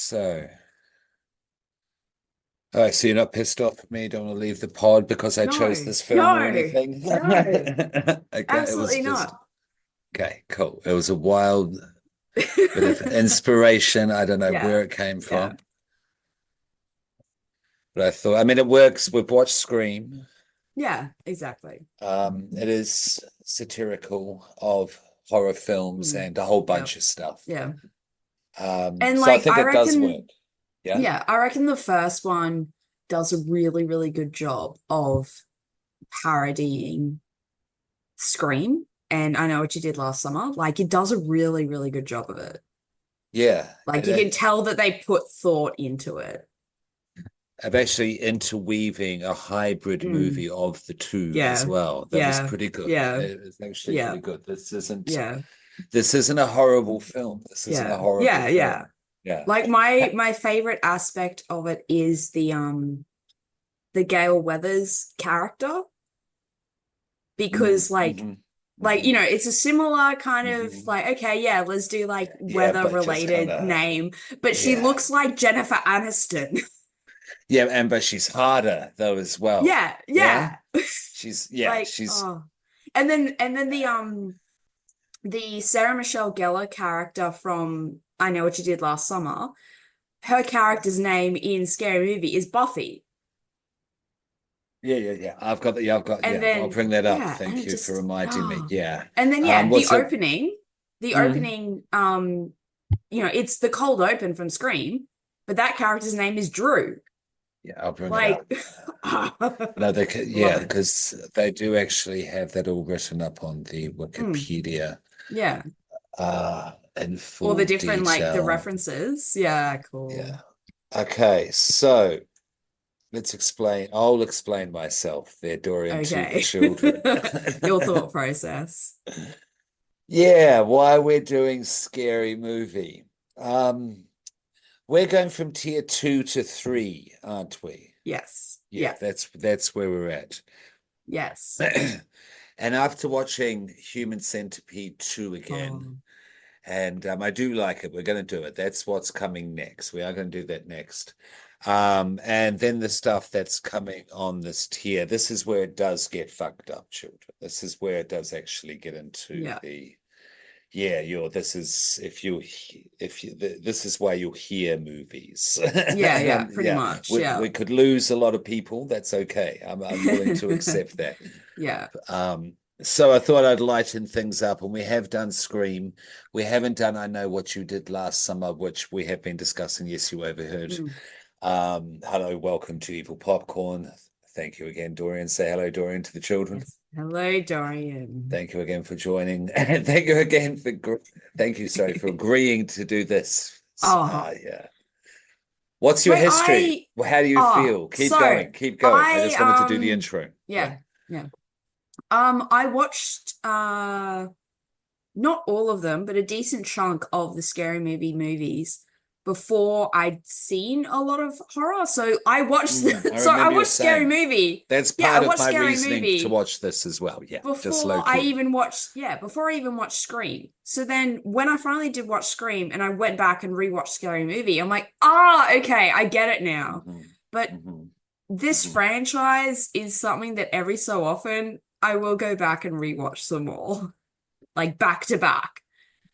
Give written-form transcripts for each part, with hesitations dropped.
So, all right, so you're not pissed off at me? Don't want to leave the pod because I chose No, this film or no, anything? no, Okay, it was absolutely just not. okay, cool. It was a wild bit of inspiration. I don't know Yeah, where it came yeah. from, but I thought, I mean, it works. We've watched Scream. Yeah, exactly. It is satirical of horror films Mm, and a whole yeah, bunch of stuff. yeah. And So I like think I it does work. reckon, Yeah. yeah, I reckon the first one does a really, really good job of parodying Scream. And I know what you did last summer. Like it does a really, really good job of it. Yeah. Like you can tell that they put thought into it. Of actually interweaving a hybrid Mm, movie of the two as yeah, well. That was yeah, pretty good. yeah, It was actually yeah, pretty good. yeah, This isn't a horrible film. This isn't a yeah, horrible yeah, film. yeah. Yeah. Like my favorite aspect of it is the Gale Weathers character because Hmm. it's a similar kind of Hmm. like okay, yeah, let's do like Yeah, weather but just kind related of name, but she yeah. looks like Jennifer Aniston. Yeah, and but she's harder though as well. Yeah, Yeah. yeah. Like She's oh. And then the Sarah Michelle Gellar character from I Know What You Did Last Summer, her character's name in Scary Movie is Buffy. yeah. I've got that. Yeah, And I'll then bring that up. yeah, and Thank it you for just reminding me. oh. Yeah. And then yeah, the What's it? opening, the Mm. opening, it's the cold open from Scream, but that character's name is Drew. Yeah, I'll bring it Like up. No, love yeah, it. because they do actually have that all written up on the Mm, Wikipedia, yeah. in All the full different like the detail. references. Yeah, cool. Yeah. Okay, so let's explain. I'll explain myself there, Dorian, to the Okay. children. Your thought process. Yeah, why we're doing scary movie. Um, we're going from tier 2 to 3, aren't we? Yes. Yeah, Yeah. that's where we're at. Yes. And after watching Human Centipede 2 again, Oh. and I do like it, we're going to do it. That's what's coming next. We are going to do that next. And then the stuff that's coming on this tier, this is where it does get fucked up, children. This is where it does actually get into Yeah. the yeah, this is if you this is why you'll hear movies. Yeah, And yeah, pretty yeah, much. Yeah. we could lose a lot of people. That's okay. I'm willing to accept that. Yeah. Um, so I thought I'd lighten things up, and we have done Scream. We haven't done I Know What You Did Last Summer, which we have been discussing. Yes, you overheard. Mm. Hello, welcome to Evil Popcorn. Thank you again, Dorian. Say hello, Dorian, to the children. Yes. Hello, Dorian. Thank you again for joining, and thank you, sorry, for agreeing to do this. Oh, Yeah. What's your wait, history? Well, how do you feel? Keep so going, keep going. I I just wanted to do the intro. Yeah. yeah, yeah. I watched not all of them, but a decent chunk of the scary movie movies before I'd seen a lot of horror. So I watched I so I remember you watched Scary saying Movie. that's Yeah, I part of watched my Scary reasoning to Movie watch this as well. Yeah, just low before I key. even watched, yeah, before I even watched Scream. So then when I finally did watch Scream and I went back and rewatched Scary Movie, I'm like, okay, I get it now. Hmm. But Hmm. this Hmm. franchise is something that every so often I will go back and rewatch them all, like back to back.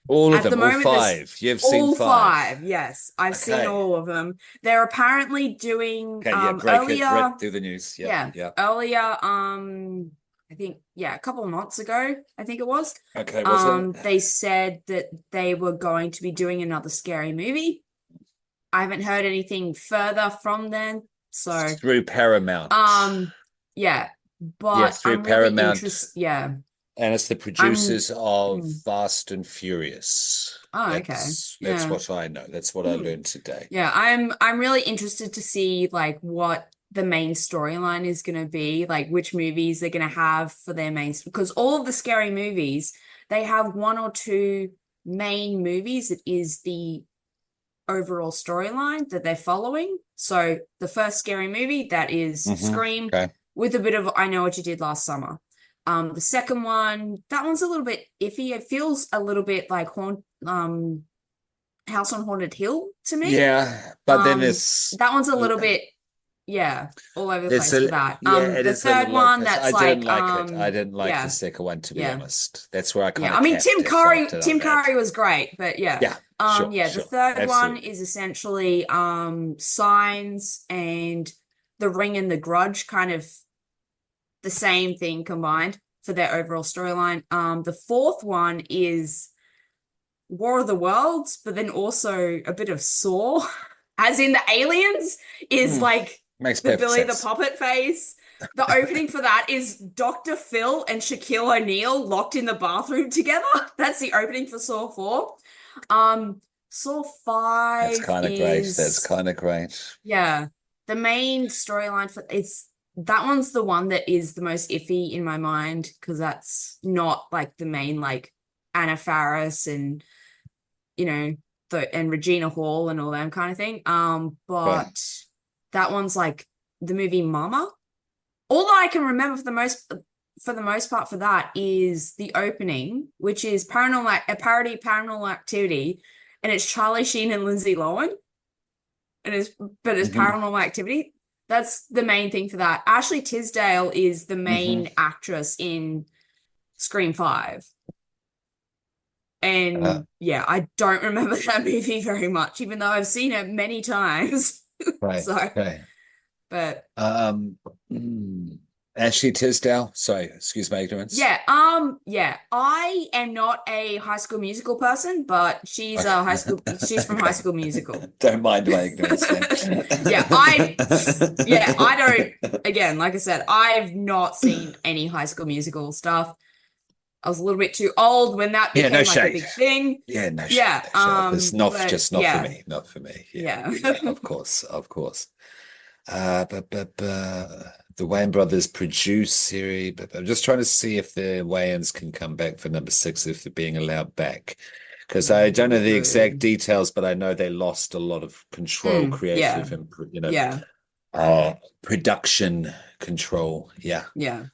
All of At the them, all moment, there's five. You've seen all five. five. Yes, I've seen Okay. all of them. They're apparently doing Okay. Yeah. Break it. earlier, Break through the news. Yeah. yeah, Yeah. earlier I think yeah, a couple of months ago, I think it was. Okay. Was it They said that they were going to be doing another scary movie. I haven't heard anything further from them. So, through Paramount? um, yeah, but Yes, through I'm really Paramount, interested. Yeah, and it's the I'm. producers of Mm. Fast and Furious. Oh, okay. That's Yeah. what I know. That's what I Hmm. learned today. Yeah, I'm really interested to see like what the main storyline is going to be, like which movies they're going to have for their main because all of the scary movies, they have one or two main movies that is the overall storyline that they're following. So the first scary movie that is Scream Okay. with a bit of I Know What You Did Last Summer. The second one, that one's a little bit iffy. It feels a little bit like House on Haunted Hill to me. Yeah, but then Um, that one's a little bit, yeah, all over the it's place a for that. yeah, it The is a third little one low-key. I that's didn't like, like it. I didn't like the yeah, second one, to be yeah. honest. That's where I kind Yeah, of I mean capped it on Tim that. Curry was great, but yeah. Yeah, sure, Yeah, the sure, third one absolutely. is essentially Signs and The Ring and The Grudge, kind of the same thing combined for their overall storyline. The fourth one is War of the Worlds, but then also a bit of Saw, as in the aliens is Mm, like makes the perfect Billy the sense. Puppet face. The opening for that is Dr. Phil and Shaquille O'Neal locked in the bathroom together. That's the opening for Saw 4. Um, Saw That's 5 kind of great. That's is, kind of great. yeah, the main storyline for it's that one's the one that is the most iffy in my mind because that's not like the main like Anna Faris and and Regina Hall and all that kind of thing. Right. But that one's like the movie Mama. All that I can remember for the most part for that is the opening, which is a parody of Paranormal Activity, and it's Charlie Sheen and Lindsay Lohan, and it's Hmm. Paranormal Activity. That's the main thing for that. Ashley Tisdale is the Hmm. main actress in Scream 5. Uh, And yeah, I don't remember that movie very much, even though I've seen it many times. right. So, Okay. but Um, mm, Ashley Tisdale. Sorry, excuse my ignorance. yeah, I am not a High School Musical person, but she's from High Okay. School Musical. Don't mind my ignorance then. Yeah, I don't, again, like I said, I've not seen any High School Musical stuff. I was a little bit too old when that Yeah, no became like a shade. big thing. Yeah, no shade, Yeah, no shade. It's not but just not for yeah, me, not for me. Yeah, yeah. yeah, of course, of course. The Wayans Brothers produce series, but I'm just trying to see if the Wayans can come back for number six if they're being allowed back. Because I don't know the exact details, but I know they lost a lot of control, Yeah, creative and yeah, production control. Yeah, yeah,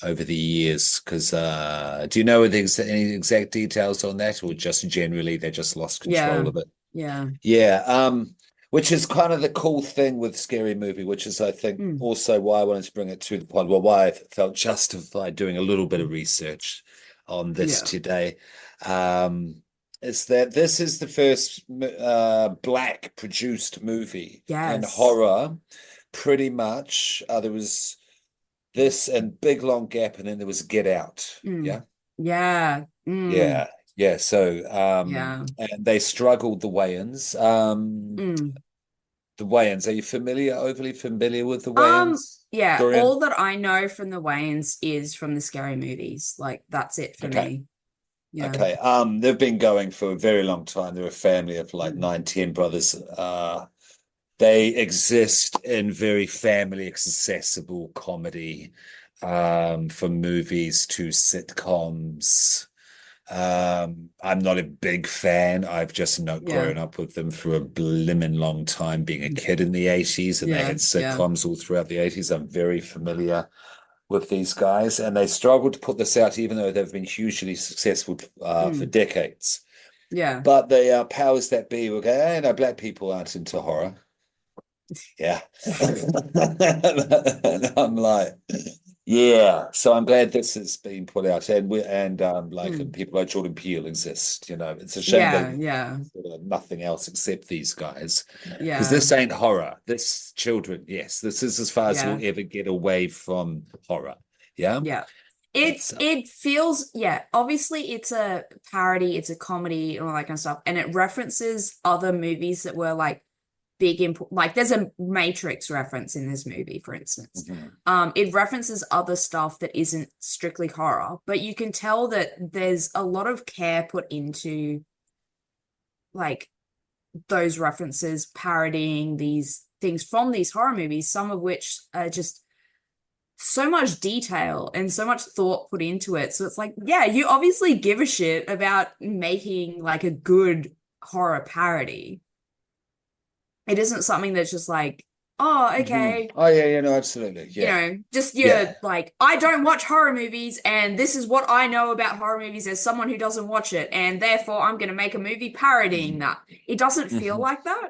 over the years. Because do you know any exact details on that, or just generally they just lost control yeah, of it? yeah. Yeah, which is kind of the cool thing with Scary Movie, which is I think Mm, also why I wanted to bring it to the pod, well, why I felt justified doing a little bit of research on this yeah. today. Um, is that this is the first black produced movie in Yes. horror, pretty much. There was this and Big Long Gap, and then there was Get Out. Mm, Yeah. yeah. Yeah, yeah. So, Yeah. and they struggled, the Wayans. Mm. The Wayans, are you overly familiar with the Wayans, Yeah, Dorian? all that I know from the Wayans is from the scary movies. Like that's it for Okay, me. Yeah. okay. They've been going for a very long time. They're a family of like Mm. 9, 10 brothers. They exist in very family accessible comedy, from movies to sitcoms. I'm not a big fan. I've just not Yeah. grown up with them for a blimmin' long time being a kid in the 80s, and they Yeah. had Yeah. sitcoms all throughout the 80s. I'm very familiar with these guys, and they struggled to put this out, even though they've been hugely successful for Mm. decades. Yeah. But the powers that be will go, hey, no, black people aren't into horror. Yeah. And I'm like, yeah. So I'm glad this has been put out, and like and Mm. people like Jordan Peele exist. It's a shame Yeah. they Yeah. nothing else except these guys, because Yeah. this ain't horror. This children, yes, this is as far as we'll Yeah. ever get away from horror. Yeah. Yeah. It's It feels, yeah, obviously it's a parody, it's a comedy and all that kind of stuff. And it references other movies that were like big like there's a Matrix reference in this movie, for instance. Mhm. It references other stuff that isn't strictly horror, but you can tell that there's a lot of care put into like those references, parodying these things from these horror movies, some of which are just so much detail and so much thought put into it. So it's like, yeah, you obviously give a shit about making like a good horror parody. It isn't something that's just like oh, Hmm. okay, Oh yeah, yeah, no, absolutely. you Yeah. know, just you're Yeah. like, I don't watch horror movies, and this is what I know about horror movies as someone who doesn't watch it, and therefore I'm going to make a movie parodying Hmm. that. It doesn't feel Hmm. like that.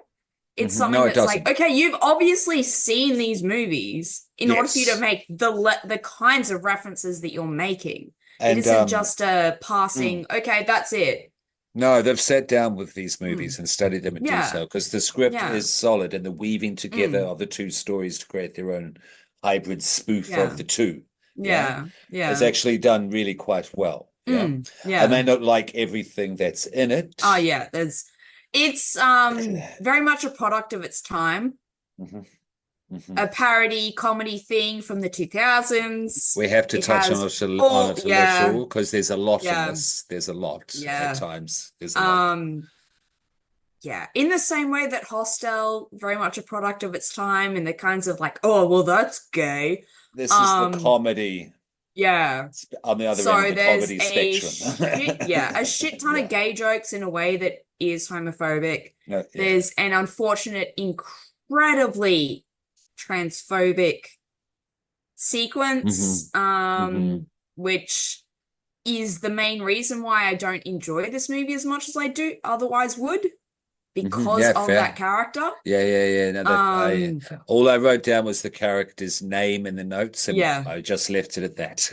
It's Hmm. something No, it that's like, doesn't. okay, you've obviously seen these movies in order for you to Yes. make the kinds of references that you're making. It And isn't just a mm, passing, okay, that's it. no, they've sat down with these Mm, movies and studied them in yeah, detail because the script yeah, is solid and the weaving together mm, of the two stories to create their own hybrid spoof of yeah, the two. Yeah. yeah, It's yeah, actually done really quite well. Yeah. I yeah. may not like everything that's in Oh it. yeah, it's very much a product of its time. Mhm, mhm. A parody comedy thing from the 2000s. We have to It touch has on all, it a yeah, little because there's a lot in yeah, this. There's a lot at yeah. times. There's a lot. Um, yeah. In the same way that Hostel, very much a product of its time, and the kinds of like, oh, well, that's gay. This is the Um, comedy yeah. on the other end of So the there's comedy a spectrum. shit, yeah, a shit ton of Yeah. gay jokes in a way that is homophobic. No, yeah. There's an unfortunate, incredibly transphobic Hmm. sequence, Hmm. which is the main reason why I don't enjoy this movie as much as I do otherwise would, Hmm. because Yeah, of that fair. character. Yeah, yeah, yeah. No, that I Um, all I wrote down was the character's name in the notes, and yeah, I just left it at that.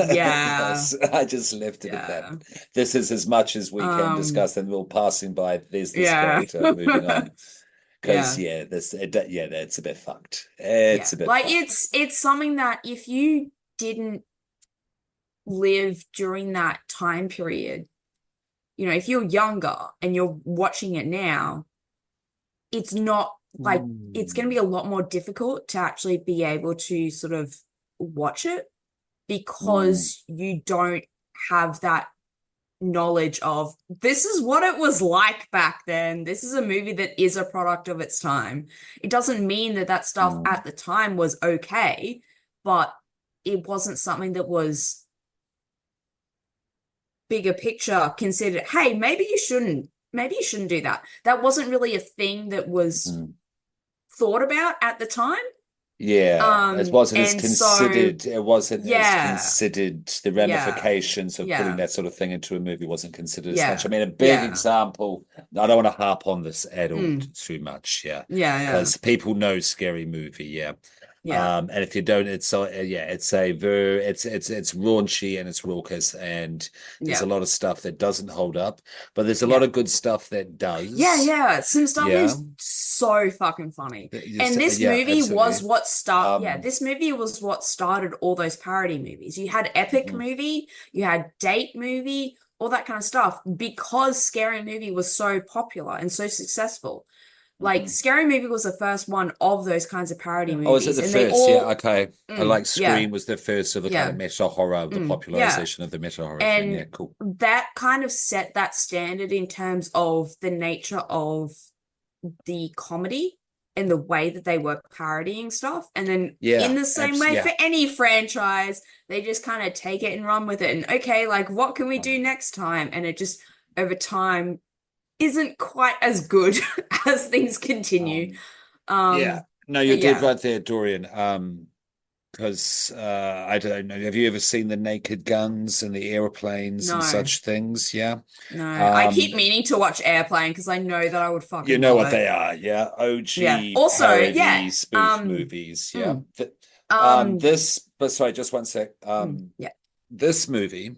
yeah, Yes, I just left it at that. yeah, This is as much as we can um, discuss, and we'll passing by. There's this yeah, character moving on because yeah. yeah, yeah, that's a bit fucked. Yeah. It's a bit Like fucked. it's something that if you didn't live during that time period, you know, if you're younger and you're watching it now, it's not like it's going to Mm. be a lot more difficult to actually be able to sort of watch it Mm. because you don't have that knowledge of this is what it was like back then. This is a movie that is a product of its time. It doesn't mean that that stuff Mm. at the time was okay, but it wasn't something that was bigger picture considered, hey, maybe you shouldn't do that. That wasn't really a thing that was Mm. thought about at the time. Yeah, And so it wasn't as yeah, considered, the yeah, ramifications of putting yeah, that sort of thing into a movie wasn't considered as much. I yeah, mean, a big yeah, example, I don't want to harp on this at all mm, too much, yeah, yeah, yeah, because people know Scary Movie, yeah. yeah, And if you don't, it's so yeah, it's a very it's raunchy and it's raucous, and there's yeah, a lot of stuff that doesn't hold up, but there's a lot yeah. of good stuff that Yeah, does, yeah. Some stuff yeah. is so fucking funny. Just, And this yeah, movie was absolutely. what start yeah, Um, this movie was what started all those parody movies. You had Epic mhm, movie, you had Date movie, all that kind of stuff because Scary Movie was so popular and so successful. Like mhm. Scary Movie was the first one of those kinds of parody Oh, is it movies the and they first? Yeah, all okay. I like yeah, Scream was the first of the kind of yeah, meta horror, the yeah. popularization of the meta horror thing. Yeah, And cool. that kind of set that standard in terms of the nature of the comedy and the way that they were parodying stuff. And then in Yeah, the same abs way yeah. for any franchise, they just kind of take it and run with it. And okay, like what can we do Um, next time? And it just over time isn't quite as good as things continue. um, yeah. Um, No, you're but dead yeah, right there, Dorian. Because I don't know. Have you ever seen the Naked Guns and the airplanes and no, such things? Yeah. no. I Um, keep meaning to watch Airplane because I know that I would you fucking know love what it. they are, yeah. Yeah. OG Also, yeah. parody spoof movies, yeah. Mm, um, But sorry, just one sec. yeah. This movie.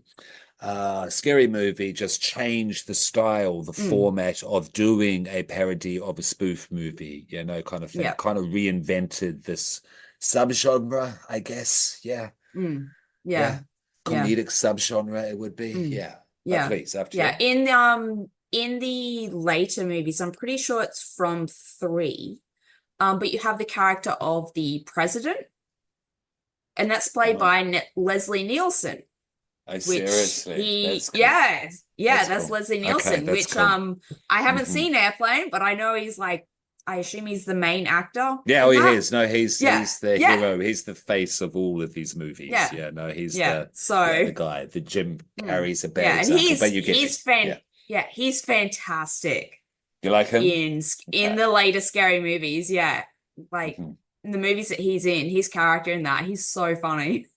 Scary Movie just changed the style, the Mm, format of doing a parody of a spoof movie, you know, kind of thing. yeah. Kind of reinvented this subgenre, I guess. Yeah, Mm, yeah. yeah. Yeah. Comedic subgenre, it would be. Mm, Yeah. But yeah. please, after Yeah. you. In the later movies, I'm pretty sure it's from three. But you have the character of the president, and that's played Oh, by Leslie Nielsen, I which seriously, he that's cool. yeah, yeah, That's that's cool. Leslie Okay, Nielsen, that's which cool. I haven't Hmm. seen Airplane, but I know he's like I assume he's the main actor Yeah, oh, in he that. is. No, Yeah. he's the Yeah. hero. He's the face of all of these movies. Yeah. Yeah, no, he's Yeah. the yeah, the So guy. The Jim mm, Carrey's a bad yeah, and example, but you get me. Yeah. he's fantastic You like him? in Okay. the later scary movies. Yeah. like Mhm, in the movies that he's in, his character in that, he's so funny.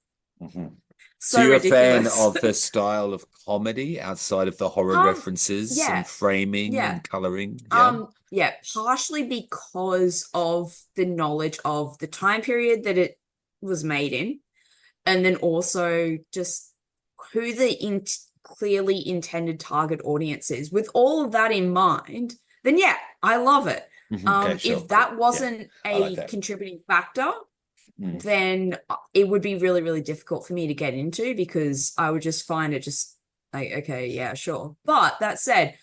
mhm. So So you're a fan ridiculous. of the style of comedy outside of the horror Um, references yeah, and framing yeah. and coloring? Yeah. Yeah, partially because of the knowledge of the time period that it was made in, and then also just who the clearly intended target audience is. With all of that in mind, then yeah, I love it. Okay, sure, If cool. that Yeah, wasn't I like a that. contributing factor, Mm. then it would be really, really difficult for me to get into because I would just find it just like, okay, yeah, sure. But that said,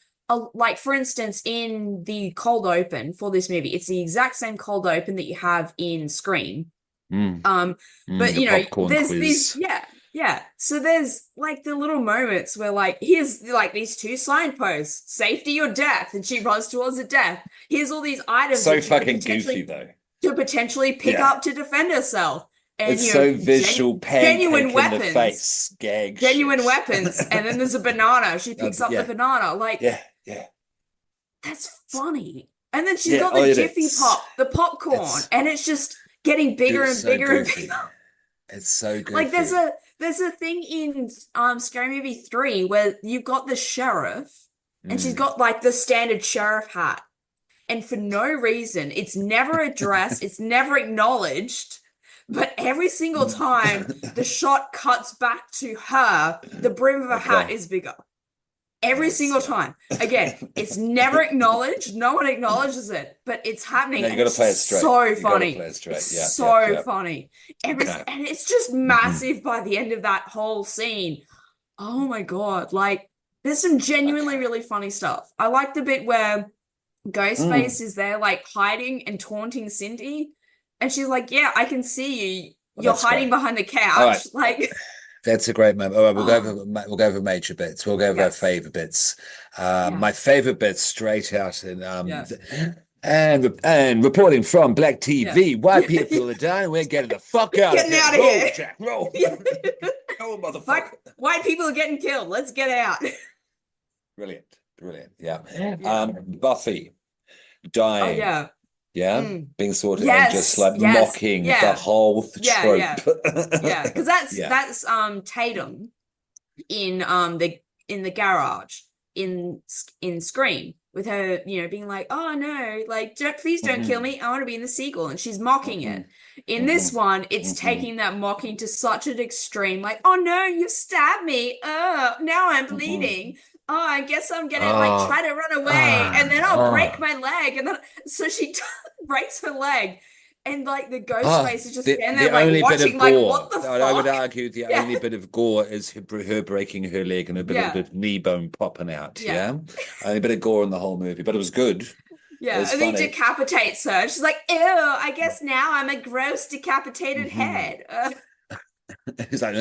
like for instance, in the cold open for this movie, it's the exact same cold open that you have in Scream. Mm. Um, but The popcorn there's these, quiz. yeah, yeah. So there's like the little moments where like here's like these two signposts, safety or death, and she runs towards the death. Here's all these items So that she fucking goofy though. could potentially pick Yeah. up to defend herself. And It's so visual, genuine pancake in the weapons, face, gag genuine shit. weapons. And then there's a banana. She picks up the Yeah, banana. Like, yeah, yeah. that's funny. And then she's Yeah, got oh, the it Jiffy is. Pop, the popcorn, It's and it's just getting bigger and so bigger and bigger. goofy. It's so Like goofy. there's a thing in Scary Movie 3 where you've got the sheriff and she's Mm. got like the standard sheriff hat. And for no reason, it's never addressed, it's never acknowledged, but every single time the shot cuts back to her, the brim of her hat Okay. is bigger. Every That's single time. Again, it's never acknowledged. No one acknowledges it, but it's happening, No, you and got to it's play it just straight. so You got to funny. play it straight. It's Yeah, yeah, so yeah. funny. Okay. And it's just Hmm. massive by the end of that whole scene. Oh my God. Like, there's some genuinely Okay. really funny stuff. I like the bit where Mm. Ghostface is there, like hiding and taunting Cindy. And she's like, yeah, I can see you. Well, You're that's hiding great. behind the All right. couch. Like, That's a great moment. All right, oh, we'll go over major bits. We'll go over our yes. favorite bits. Yeah. My favorite bits straight out in Yeah. and reporting from Black Yeah. TV, white people are dying. We're getting the fuck out of Getting here. out of Roll, here. Jack, roll. Yeah. Roll, White, motherfucker. white people are getting killed. Let's get out. Brilliant, brilliant. Yeah. Yeah. Buffy Oh, dying. yeah. Yeah, Mm. being sorted and just Yes. like Yes. mocking the Yeah. whole Yeah. trope. Yeah. Yeah. Because that's Yeah. Tatum in the garage in Scream with her, being like, "Oh no, like please don't kill Mhm, me. I want to be in the sequel." And she's mocking it. mhm, In this mhm, one, it's mhm, taking that mocking to such an extreme, like, "Oh no, you stabbed me. Oh, now I'm mhm. bleeding. Oh, I guess I'm gonna like Oh, try to run away and then I'll break oh, my leg." And then so she breaks her leg. And like the ghost oh. face is just standing there The like only bit watching, of like, what gore, the I would fuck? argue the Yeah, only bit of gore is her breaking her leg and a little yeah, bit of knee bone popping out. yeah. Yeah. Only bit of gore in the whole movie, but it was good. It Yeah, was and then he funny. decapitates her. She's like, "Ew, I guess now I'm a gross decapitated Mhm. head." He's like,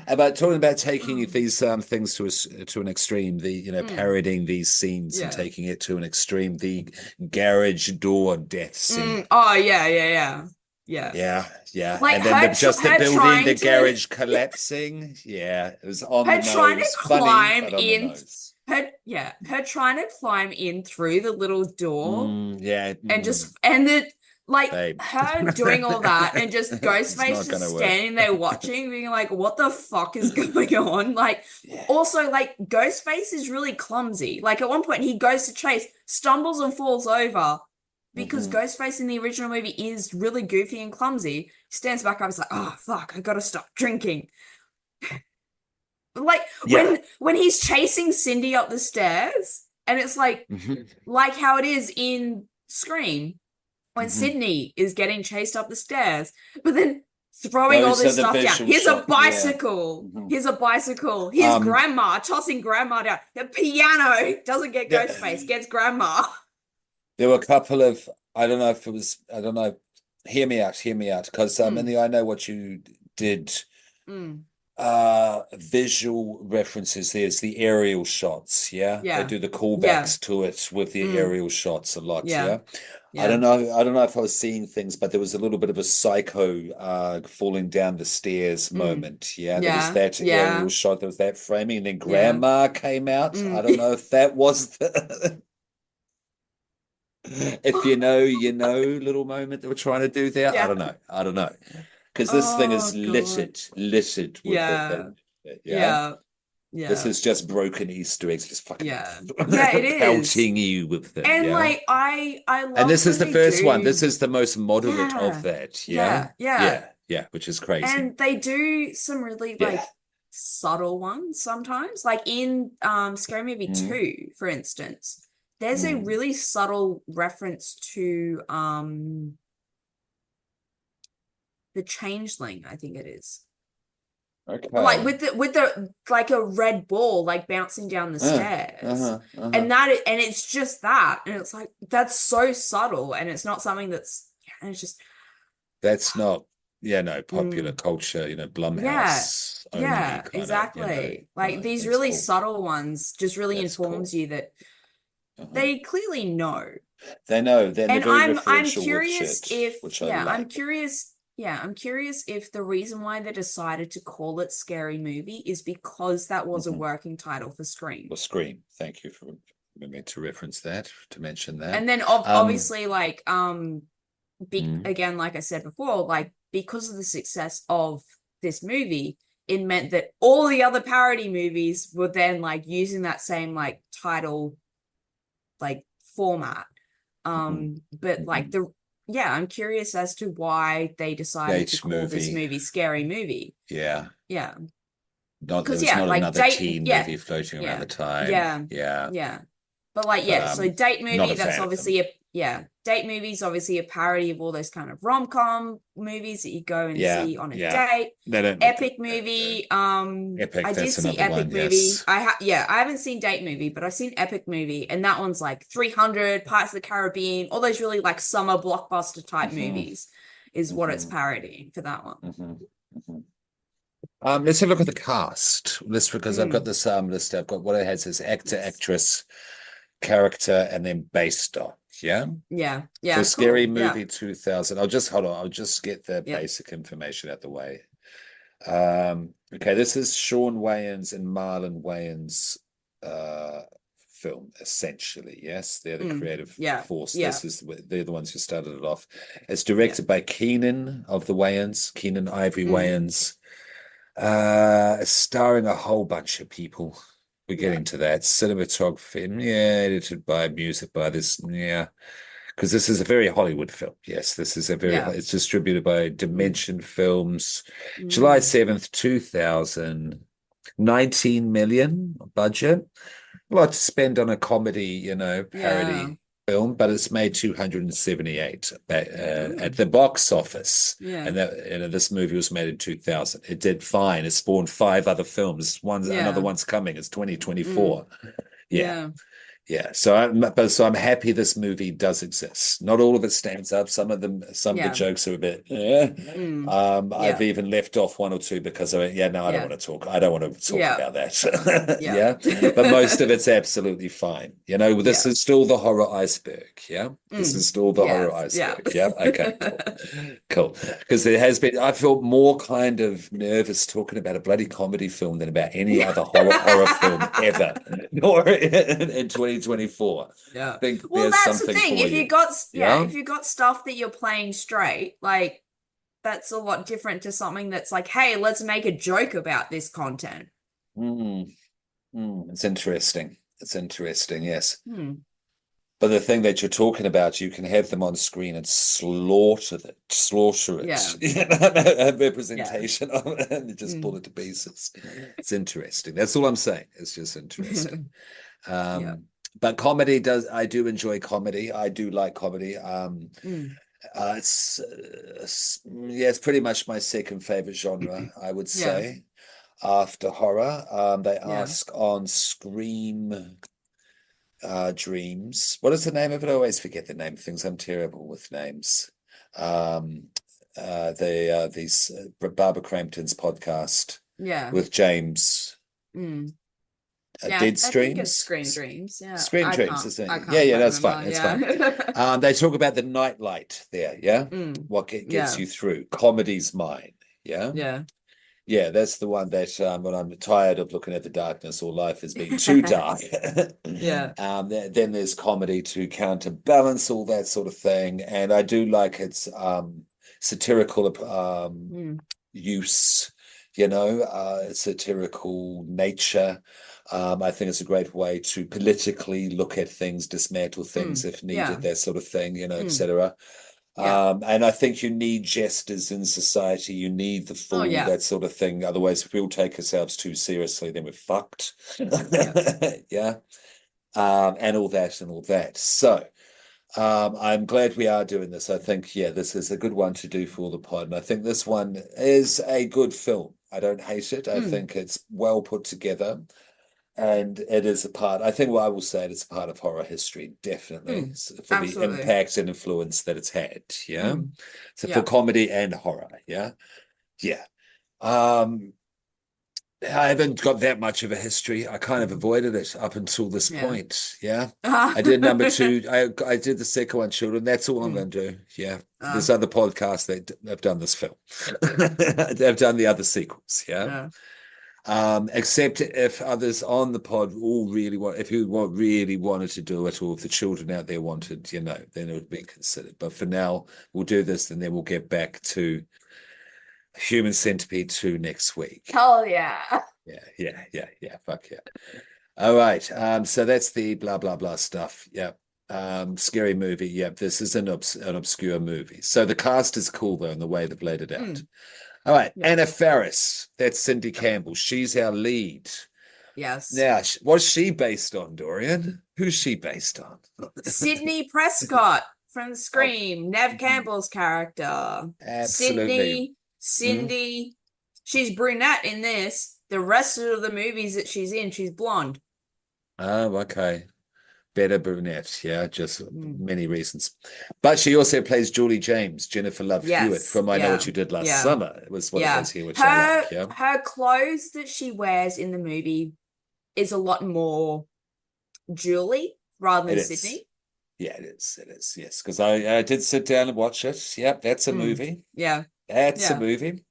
about talking about taking Um, these things to an extreme, the mm, parodying these scenes and yeah. taking it to an extreme, the garage door death scene. Oh yeah, yeah, yeah, yeah. Yeah, yeah, Like and then just the her building, the trying to garage collapsing. Yeah, it was on the her trying to nose, funny, climb but on the in nose. her trying to climb in through the little door Yeah, and just and the like babe, her doing all that and just it's Ghostface not just gonna work. standing there watching, being like, what the fuck is going on? Like, Yeah. also, like, Ghostface is really clumsy. Like, at one point, he goes to chase, stumbles and falls over because Hmm. Ghostface in the original movie is really goofy and clumsy. He stands back up, he's like, oh, fuck, I gotta stop drinking. Like, Yeah. when he's chasing Cindy up the stairs, and it's Hmm. like how it is in Scream when Hmm. Sydney is getting chased up the stairs, but then throwing all Those are this the stuff down. visual Here's a shot. Yeah. bicycle. Hmm. Here's a bicycle. Here's Um, grandma tossing grandma down. The piano doesn't get there, Ghostface, gets grandma. there were a couple of, I don't know if it was, I don't know. Hear me out, because in Mm, the I know what you did mm, visual references. There's the aerial shots, yeah. They yeah. do the Yeah. callbacks to it with the Mm, aerial shots a lot, yeah. yeah. Yeah. I don't know if I was seeing things, but there was a little bit of a psycho falling down the stairs Mm, moment. Yeah, there was yeah. that aerial Yeah. shot, there was that framing, and then Yeah. grandma came out. I Mm. don't know if that was the If you know, you know, little moment that we're trying to do there. I Yeah. don't know. I don't know. Because this thing Oh is God. littered with Yeah. it. Yeah. Yeah. This Yeah. is just broken Easter eggs, just fucking Yeah. Yeah, it is. pelting you with them. And Yeah. like I And love this is when the they first one. This do. is the most moderate of Yeah. that. Yeah. Yeah. Yeah. Yeah. Yeah. Which is crazy. And they do some really Yeah. like subtle ones sometimes. Like in Scary Movie Mm, 2, for instance, there's a mm. really subtle reference to the Changeling, I think it is. Like Okay. with the like a red ball like bouncing down the Uh, stairs. uh-huh, uh-huh. And it's just that. And it's like that's so subtle and it's not something that's yeah, and it's just That's not, yeah, no, popular mm. culture, Yeah, Blumhouse only yeah, kind of, exactly. Like these that's really cool. subtle ones just really That's informs cool. you that Uh-huh. they clearly know. They know, then they're And very I'm referential with curious shit, if which I yeah, like. I'm curious if the reason why they decided to call it Scary Movie is because that was a Hmm. working title for Scream. Well, Scream. Thank you for me to reference that, to mention that. And then Um, obviously like be mm, again like I said before, like because of the success of this movie, it meant that all the other parody movies were then like using that same like title like format. mhm, But like mhm. the yeah, I'm curious as to why they decided to Date call this movie. movie Scary Movie. Yeah. Yeah. Not there Because was yeah, not like another date teen yeah, movie floating around yeah, the time. yeah, Yeah. yeah. But like But yeah, so date not movie, a that's fan of them. obviously a yeah, date movies obviously a parody of all those kind of rom-com movies that you go and Yeah, see on a yeah. date. They don't look good. Epic They don't. movie, Epic, I did that's see another one, Epic movie. yes. I haven't seen date movie, but I've seen Epic movie, and that one's like 300, Pirates of the Caribbean, all those really like summer blockbuster type Hmm. movies is what it's Hmm. parodying for that one. Hmm. Hmm. Let's have a look at the cast list because I've got Mm, this list. I've got what it has is actor, yes. actress, character, and then based on. Yeah. Yeah. For Yeah, Scary cool. Yeah. Movie 2000. I'll just hold on. I'll just get the Yep. basic information out the way. Okay, this is Sean Wayans and Marlon Wayans uh film, essentially. Yes, they're the Mm, creative yeah. force. Yeah. They're the ones who started it off. It's Yeah. directed by Keenan of the Wayans, Keenan Ivory Mm, Wayans, starring a whole bunch of people. We're yeah. getting to that. Cinematography, yeah, edited by music by this, yeah, because this is a very Hollywood film. Yes, this is a very, Yeah. it's distributed by Mm, Dimension Films. July mm, 7th, 2000, 19 million budget. A lot to spend on a comedy, yeah. parody film, but it's made 278 at Mm, the box office. yeah. And this movie was made in 2000. It did fine. It spawned five other films. Another Yeah. one's coming. It's Mm, 2024. Yeah. yeah. Yeah, so I'm happy this movie does exist. Not all of it stands up. Some of the Yeah. jokes are a bit. Eh. Mm, I've yeah. even left off one or two because I went, yeah, no, I don't Yeah. want to talk. I don't want to talk Yeah. about that. Yeah. Yeah, but most of it's absolutely fine. This Yeah. is still the horror iceberg. Yeah, this Mm, is still the horror yes. Yeah. iceberg. Yeah, okay, cool, cool. Because there has been, I felt more kind of nervous talking about a bloody comedy film than about any other horror film ever, or in 2024. Yeah. Think Well, there's that's the something thing. for If you you. got yeah, Yeah. if you got stuff that you're playing straight, like that's a lot different to something that's like, hey, let's make a joke about this content. Mm, it's interesting. It's interesting, yes. Hmm. But the thing that you're talking about, you can have them on screen and slaughter it, Yeah. a Yeah. representation of it, and just pull Mm. it to pieces. It's interesting. That's all I'm saying. It's just interesting. Yeah. But I do enjoy comedy. I do like comedy. Mm. Yeah, it's pretty much my second favorite genre, I would Yeah. say, after horror. They Yeah. ask on Scream Dreams. What is the name of it? I always forget the name of things. I'm terrible with names. Um, these Barbara Crampton's podcast Yeah. with James. Mm. Yeah. Dead I think it's Streams. Screen Dreams. Yeah. Scream Dreams, isn't I it? Yeah, can't yeah, quite that's fine. remember. That's fine. Yeah. They talk about the nightlight there, yeah? Mm. What gets Yeah. you through. Comedy's mine, yeah? Yeah. Yeah, that's the one that when I'm tired of looking at the darkness or life as being too dark. Yeah. Then there's comedy to counterbalance all that sort of thing. And I do like its satirical Mm, use, satirical nature. I think it's a great way to politically look at things, dismantle things mm, if needed, yeah. that sort of thing, Mm, etc. yeah. And I think you need jesters in society. You need the Oh fool, yeah. that sort of thing. Otherwise, if we all take ourselves too seriously, then we're fucked. Yeah. Yeah. And all that and all that. So I'm glad we are doing this. I think, yeah, this is a good one to do for the pod. And I think this one is a good film. I don't hate it. I Mm, think it's well put together. And it is a part, I think what I will say, it's a part of horror history, definitely, mm, for the absolutely. impact and influence that it's had. Yeah. Mm, So for yeah. comedy and horror. Yeah. Yeah. Um, I haven't got that much of a history. I kind of avoided it up until this Yeah. point. Yeah. I did number two. I did the second one, children. That's all I'm Mm, going to do. Yeah. uh, There's other podcasts that have done this film. They've done the other sequels. Yeah. yeah. Except if others on the pod all really want, if you really wanted to do it, or if the children out there wanted, then it would be considered. But for now, we'll do this, and then we'll get back to Human Centipede 2 next week. Hell yeah. Yeah. Fuck yeah. All right. So that's the blah blah blah stuff. Yeah. Scary movie. Yeah, this is an obscure movie. So the cast is cool though, and the way they've laid it out. Mm, All right, yeah. Anna Faris. That's Cindy Campbell. She's our lead. Yes. Now, what's she based on, Dorian? Who's she based on? Sydney Prescott from Oh, Scream, Nev Campbell's character. absolutely. Sydney, Mm. Cindy. She's brunette in this. The rest of the movies that she's in, she's blonde. Oh, okay. Better brunette, yeah, just Mm. many reasons. But she also plays Julie James, Jennifer Love Hewitt Yes. from I Know What Yeah. You Did Last Yeah. Summer. It was one of Yeah. those here, which I Her like, yeah. her clothes that she wears in the movie is a lot more Julie rather It than is. Sydney. Yeah, it is. It is, yes. Because I did sit down and watch it. Yep, that's a Mm. movie. Yeah. That's a Yeah. movie.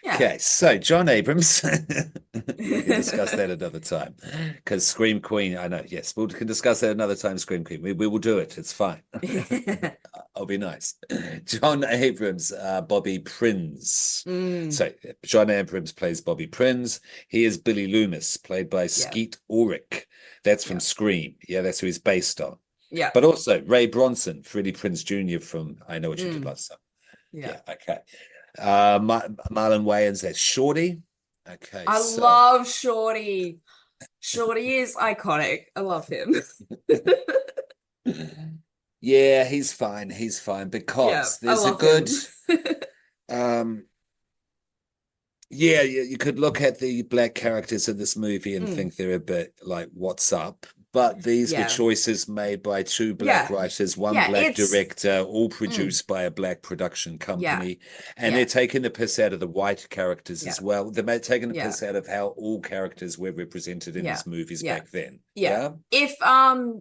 Yeah. Okay, so John Abrams, we can discuss that another time. Because Scream Queen, I know, yes, we can discuss that another time. Scream Queen, we will do it. It's fine. I'll be nice. John Abrams, Bobby Prinz. Mm. So John Abrams plays Bobby Prinz. He is Billy Loomis, played by Yeah. Skeet Ulrich. That's from Yeah. Scream. Yeah, that's who he's based on. Yeah. But also Ray Bronson, Freddie Prinze Jr. from I Know What You Did Mm. Last Summer. Yeah. Yeah, okay. Marlon Wayans, that's Shorty. Okay, I so love Shorty. Shorty is iconic. I love him. yeah, he's fine. He's fine Yeah, because I there's a love good him. um yeah, you could look at the black characters in this movie and Mm. think they're a bit like, what's up? But these were Yeah. choices made by two black Yeah. writers, one Yeah, black it's director, all mm. produced by a black production Yeah. company. And they're Yeah. taking the piss out of the white characters Yeah. as well. They're taking the Yeah. piss out of how all characters were represented in Yeah. these movies Yeah. back then. Yeah. Yeah.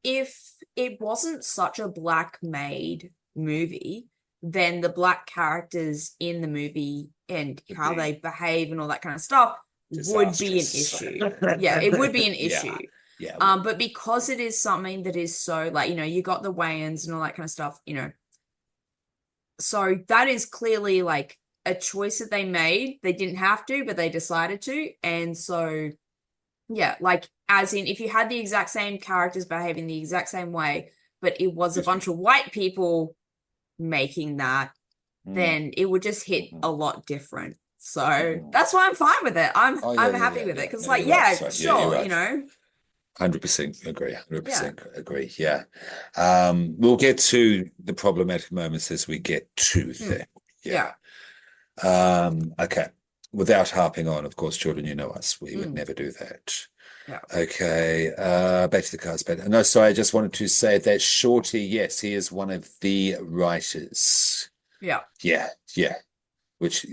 If it wasn't such a black made movie, then the black characters in the movie and Would how they be behave and all that kind of stuff would be an disastrous. issue. Yeah, it would be an Yeah. issue. Yeah. But because it is something that is so like, you got the Wayans and all that kind of stuff, so that is clearly like a choice that they made. They didn't have to, but they decided to. And so, yeah, like as in if you had the exact same characters behaving the exact same way, but it was a Excuse me. bunch of white people making that, Mm. then it would just hit Mhm. a lot different. So Mhm. that's why I'm fine with it. I'm Oh I'm happy with it because No, like, you're right. yeah, Sorry. Yeah, you're sure, right. 100% agree. yeah. 100% agree. Yeah. We'll get to the problematic moments as we get to Mm, them. yeah. Yeah. Okay. Without harping on, of course, children, you know us. We would Mm, never do that. yeah. Okay. Back to the cars. But no, sorry, I just wanted to say that Shorty, yes, he is one of the writers. Yeah. Yeah. Which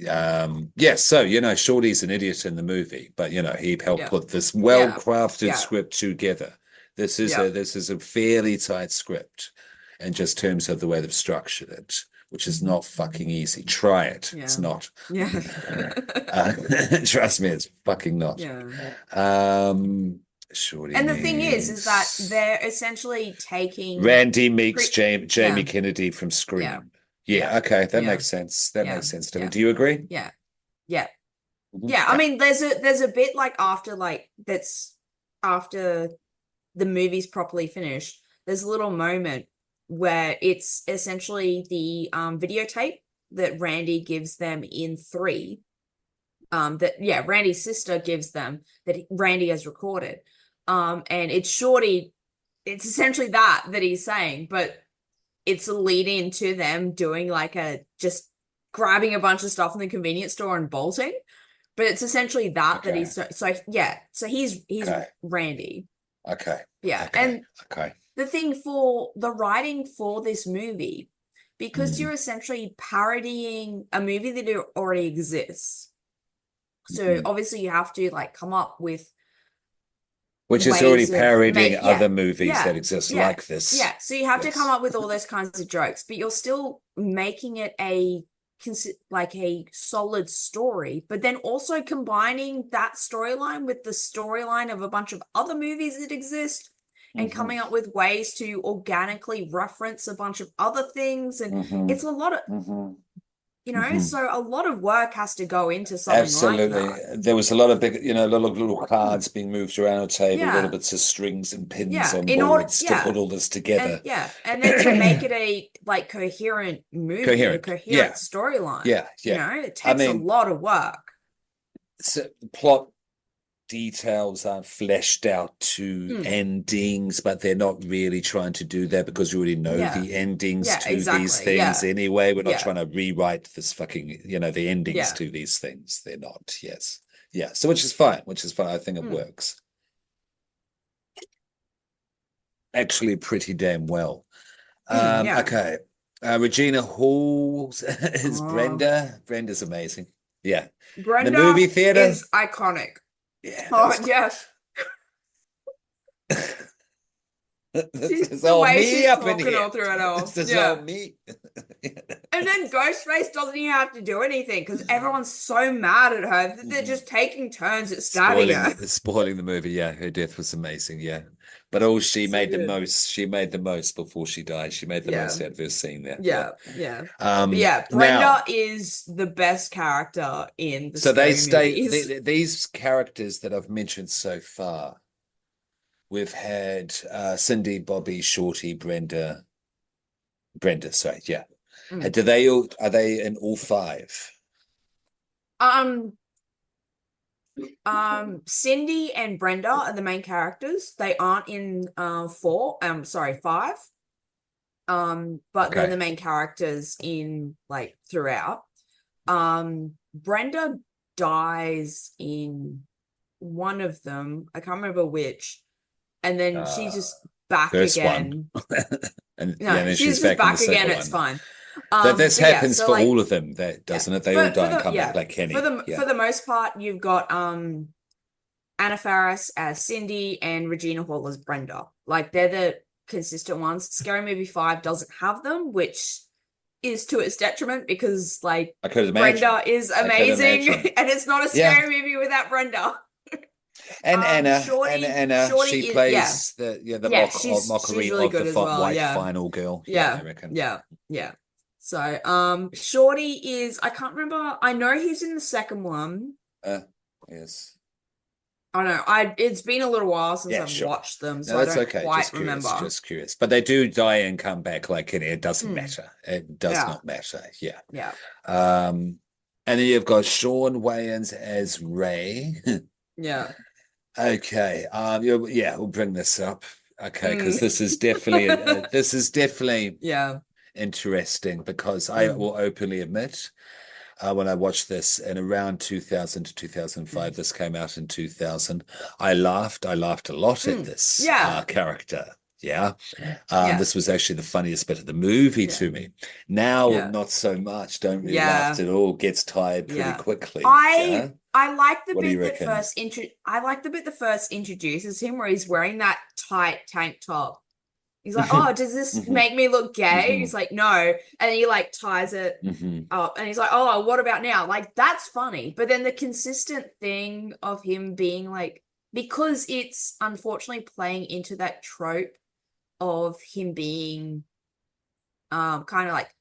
so Shorty's an idiot in the movie, but he helped Yeah. put this Yeah. well-crafted Yeah. script together. This Yeah. is a fairly tight script, and just terms of the way they've structured it, which is not fucking easy. Try it. It's Yeah. not. Yeah. Trust me, it's fucking not. Yeah. Shorty And the thing is that meets they're essentially taking Randy meets pre Jamie yeah, Kennedy from yeah, Scream. yeah, Yeah, okay, that yeah, makes sense. That yeah, makes sense to me. yeah, Do you agree? yeah, yeah. Mhm. Yeah, I Yeah. mean, there's a bit like after that's after the movie's properly finished. There's a little moment where it's essentially the videotape that Randy gives them in three. That yeah, Randy's sister gives them that Randy has recorded. And it's Shorty. It's essentially that he's saying, but it's a lead in to them doing like a just grabbing a bunch of stuff in the convenience store and bolting. But it's essentially that Okay. he's so yeah. So he's Okay. Randy. Okay. Yeah. Okay. And Okay. the thing for the writing for this movie, because Mm. you're essentially parodying a movie that already exists. So Mhm. obviously you have to like come up with Which is already ways of parodying make yeah, other movies yeah, that exist yeah, like this. yeah. So you have to come Yes. up with all those kinds of jokes, but you're still making it like a solid story, but then also combining that storyline with the storyline of a bunch of other movies that exist and Hmm. coming up with ways to organically reference a bunch of other things. And Hmm. it's a lot of, Hmm. hmm so a lot of work has to go into something like Absolutely. that. There was a lot of big, a lot of little cards being moved around a table, little Yeah. bits of strings and pins Yeah. on In order, boards to yeah. put all this together. And then to make it a like coherent movie, a Coherent. coherent Yeah. storyline, Yeah. Yeah. it I takes a mean, lot of work. so plot details are fleshed out to Mm, endings, but they're not really trying to do that because you already know yeah. the endings Yeah, to these exactly. things Yeah. anyway. We're not Yeah. trying to rewrite this fucking, the endings Yeah. to these things. They're not. Yes. Yeah. So which is fine. Which is fine. I think it Mm, works actually pretty damn well. yeah. Okay. Regina Hall is Oh, Brenda. Brenda's amazing. Yeah. In the Brenda movie theater. is iconic. Yeah, that Oh, was cool. yes. This is The all way me she's up in talking here. all through it This all. is all Yeah. me. And then Ghostface doesn't even have to do anything because everyone's so mad at her that they're Mhm. just taking turns at stabbing Spoiling her. the spoiling the movie. Yeah, her death was amazing. Yeah, but all she So made the good. most. She made the most before she died. She made the Yeah. most out of her scene there. Yeah. Yeah. Yeah. But yeah, Now, Brenda is the best character in the so they scary stay. movies. These characters that I've mentioned so far. We've had Cindy, Bobby, Shorty, Brenda. Brenda, sorry, yeah. Mm. Do they all are they in all five? Um, Cindy and Brenda are the main characters. They aren't in five. But they're Okay. the main characters in like throughout. Brenda dies in one of them. I can't remember which. And then Uh, she's just back First one. again. And yeah, No, then she's she's just back in the back again. second It's one. fine. That this But yeah, happens so for like all of them, that yeah, doesn't it? They all die and come back yeah, like Kenny. for Yeah. the most part, you've got Anna Faris as Cindy and Regina Hall as Brenda. Like they're the consistent ones. Scary Movie 5 doesn't have them, which is to its detriment because like I could imagine. Brenda is I could amazing imagine. and it's not a Yeah. scary movie without Brenda. And Anna, Shorty she is yeah. plays the Yeah, she's mockery really of the good as well. white Yeah. final girl. Yeah, I Yeah. reckon. Yeah. Yeah. So Shorty is I can't remember. I know he's in the second one. Uh, yes. I don't know. It's been a little while since Yeah, I've sure. watched them, No, so I that's don't okay. quite Just curious, remember. just curious. But they do die and come back like Kenny. It doesn't Hmm. matter. It does Yeah. not matter. Yeah. Yeah. Um, and then you've got Sean Wayans as Ray. Yeah. Okay. Yeah, we'll bring this up. Okay, because Mm. this is definitely this is definitely Yeah. interesting because I Mm. will openly admit when I watched this in around 2000 to 2005, Mm. this came out in 2000. I laughed. I laughed a lot at Mm. this Yeah. character. Yeah. Yeah. This was actually the funniest bit of the movie Yeah. to me. Now, Yeah. not so much. Don't really laugh Yeah. at all. Gets tired pretty Yeah. quickly. Yeah. I like the What do you bit that reckon? I like the bit that first introduces him where he's wearing that tight tank top He's like, oh, does this Mhm. make me look gay? Mhm. He's like, no. And then he like ties it Mhm. up and he's like, oh, what about now? Like, that's funny. But then the consistent thing of him being like, because it's unfortunately playing into that trope of him being kind of like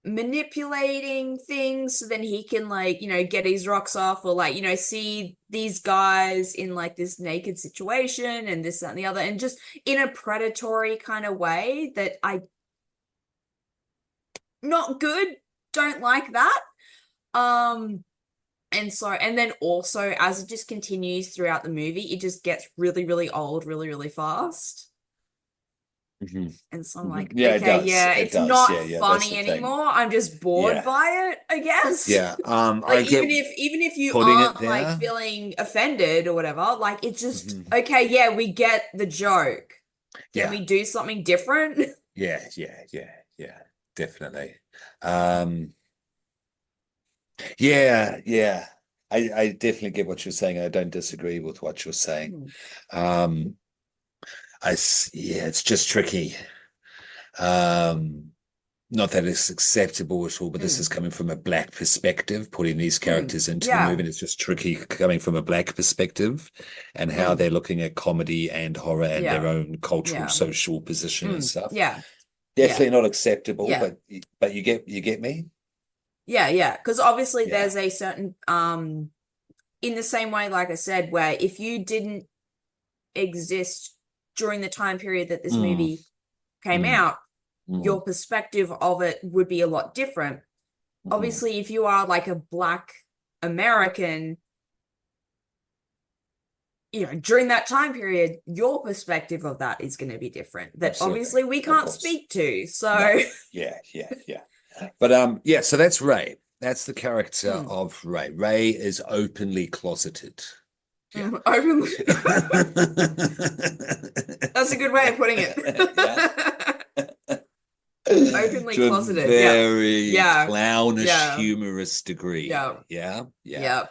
manipulating things so then he can like, get his rocks off or like, see these guys in like this naked situation and this, that, and the other, and just in a predatory kind of way that I not good, don't like that. And so, and then also as it just continues throughout the movie, it just gets really, really old, really, really fast. Mhm. And so I'm Mhm. like, Yeah, it okay, does. yeah, It it's does. not Yeah, yeah, that's funny the thing. anymore. I'm just bored Yeah. by it, I guess. Yeah. Like I get even if you putting it aren't like there. feeling offended or whatever, like it's just Mhm. okay, yeah, we get the joke. Can Yeah. we do something different? Yeah, yeah, yeah, yeah, definitely. Um, yeah, yeah. I definitely get what you're saying. I don't disagree with what you're saying. Hmm. Um, yeah, it's just tricky. Um, Not that it's acceptable at all, but this is Mm. coming from a black perspective, putting these Mm. characters into the movie. Yeah. And it's just tricky coming from a black perspective and how Mm. they're looking at comedy and horror and their Yeah. own cultural, Yeah. social position and Mm. stuff. Yeah. Yeah. Definitely not acceptable, Yeah. but you get me? Yeah. Yeah. Because obviously Yeah. there's a certain in the same way, like I said, where if you didn't exist during the time period that this Mm, movie came mm, out, mm, your perspective of it would be a lot different. mm. Obviously, if you are like a Black American, during that time period, your perspective of that is going to be different. That Absolutely. obviously we Of can't course. speak to. No. So, Yeah, yeah, yeah. But yeah, so that's Ray. That's the character mm, of Ray. Ray is openly closeted. Yeah. openly. That's a good way of putting Yeah. it. Openly To a closeted. Yeah. very Yeah. clownish, Yeah. humorous degree. Yeah. Yeah. Yeah. Yeah.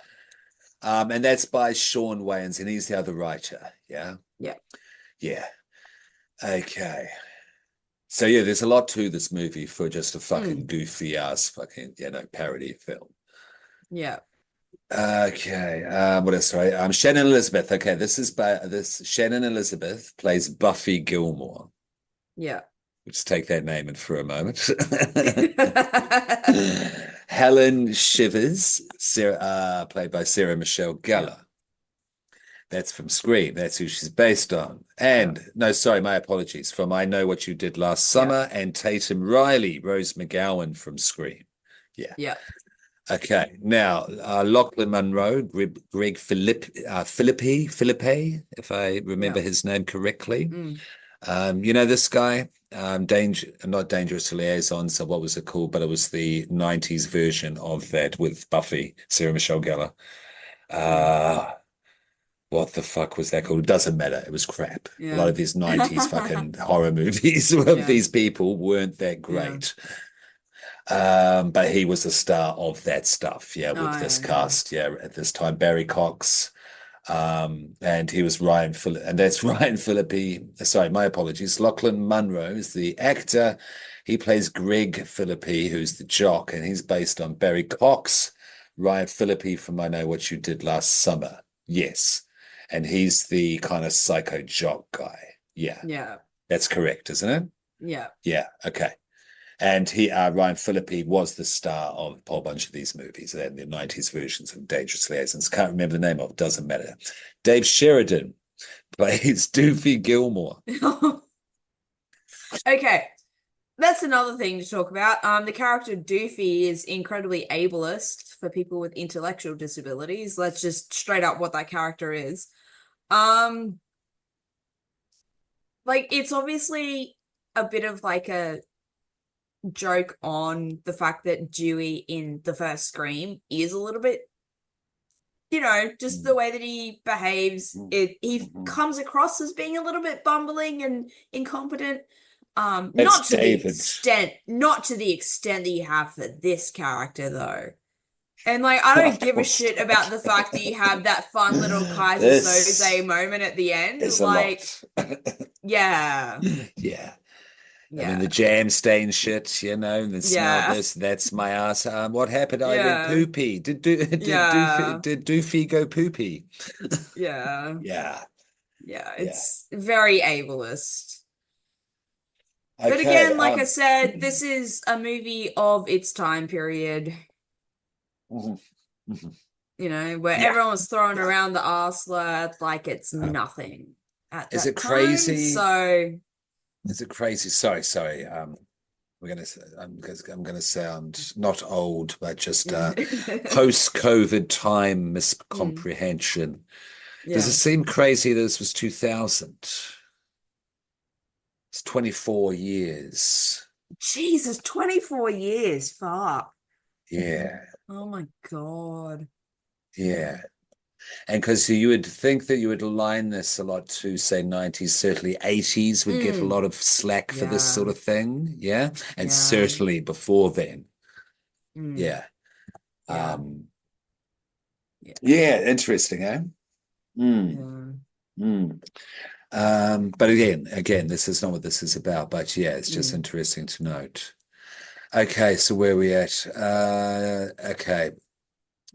And that's by Sean Wayans, and he's the other writer. Yeah. Yeah. Yeah. Okay. So yeah, there's a lot to this movie for just a fucking Mm, goofy ass fucking, parody film. yeah. Okay. What else? Sorry. Shannon Elizabeth. Okay, this is by this Shannon Elizabeth plays Buffy Gilmore. Yeah. Let's take that name in for a moment. Helen Shivers, played by Sarah Michelle Yeah. Gellar. That's from Scream. That's who she's based on. Yeah. And no, sorry, my apologies. From I Know What You Did Last Yeah. Summer and Tatum Riley, Rose McGowan from Scream. Yeah. Yeah. Okay. Now, Lachlan Munro, Greg Philippi, if I remember Yeah. his name correctly. Mm. You know this guy, not Dangerous Liaison. So what was it called? But it was the '90s version of that with Buffy, Sarah Michelle Gellar. Mm. Uh, what the fuck was that called? It doesn't matter. It was crap. A lot Yeah. of these '90s fucking horror movies of Yeah. these people weren't that Yeah. great. But he was the star of that stuff, yeah, Oh, with this yeah. Yeah. cast, yeah, at this time, Barry Cox, and he was Ryan Phillippe, and that's Ryan Phillippe. Sorry, my apologies. Lachlan Munro is the actor. He plays Greg Phillippe, who's the jock, and he's based on Barry Cox, Ryan Phillippe from I Know What You Did Last Summer. Yes, and he's the kind of psycho jock guy. Yeah, Yeah. that's correct, isn't it? Yeah. Yeah. Okay. And Ryan Phillippe was the star of a whole bunch of these movies and the '90s versions of Dangerous Liaisons. Can't remember the name of it, doesn't matter. Dave Sheridan plays Doofy Gilmore. Okay. That's another thing to talk about. The character Doofy is incredibly ableist for people with intellectual disabilities. Let's just straight up what that character is. Um, like it's obviously a bit of like a joke on the fact that Dewey in the first Scream is a little bit, just the Mm, way that he behaves. mm, He mhm. comes across as being a little bit bumbling and incompetent. That's David. Not to the extent that you have for this character though. And like, I don't give a shit about the fact that you have that fun little Kaiser This Soze moment at the end. is a Like, lot. yeah, Yeah. I mean, the yeah, jam stain shit, the smell yeah, this, that's my ass. What happened? I went yeah, poopy. yeah, Did Doofy go poopy? yeah, Yeah, yeah. yeah. It's very ableist. But Okay. again, like I said, this is a movie of its time period, Mhm, mhm. where Yeah, everyone was throwing yeah. around the R slur like it's nothing at Is it that time. crazy? So, Is it crazy? Sorry. We're gonna. I'm gonna sound not old, but just mm, post-COVID time miscomprehension. Does it yeah. seem crazy that this was 2000? It's 24 years. Jesus, 24 years. Fuck. Yeah, Oh my God. yeah. And because you would think that you would align this a lot to, say, 90s, certainly 80s would get a Mm, lot of slack for this yeah. sort of thing. Yeah. And Yeah. certainly before then. Mm, Yeah. yeah. Um, Yeah. yeah, interesting, eh? Mm, Yeah. mm. But again, this is not what this is about. But yeah, it's just Mm. interesting to note. Okay, so where are we at? Okay.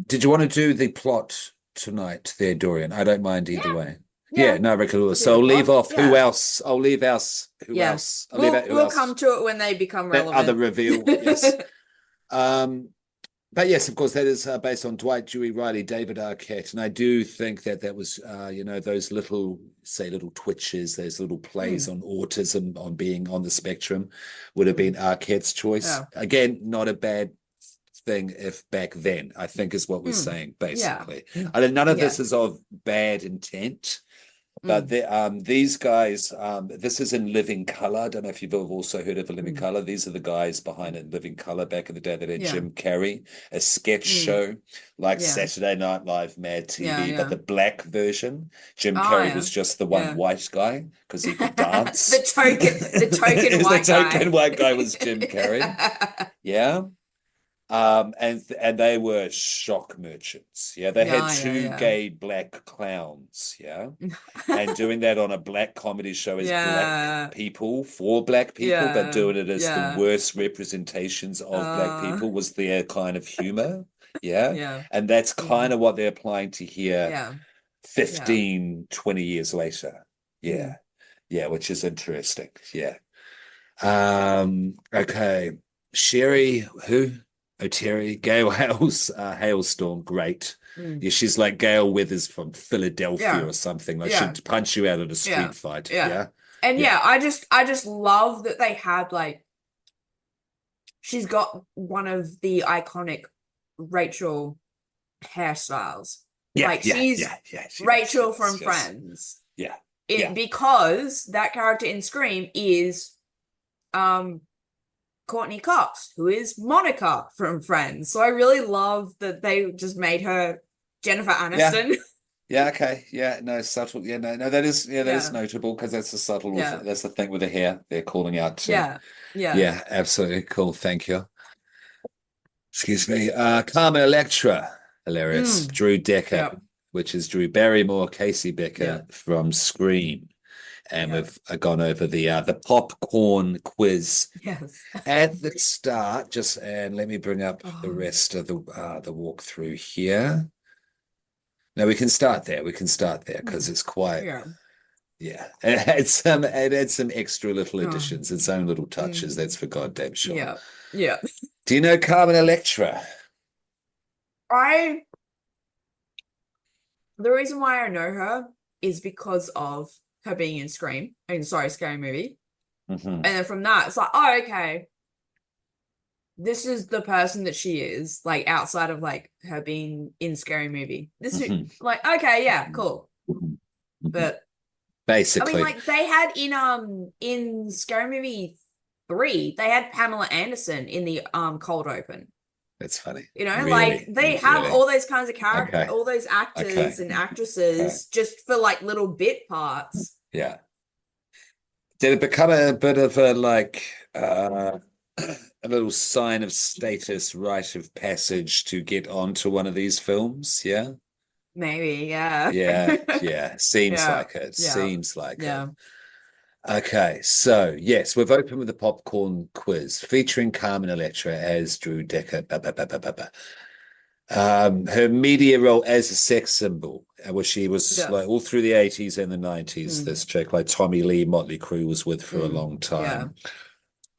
Did you want to do the plot tonight there, Dorian? I don't mind either Yeah. way. Yeah, Yeah. no, Rick. We'll do So the I'll leave plot. off who Yeah. else? I'll leave else. Who Yeah. else? I'll leave out who We'll else? come to it when they become That other relevant. reveal, yes. Um, but yes, of course, that is based on Dwight, Dewey, Riley, David Arquette, and I do think that that was, those little, say, little twitches, those little plays Mm, on autism, on being on the spectrum, would have been mm. Arquette's choice. Yeah. Again, not a bad thing if back then, I think is what we're Mm. saying, Yeah. basically. I mean, none of Yeah. this is of bad intent, but Mm. these guys, this is in Living Color. I don't know if you've also heard of Living Mm. Color. These are the guys behind it, Living Color back in the day that had Yeah. Jim Carrey, a sketch Mm. show like Yeah. Saturday Night Live, Mad Yeah. TV, but Yeah. the black version. Jim Oh Carrey yeah. was just the one Yeah. white guy because he could dance. The token The white token guy. white guy was Jim Carrey. Yeah. And they were shock merchants. Yeah, they had Yeah, yeah, two yeah. gay black clowns. Yeah, and doing that on a black comedy show as black Yeah, people for black people, but yeah, doing it as the yeah. worst representations of black Uh, people was their kind of humor. Yeah, yeah. and that's kind Mm, of what they're applying to here yeah, yeah. 15, 20 years later. Mm, Yeah, yeah, which is interesting. Yeah. Okay. Sherry, who? Oh, Terry, Gail Hales, Hailstorm, great. mm. Yeah, she's like Gail Weathers from Philadelphia Yeah, or something. Like yeah, she'd punch you out in a yeah, street fight. yeah. Yeah. And Yeah. yeah, I just love that they had like she's got one of the iconic Rachel hairstyles. Yeah. Like Yeah. she's Yeah. Yeah. She does. She Rachel does. from Yes. Friends. Yeah. It Yeah. because that character in Scream is um Courtney Cox, who is Monica from Friends. So I really love that they just made her Jennifer Yeah. Aniston. Yeah. Okay. Yeah. No, subtle. Yeah. No, that is, that is Yeah, notable because that's a subtle, yeah, that's the thing with the hair they're calling out to. yeah, yeah. Yeah. Absolutely. Cool. Thank you. Excuse me. Carmen Electra, hilarious. Mm, Drew Decker, yeah, which is Drew Barrymore, Casey yeah, Becker from Scream, and yeah. we've gone over the popcorn quiz Yes. at the start. Just and let me bring up the Oh, rest of the walkthrough here. Now we can start there. We can start there because mm, it's quite. yeah. Yeah, it had some extra little Oh, additions, its own little touches. mm, That's for goddamn sure. yeah, yeah. Do you know Carmen Electra? I the reason why I know her is because of her being in Scream. I mean, sorry, Scary Movie. Hmm. And then from that, it's like, oh, okay. This is the person that she is, like outside of like her being in Scary Movie. This is Hmm. like, okay, yeah, cool. Hmm. But I mean, Basically, like they had in Scary Movie 3, they had Pamela Anderson in the cold open. that's funny. Like Really, they have really. all those kinds of character, Okay, all those okay, actors and okay. actresses just for like little bit parts. Yeah. Did it become a bit of a like a little sign of status, rite of passage to get onto one of these films. Yeah. Maybe, yeah. Yeah. Seems Yeah, like it. yeah, Seems like it. yeah. Okay, so yes, we've opened with a popcorn quiz featuring Carmen Electra as Drew Decker. Her media role as a sex symbol, where she was Yeah. like all through the 80s and the 90s, Mm, this chick like Tommy Lee, Motley Crue was with for a long yeah.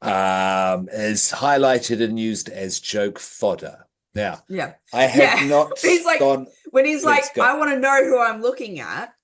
time, is highlighted and used as joke fodder. Now, Yeah. I have Yeah. not He's like, gone, when he's yes, like, go. I want to know who I'm looking at,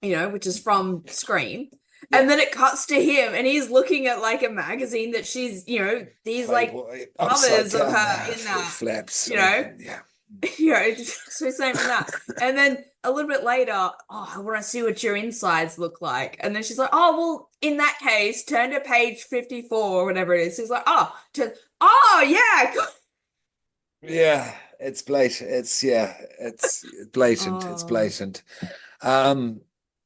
which is from Scream. Yeah. And then it cuts to him and he's looking at like a magazine that she's, these like Playboy, upside covers of down, her in full that, flaps you know, open, yeah. so same in that. And then a little bit later, I want to see what your insides look like. And then she's like, oh, well, in that case, turn to page 54 or whatever it is. She's like, yeah. Yeah, it's blatant. It's blatant. It's Oh, blatant. Um,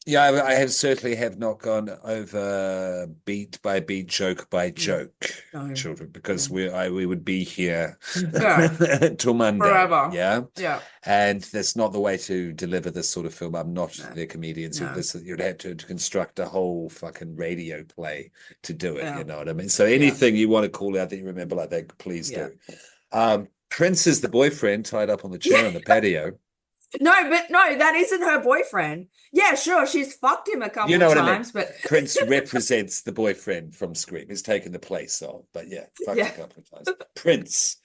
yeah, I have certainly have not gone over beat by beat, joke by joke, no. children, because No. we would be here Yeah, till Monday. forever. Yeah. Yeah. And that's not the way to deliver this sort of film. I'm not No. the comedians. No. You'd have to construct a whole fucking radio play to do it. Yeah. You know what I mean? So Yeah. anything you want to call out that you remember like that, please Yeah. do. Prince is the boyfriend tied up on the chair on the patio. No, but no, that isn't her boyfriend. Yeah, sure, she's fucked him a couple You know of what I mean? times, but Prince represents the boyfriend from Scream. He's taken the place of, but yeah, fucked yeah, a couple of times. Prince.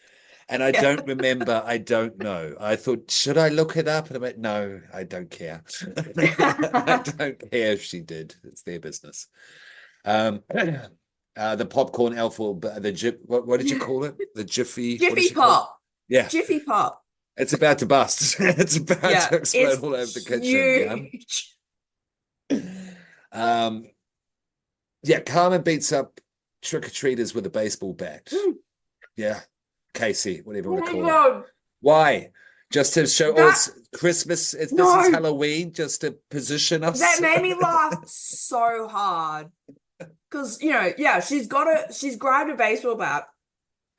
And I yeah. don't remember, I don't know. I thought, should I look it up? And I went, no, I don't care. I don't care if she did. It's their business. The popcorn elf, what did you call it? The Jiffy, what did Jiffy she call it? Pop. Yeah, Jiffy Pop. it's about to bust. It's about Yeah, to explode it's all over the kitchen. huge. Yeah. Yeah, Carmen beats up trick-or-treaters with a baseball bat. Yeah. Casey, whatever you Oh want to my call it. God. Why? Just to show That, it's Christmas, this is no, Halloween, just to position us. that made me laugh so hard. Because, yeah, she's grabbed a baseball bat.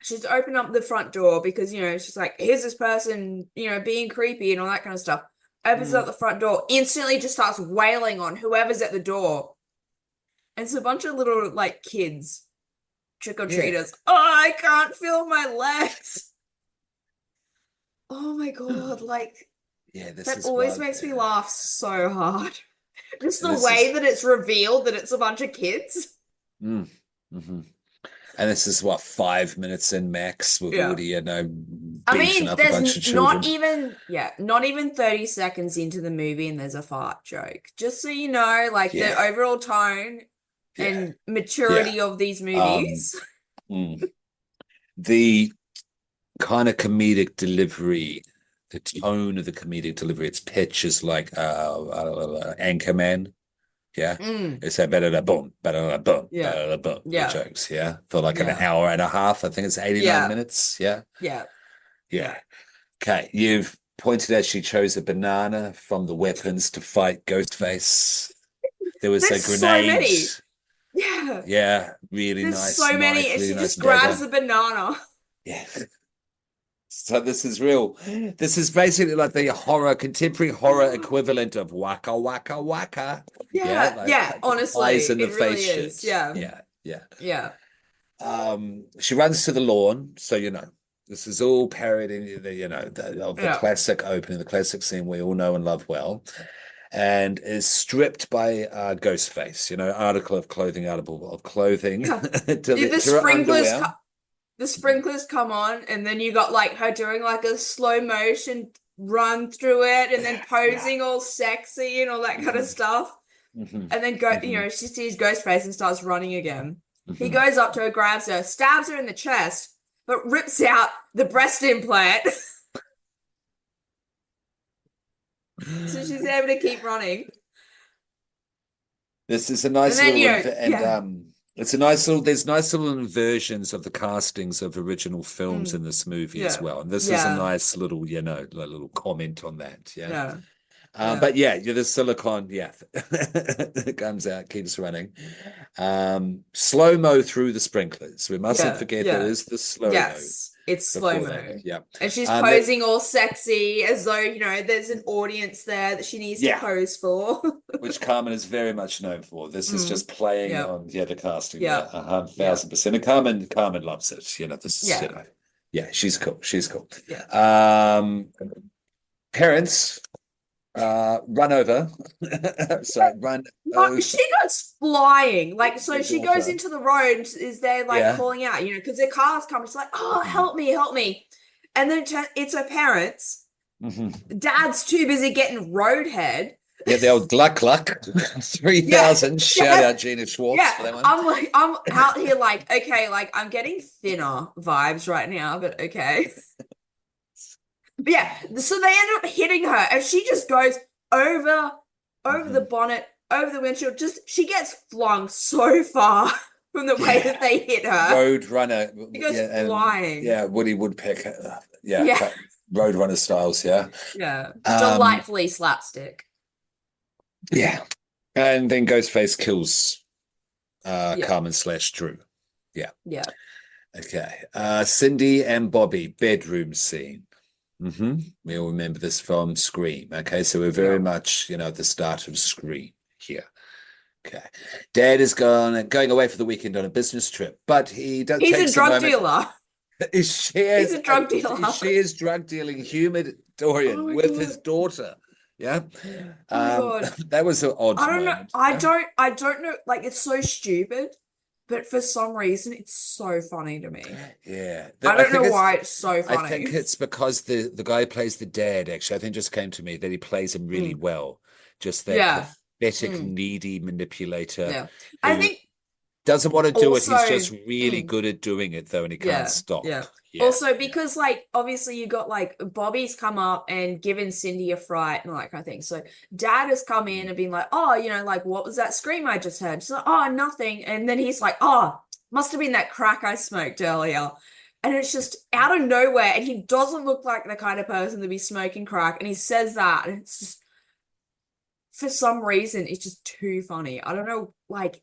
She's opened up the front door because, she's like, here's this person, being creepy and all that kind of stuff. Opens up the front door, instantly just starts wailing on whoever's at the door. And it's a bunch of little, like, kids, trick-or-treaters. Yeah. Oh, I can't feel my legs. Oh my God, like, Yeah, this that is always one. makes me laugh so hard. Just the This way is that it's revealed that it's a bunch of kids. mhm. And this is what 5 minutes in max. We've Yeah. already, I beaten mean, up a bunch of there's not children. even 30 seconds into the movie and there's a fart joke. Just so you know, like the Yeah, overall tone yeah, and yeah. maturity of these Um, movies. mm. The kind of comedic delivery, the tone of the comedic delivery, its pitch is like Anchorman. Yeah. Mm, It's a better boom, better boom, yeah. better boom. The Yeah. jokes, yeah. For like an Yeah. hour and a half. I think it's 89 Yeah. minutes. Yeah. Yeah. Yeah. Okay. You've pointed out she chose a banana from the weapons to fight Ghostface. There was a There's so grenade. many. Yeah. Yeah. Really There's nice so many, knife, and really she nice just grabs dagger. the banana. Yeah. So this is real. This is basically like the contemporary horror equivalent of waka waka waka. Yeah, Yeah. like Yeah. Honestly, eyes in the it really face is. shit. Yeah. Yeah, yeah. Yeah. She runs to the lawn, so this is all parodying of the Yeah. classic opening, the classic scene we all know and love well, and is stripped by Ghostface. Article of clothing, article of clothing Yeah. to her underwear. The sprinklers come on, and then you got like her doing like a slow motion run through it, and then posing all sexy and all that kind of stuff. Mhm. And then she sees Ghostface and starts running again. He Mhm. goes up to her, grabs her, stabs her in the chest, but rips out the breast implant. So she's able to keep running. This is a nice And then, little it's a nice little there's nice little inversions of the castings of original films in this movie as yeah, well. And this is a yeah, nice little, little comment on that. Yeah. yeah. Yeah. But yeah, the silicon, yeah, it comes out, keeps running. Slow-mo through the sprinklers. We mustn't Yeah. forget there Yeah. is the slow-mo Yes. It's before that. slow-mo. Yeah. And she's That, posing all sexy as though, there's an audience there that she needs to yeah, pose for. which Carmen is very much known for. This is Mm. just playing Yeah. on, the casting there, Yeah. Yeah. 1,000%. And Carmen loves it. This is, Yeah. yeah, she's cool. She's cool. Yeah. Parents, run over. Sorry, run No, over she goes flying. Like, so their she goes daughter. into the road, is there like Yeah. calling out, because their car's coming. She's like, oh, Mhm. help me, help me. And then it's her parents. Mhm. Dad's too busy getting roadhead. Yeah, the old Gluck Gluck Yeah. 3000. Shout Yeah. out Gina Schwartz for Yeah. that one. I'm out here like, okay, like I'm getting thinner vibes right now, but okay. But yeah, so they end up hitting her and she just goes over over the Mhm. bonnet, over the windshield, just she gets flung so far from the way Yeah. that they hit her. Roadrunner. She goes Yeah, and flying. yeah, Woody Woodpecker. Yeah, Yeah. Roadrunner styles. Yeah. Yeah. Um, Delightfully slapstick. yeah. And then Ghostface kills Yeah. Carmen slash Drew. Yeah. Yeah. Okay. Cindy and Bobby bedroom scene. We all remember this from Scream. Okay, so we're very Yeah. much, at the start of Scream here. Okay. Dad is going away for the weekend on a business trip, but he He's a takes a drug moment. dealer. He's a drug dealer. She is drug dealing human Oh Dorian my with his God. daughter. Yeah. Oh my God. That was an I odd don't know. moment. I Yeah. don't I don't know. Like it's so stupid, but for some reason it's so funny to me. Yeah. I don't know why it's so I think funny. it's because the guy who plays the dad, actually, I think just came to me that he plays him really Mm. well. Just that Yeah. pathetic, Mm. needy manipulator Yeah. I who think doesn't want to do it. He's also just really mm, good at doing it though, and he can't yeah, stop. yeah. Yeah. Also Yeah. because like obviously you got like Bobby's come up and given Cindy a fright and all that kind of thing. So dad has come in Mm. and been like, oh, like what was that scream I just heard? She's like, oh, nothing. And then he's like, oh, must have been that crack I smoked earlier. And it's just out of nowhere. And he doesn't look like the kind of person to be smoking crack. And he says that. And it's just for some reason, it's just too funny. I don't know, like,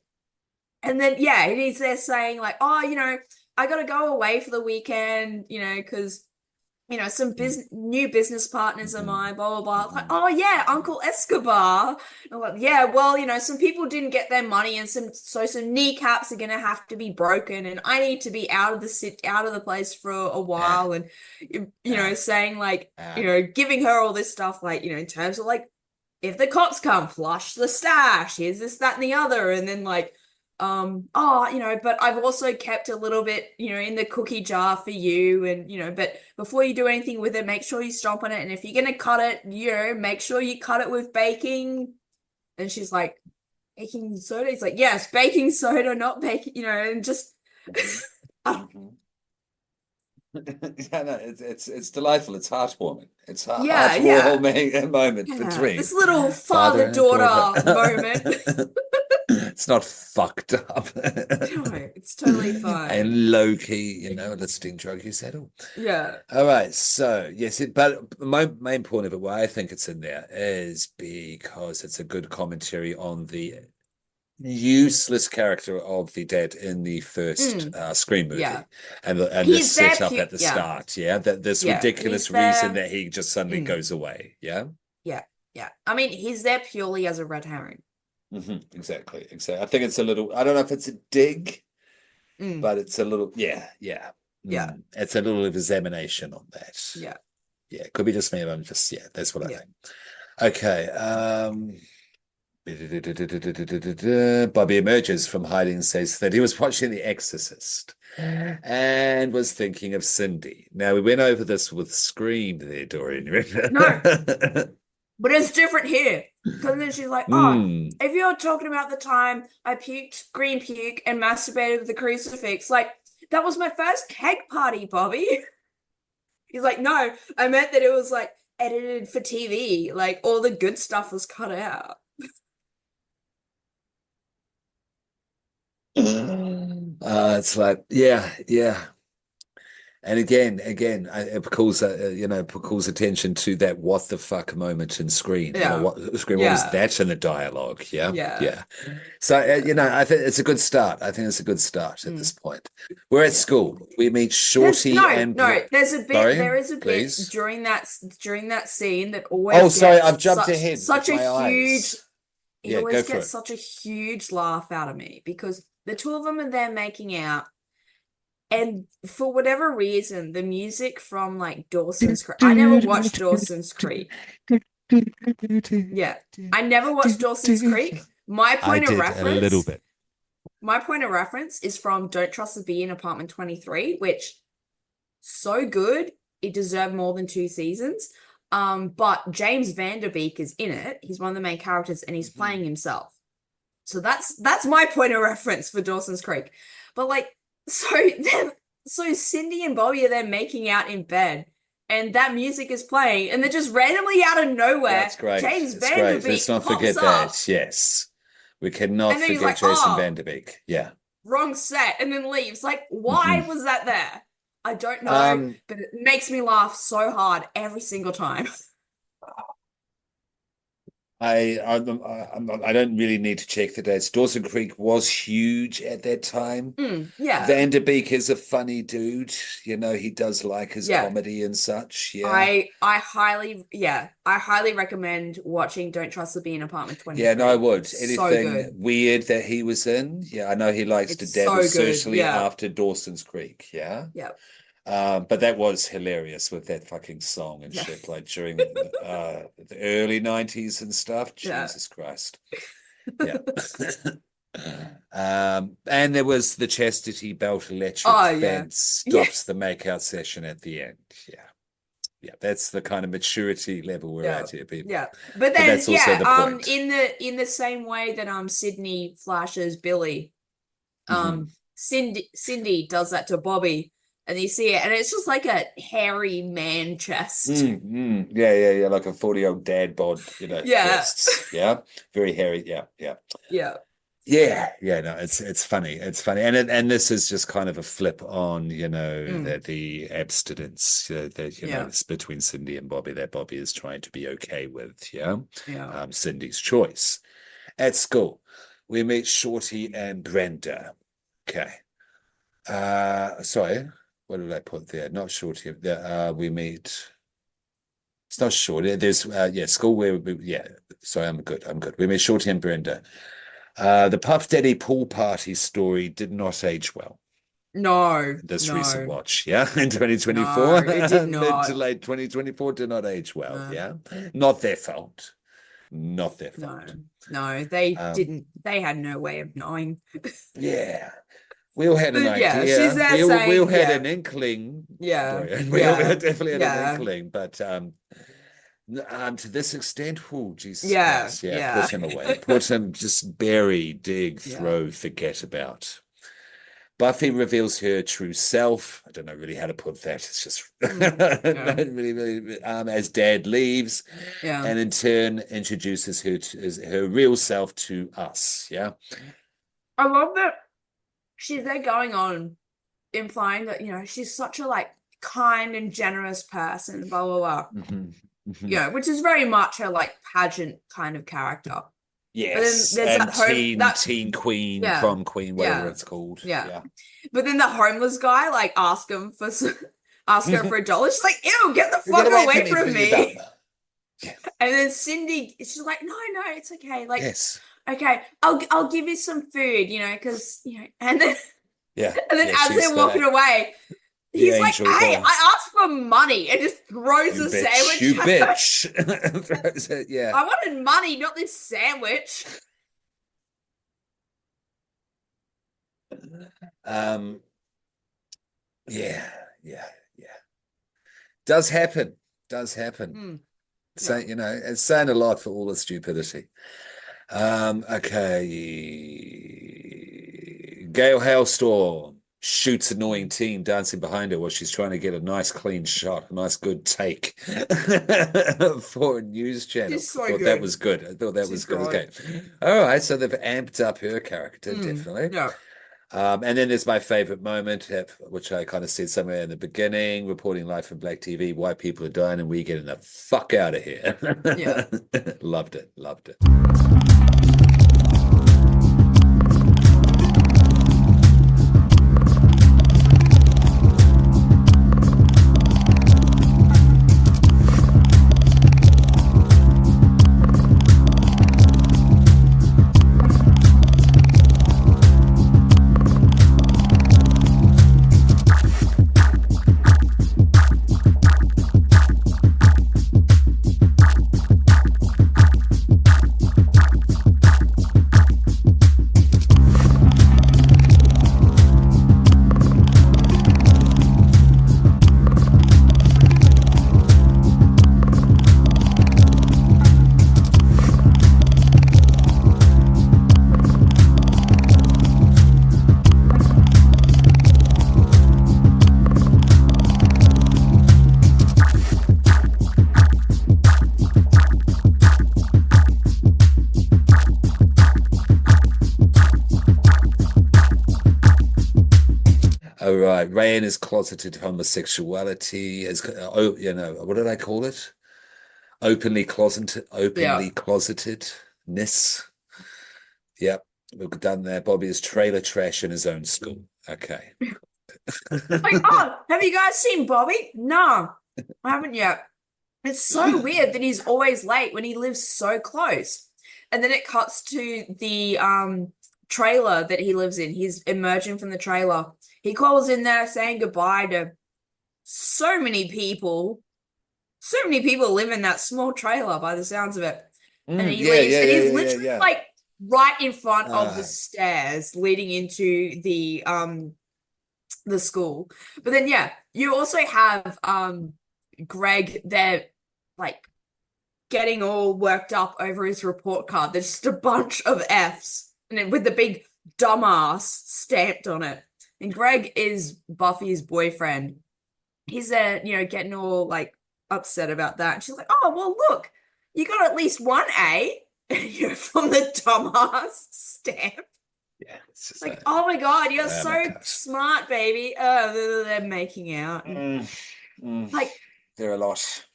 and then yeah, he's there saying like, oh, I gotta go away for the weekend, because some Mm. new business partners of Mhm. mine, blah blah blah. It's like, Mhm. oh yeah, Mhm. Uncle Escobar. And I'm like, yeah, well, some people didn't get their money, and some kneecaps are gonna have to be broken, and I need to be out of the place for a Yeah. while, and Yeah. saying like, Yeah. giving her all this stuff, like, in terms of like, if the cops come, flush the stash. Here's this, that, and the other, and then like. But I've also kept a little bit, in the cookie jar for you. And, but before you do anything with it, make sure you stomp on it. And if you're going to cut it, make sure you cut it with baking. And she's like, baking soda? He's like, yes, baking soda, not baking, and just, Mhm. uh, Mhm. Yeah, no, it's delightful. It's heartwarming. It's a yeah, yeah, heartwarming moment yeah. between This little father and daughter. father-daughter moment. It's not fucked up. No, it's totally fine. And low key, a listing drug use at all. Yeah. All right, so yes, but my main point of it, why I think it's in there, is because it's a good commentary on the useless character of the dad in the first Mm, Scream yeah. movie, and this He's there, setup at the yeah. start, yeah, that this Yeah, ridiculous he's reason there. that he just suddenly Mm, goes away, yeah. yeah, yeah. I mean, he's there purely as a red herring. Exactly, exactly. I think it's a little. I don't know if it's a dig, Mm, but it's a little. Yeah, yeah. yeah, It's a little examination on that. yeah, Yeah, it could be just me, but I'm just yeah. That's what I yeah. think. Okay. Bobby emerges from hiding and says that he was watching The Exorcist and was thinking of Cindy. Now, we went over this with Scream there, Dorian. No, Remember? but it's different here. Because then she's like, oh, Hmm. if you're talking about the time I puked green puke and masturbated with the crucifix, like, that was my first keg party, Bobby. He's like, no, I meant that it was like edited for TV. Like, all the good stuff was cut out. It's like, yeah, yeah. And again, it calls it calls attention to that what the fuck moment in Screen. Yeah. What was Yeah. that in the dialogue? Yeah, Yeah. yeah. So I think it's a good start. I think it's a good start at Mm. this point. We're at Yeah. school. We meet There's Shorty no, and no, there's a bit, sorry, there is a bit please. during that scene that Oh, always sorry, I've gets jumped ahead with my eyes. it Yeah, go always for gets it. such a huge laugh out of me because the two of them are there making out, and for whatever reason, the music from like Dawson's Creek, I never watched Dawson's Creek. Yeah, I never watched Dawson's Creek. I did a little bit. My point of reference is from Don't Trust the Bee in Apartment 23, which so good, it deserved more than 2 seasons. But James Van Der Beek is in it. He's one of the main characters and he's playing himself. So that's my point of reference for Dawson's Creek. But like, so Cindy and Bobby are there making out in bed, and that music is playing, and they're just randomly out of nowhere, That's great. James It's Van Der great. Let's Beek not pops forget up, that. Yes. We cannot and then he's forget like, Jason "Oh, Van Der Beek. Yeah. wrong set," and then leaves. Like, why Mhm. was that there? I don't know, Um, but it makes me laugh so hard every single time. I don't really need to check the dates. Dawson Creek was huge at that time. Yeah, Van Der Beek is a funny dude. He does like his yeah. comedy and such. Yeah. I highly recommend watching Don't Trust the Bee in Apartment Yeah, no, I 23. would. It's so Anything good. weird that he was in? Yeah, I know he likes to It's dabble so good. socially Yeah. after Dawson's Creek. Yeah. Yeah. But that was hilarious with that fucking song and Yeah. shit, like during the early 90s and stuff. Yeah. Jesus Christ. Yeah. And there was the chastity belt electric Oh, yeah. fence Yeah. stops the makeout session at the end. Yeah. Yeah, that's the kind of maturity level we're Yeah. at here, people. Yeah. But But then that's also the point. in the same way that Sydney flashes Billy, Mhm. Cindy does that to Bobby, and you see it, and it's just like a hairy man chest. Yeah, like a 40-year-old dad bod, Yeah. chests. Yeah, very hairy. Yeah, yeah. Yeah. Yeah. No, it's funny. It's funny, and this is just kind of a flip on, Mm. the abstinence that Yeah. it's between Cindy and Bobby that Bobby is trying to be okay with. Yeah, Yeah. Cindy's choice. At school, we meet Shorty and Brenda. Okay. Sorry, what did I put there? Not Shorty. We meet. It's not Shorty. There's school where yeah. Sorry, I'm good. We meet Shorty and Brenda. The Puff Daddy pool party story did not age well. No. This recent No. watch, yeah, in No, 2024, it did mid to not. late 2024 did not age well. No. Yeah, not their fault. Not their No. fault. No, they Um, didn't. They had no way of knowing. yeah, we all had an But yeah, she's idea. there We all saying, had yeah, an inkling. yeah, Sorry, we all yeah, definitely had an yeah, inkling, but to this extent, oh Jesus yeah, Christ, yeah, yeah, put him away, put him, just bury, dig, yeah. throw, forget about. Buffy reveals her true self. I don't know really how to put that. It's just Yeah, really, as Dad leaves, yeah. and in turn introduces her to her real self to us. Yeah, I love that she's there going on, implying that, she's such a like kind and generous person, blah, blah, blah. Which is very much her like pageant kind of character. But then Yes, there's and that teen queen, yeah, prom queen, whatever yeah, it's called. yeah. Yeah. But then the homeless guy like ask her for $1. She's like, ew, get the Get fuck away away from from me, you dumb. me. And then Cindy, she's like, no, it's okay. Like, Yes. okay, I'll give you some food, because and then Yeah. as they're walking away, the he's like, angels hey, are, I asked for money, and just throws you the bitch, sandwich. you bitch. Throws it, yeah. I wanted money, not this sandwich. Um, yeah. Does happen. So, it's saying a lot for all the stupidity. Okay. Gail Hailstorm shoots annoying teen dancing behind her while she's trying to get a nice clean shot, a nice good take for a news channel. She's so I thought good. that was good. I thought that was good. Okay. All right. So they've amped up her character, definitely. Yeah. And then there's my favorite moment, which I kind of said somewhere in the beginning, reporting live from Black TV, white people are dying and we getting the fuck out of here. Yeah. Loved it, loved it. All right, Rayan is closeted homosexuality. Is what did I call it? Yeah. Openly closetedness. Yep, we've done that. Bobby is trailer trash in his own school. Okay. Like, oh, have you guys seen Bobby? No, I haven't yet. It's so weird that he's always late when he lives so close. And then it cuts to the trailer that he lives in. He's emerging from the trailer. He calls in there saying goodbye to so many people. So many people live in that small trailer by the sounds of it. And he leaves. And he's literally like right in front of the stairs leading into the school. But then yeah, you also have Greg there like getting all worked up over his report card. There's just a bunch of F's and then with the big dumbass stamped on it. And Greg is Buffy's boyfriend. He's there, getting all like upset about that. And she's like, oh, well, look, you got at least one A, from the dumbass stamp. Yeah, it's just Like, oh my God, you're so God. smart, baby. They're making out. Like, they're a lot.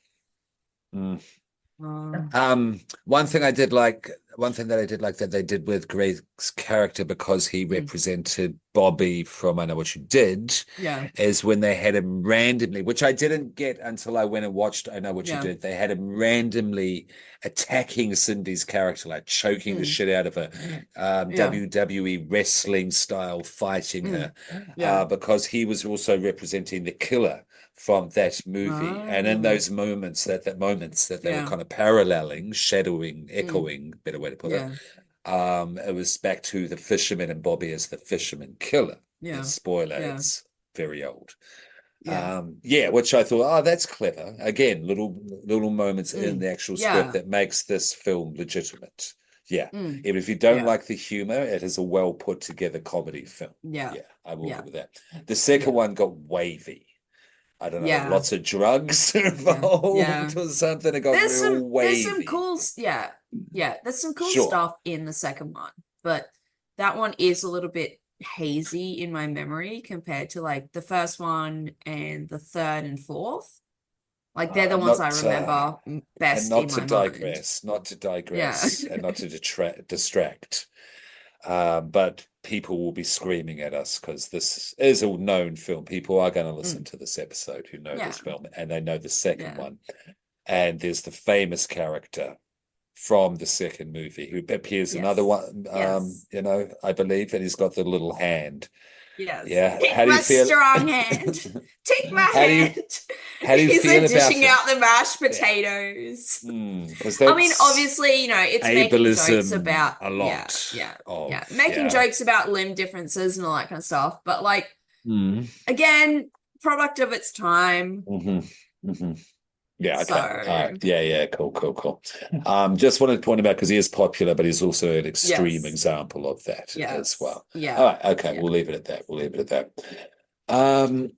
oh, One thing that I did like that they did with Greg's character because he represented Bobby from I Know What You Did, yeah, is when they had him randomly, which I didn't get until I went and watched I Know What You yeah, Did. They had him randomly attacking Cindy's character, like choking the shit out of her, yeah, WWE wrestling style, fighting her, yeah. because he was also representing the killer from that movie. And in Oh, those moments that they were yeah, kind of paralleling, shadowing, echoing, better way to put it. yeah, It was back to the fisherman and Bobby as the fisherman killer. yeah, Spoiler, yeah, it's very old. yeah, Which I thought, oh, that's clever. Again, little moments in the actual script yeah, that makes this film legitimate. Yeah. mm, Even if you don't yeah, like the humor, it is a well put together comedy film. yeah, Yeah, I will yeah, agree with that. The second yeah, one got wavy. I don't know, yeah, lots of drugs yeah, yeah. involved or something. It got real There's some wavy. cool, yeah, yeah. There's some cool Sure. stuff in the second one, but that one is a little bit hazy in my memory compared to like the first one and the third and fourth. Like they're the ones I Not remember and best in my mind. not to Yeah. digress, and not to distract. But people will be screaming at us because this is a known film. People are going to listen Mm. to this episode who know Yeah. this film and they know the second Yeah. one. And there's the famous character from the second movie who appears another Yes. one, Yes. I believe, and he's got the little hand. Yes. Yeah. Take How do you my feel? strong hand. Take my How do you hand. how do you He's feel like about dishing him? out the mashed Yeah. potatoes. Because I mean, that's obviously, it's making jokes ableism about, a yeah, lot yeah, of, yeah, making yeah. jokes about limb differences and all that kind of stuff. But like, Mm. again, product of its time. Yeah, okay. All right. So, Yeah. Cool. Just wanted to point him out because he is popular, but he's also an extreme yes, example of that as yes, well. All yeah, right, okay, yeah, we'll leave it at that. We'll leave it at that.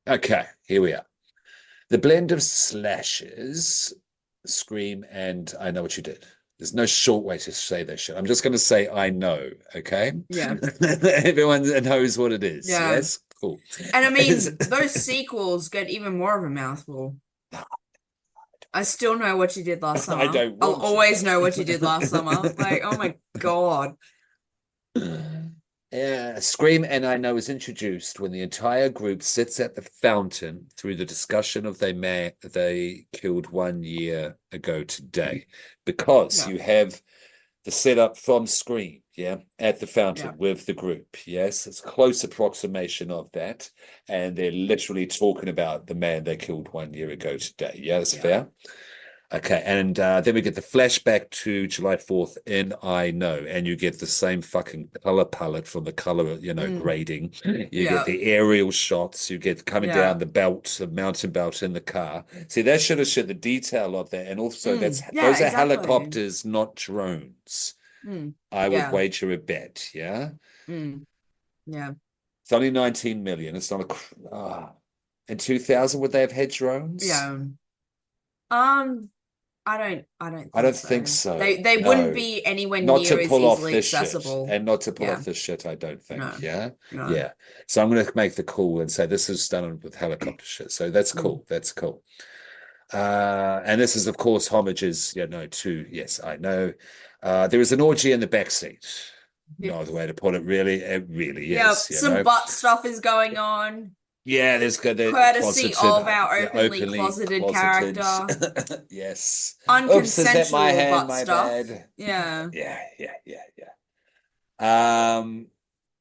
Okay, here we are. The blend of slashes, Scream, and I Know What You Did. There's no short way to say that shit. I'm just going to say I know, okay? Yeah. Everyone knows what it is. Yeah. Yes, cool. And I mean, those sequels get even more of a mouthful. I still know what you did last I summer. don't I'll want to always know what you did last summer. Like, oh my God. know. Yeah, Scream and I Know is introduced when the entire group sits at the fountain through the discussion of they killed 1 year ago today, because Yeah. you have the setup from Scream, yeah, at the Yeah. fountain with the group. Yes, it's a close approximation of that. And they're literally talking about the man they killed 1 year ago today. Yeah, that's Yeah. fair. Okay, and then we get the flashback to July 4th in I Know, and you get the same fucking color palette from the color, Mm. grading. You get Yeah. the aerial shots, you get coming down Yeah. the belt, the mountain belt in the car. See, that should have showed the detail of that, and also Yeah, those are exactly. helicopters, not drones. Mm. I would Yeah. wager a bet, yeah? Mm. Yeah. It's only 19 million. It's not in 2000, would they have had drones? Yeah. Um, I don't I think don't think so. so. They wouldn't No. be anywhere Not to near as pull off easily this shit. accessible. And not to pull off Yeah. this shit, I don't think. No. Yeah. No. Yeah. So I'm gonna make the call and say this is done with helicopter shit. So that's Mm. cool. That's cool. And this is, of course, homages, to Yes, I Know. There is an orgy in the backseat. Yeah. No other way to put it, really. It really Yeah. is, Some butt stuff is going on. Yeah, there's got the Courtesy closeted, of our yeah, openly openly closeted closeted. character. Yes. Oops, is that my Unconsensual hand? butt My stuff. bad. Yeah. Yeah, yeah, yeah, yeah.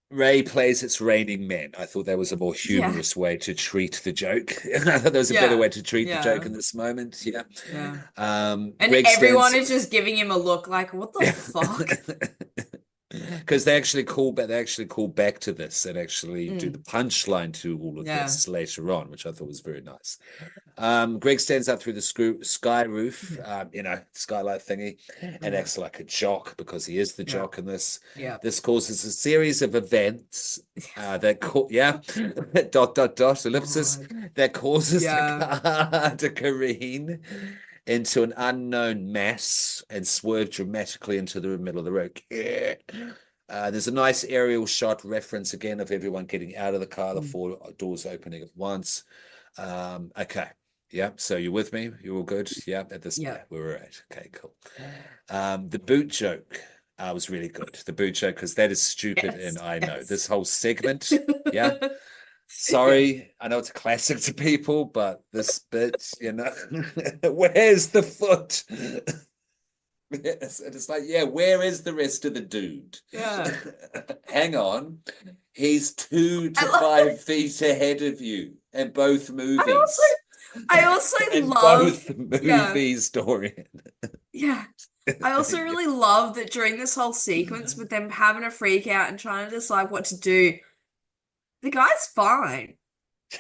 Ray plays It's Raining Men. I thought that was a more Yeah. humorous way to treat the joke. I thought there was a better Yeah. way to treat the joke Yeah. in this moment. Yeah. Yeah. And Greg everyone stands. is just giving him a look like, what the fuck? Because they actually call back to this and actually do the Mm. punchline to all of Yeah. this later on, which I thought was very nice. Greg stands up through the sky roof, skylight thingy, and Yeah. acts like a jock because he is the Yeah. jock in this. Yeah. This causes a series of events yeah, dot dot dot ellipsis, God. that causes the Yeah. car to careen into an unknown mass and swerve dramatically into the middle of the road. There's a nice aerial shot reference again of everyone getting out of the car, the Mm. four doors opening at once. Okay. Yeah. So you're with me? You're all good? Yeah. At this Yeah. point, we're right. Okay, cool. The boot joke was really good. The boot joke, because that is stupid, Yes. and I know Yes. this whole segment. Yeah. Yeah. Sorry, I know it's a classic to people, but this bit, where's the foot? Yes, and it's like, yeah, where is the rest of the dude? Yeah. Hang on. He's 2 to I love 5 feet ahead of you in both I also movies. I also In love both yeah. movies, Dorian. Yeah. I also really love that during this whole sequence with them having a freak out and trying to decide what to do, the guy's fine.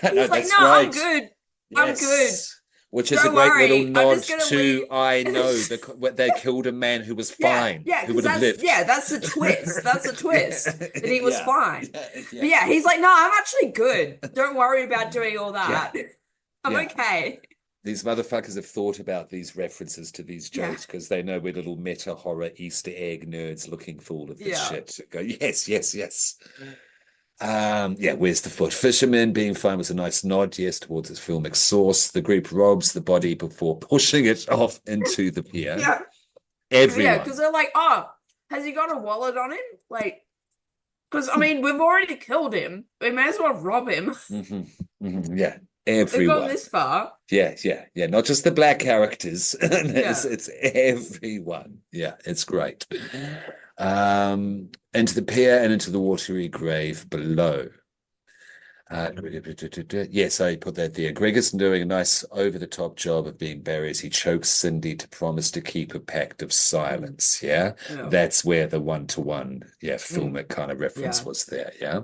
No, He's like, that's no, I'm great. good. I'm good. Yes. Which is a Don't great little worry. I'm nod just gonna leave. to I Know that they killed a man who was Yeah, fine, yeah, who because would have lived. that's the twist. That's the twist that he was Yeah, fine. yeah, yeah, But yeah, he's like, no, I'm actually good. Don't worry about doing all yeah, that. I'm yeah. okay. These motherfuckers have thought about these references to these Yeah, jokes because they know we're little meta horror Easter egg nerds looking for all of this yeah, shit. Go, yes, yes, yes. Yeah, where's the foot? Fisherman being fine was a nice nod, yes, towards its filmic source. The group robs the body before pushing it off into the pier. yeah, yeah. Because Everyone. they're like, oh, has he got a wallet on him? Like, because I mean, we've already killed him. We may as well rob him. Yeah, We've gone everyone. this far. Yeah, yeah, yeah. Not just the black characters. Yeah, It's everyone. Yeah, it's great. Into the pier and into the watery grave below. Yes, I put that there. Greg is doing a nice over-the-top job of being Barry as he chokes Cindy to promise to keep a pact of silence. Yeah, yeah, that's where the one-to-one, filmic kind of reference yeah. was there. Yeah.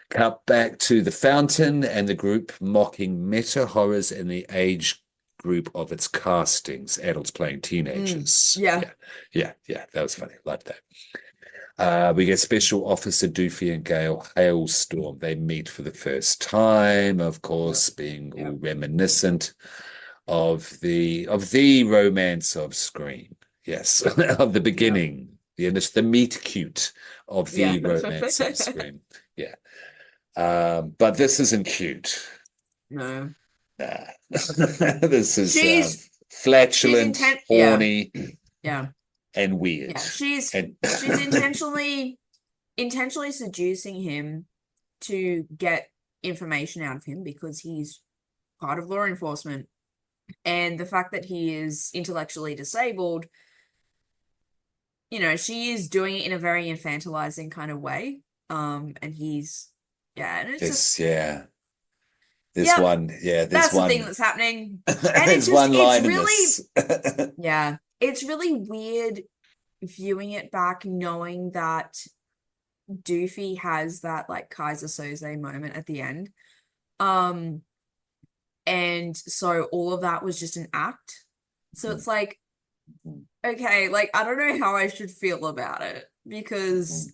Cut back to the fountain and the group mocking meta horrors in the age group of its castings, adults playing teenagers. Yeah, Yeah. That was funny. Like that. We get Special Officer Doofy and Gale Hailstorm. They meet for the first time, of course, being all reminiscent of the romance of Scream. yes, of the Yeah. beginning, the meet cute of Yeah. the romance of Scream. Yeah. But this isn't cute. No. Nah. This is She's flatulent, intent yeah. horny, Yeah. and weird. Yeah. She's And she's intentionally seducing him to get information out of him because he's part of law enforcement. And the fact that he is intellectually disabled, she is doing it in a very infantilizing kind of way. And and it's just, yeah, yep, there's that's the thing one, that's happening. And there's one it's line in really, this. yeah, it's really weird viewing it back, knowing that Doofy has that like Kaiser Soze moment at the end. Um, and so all of that was just an act. So it's like, okay, like I don't know how I should feel about it because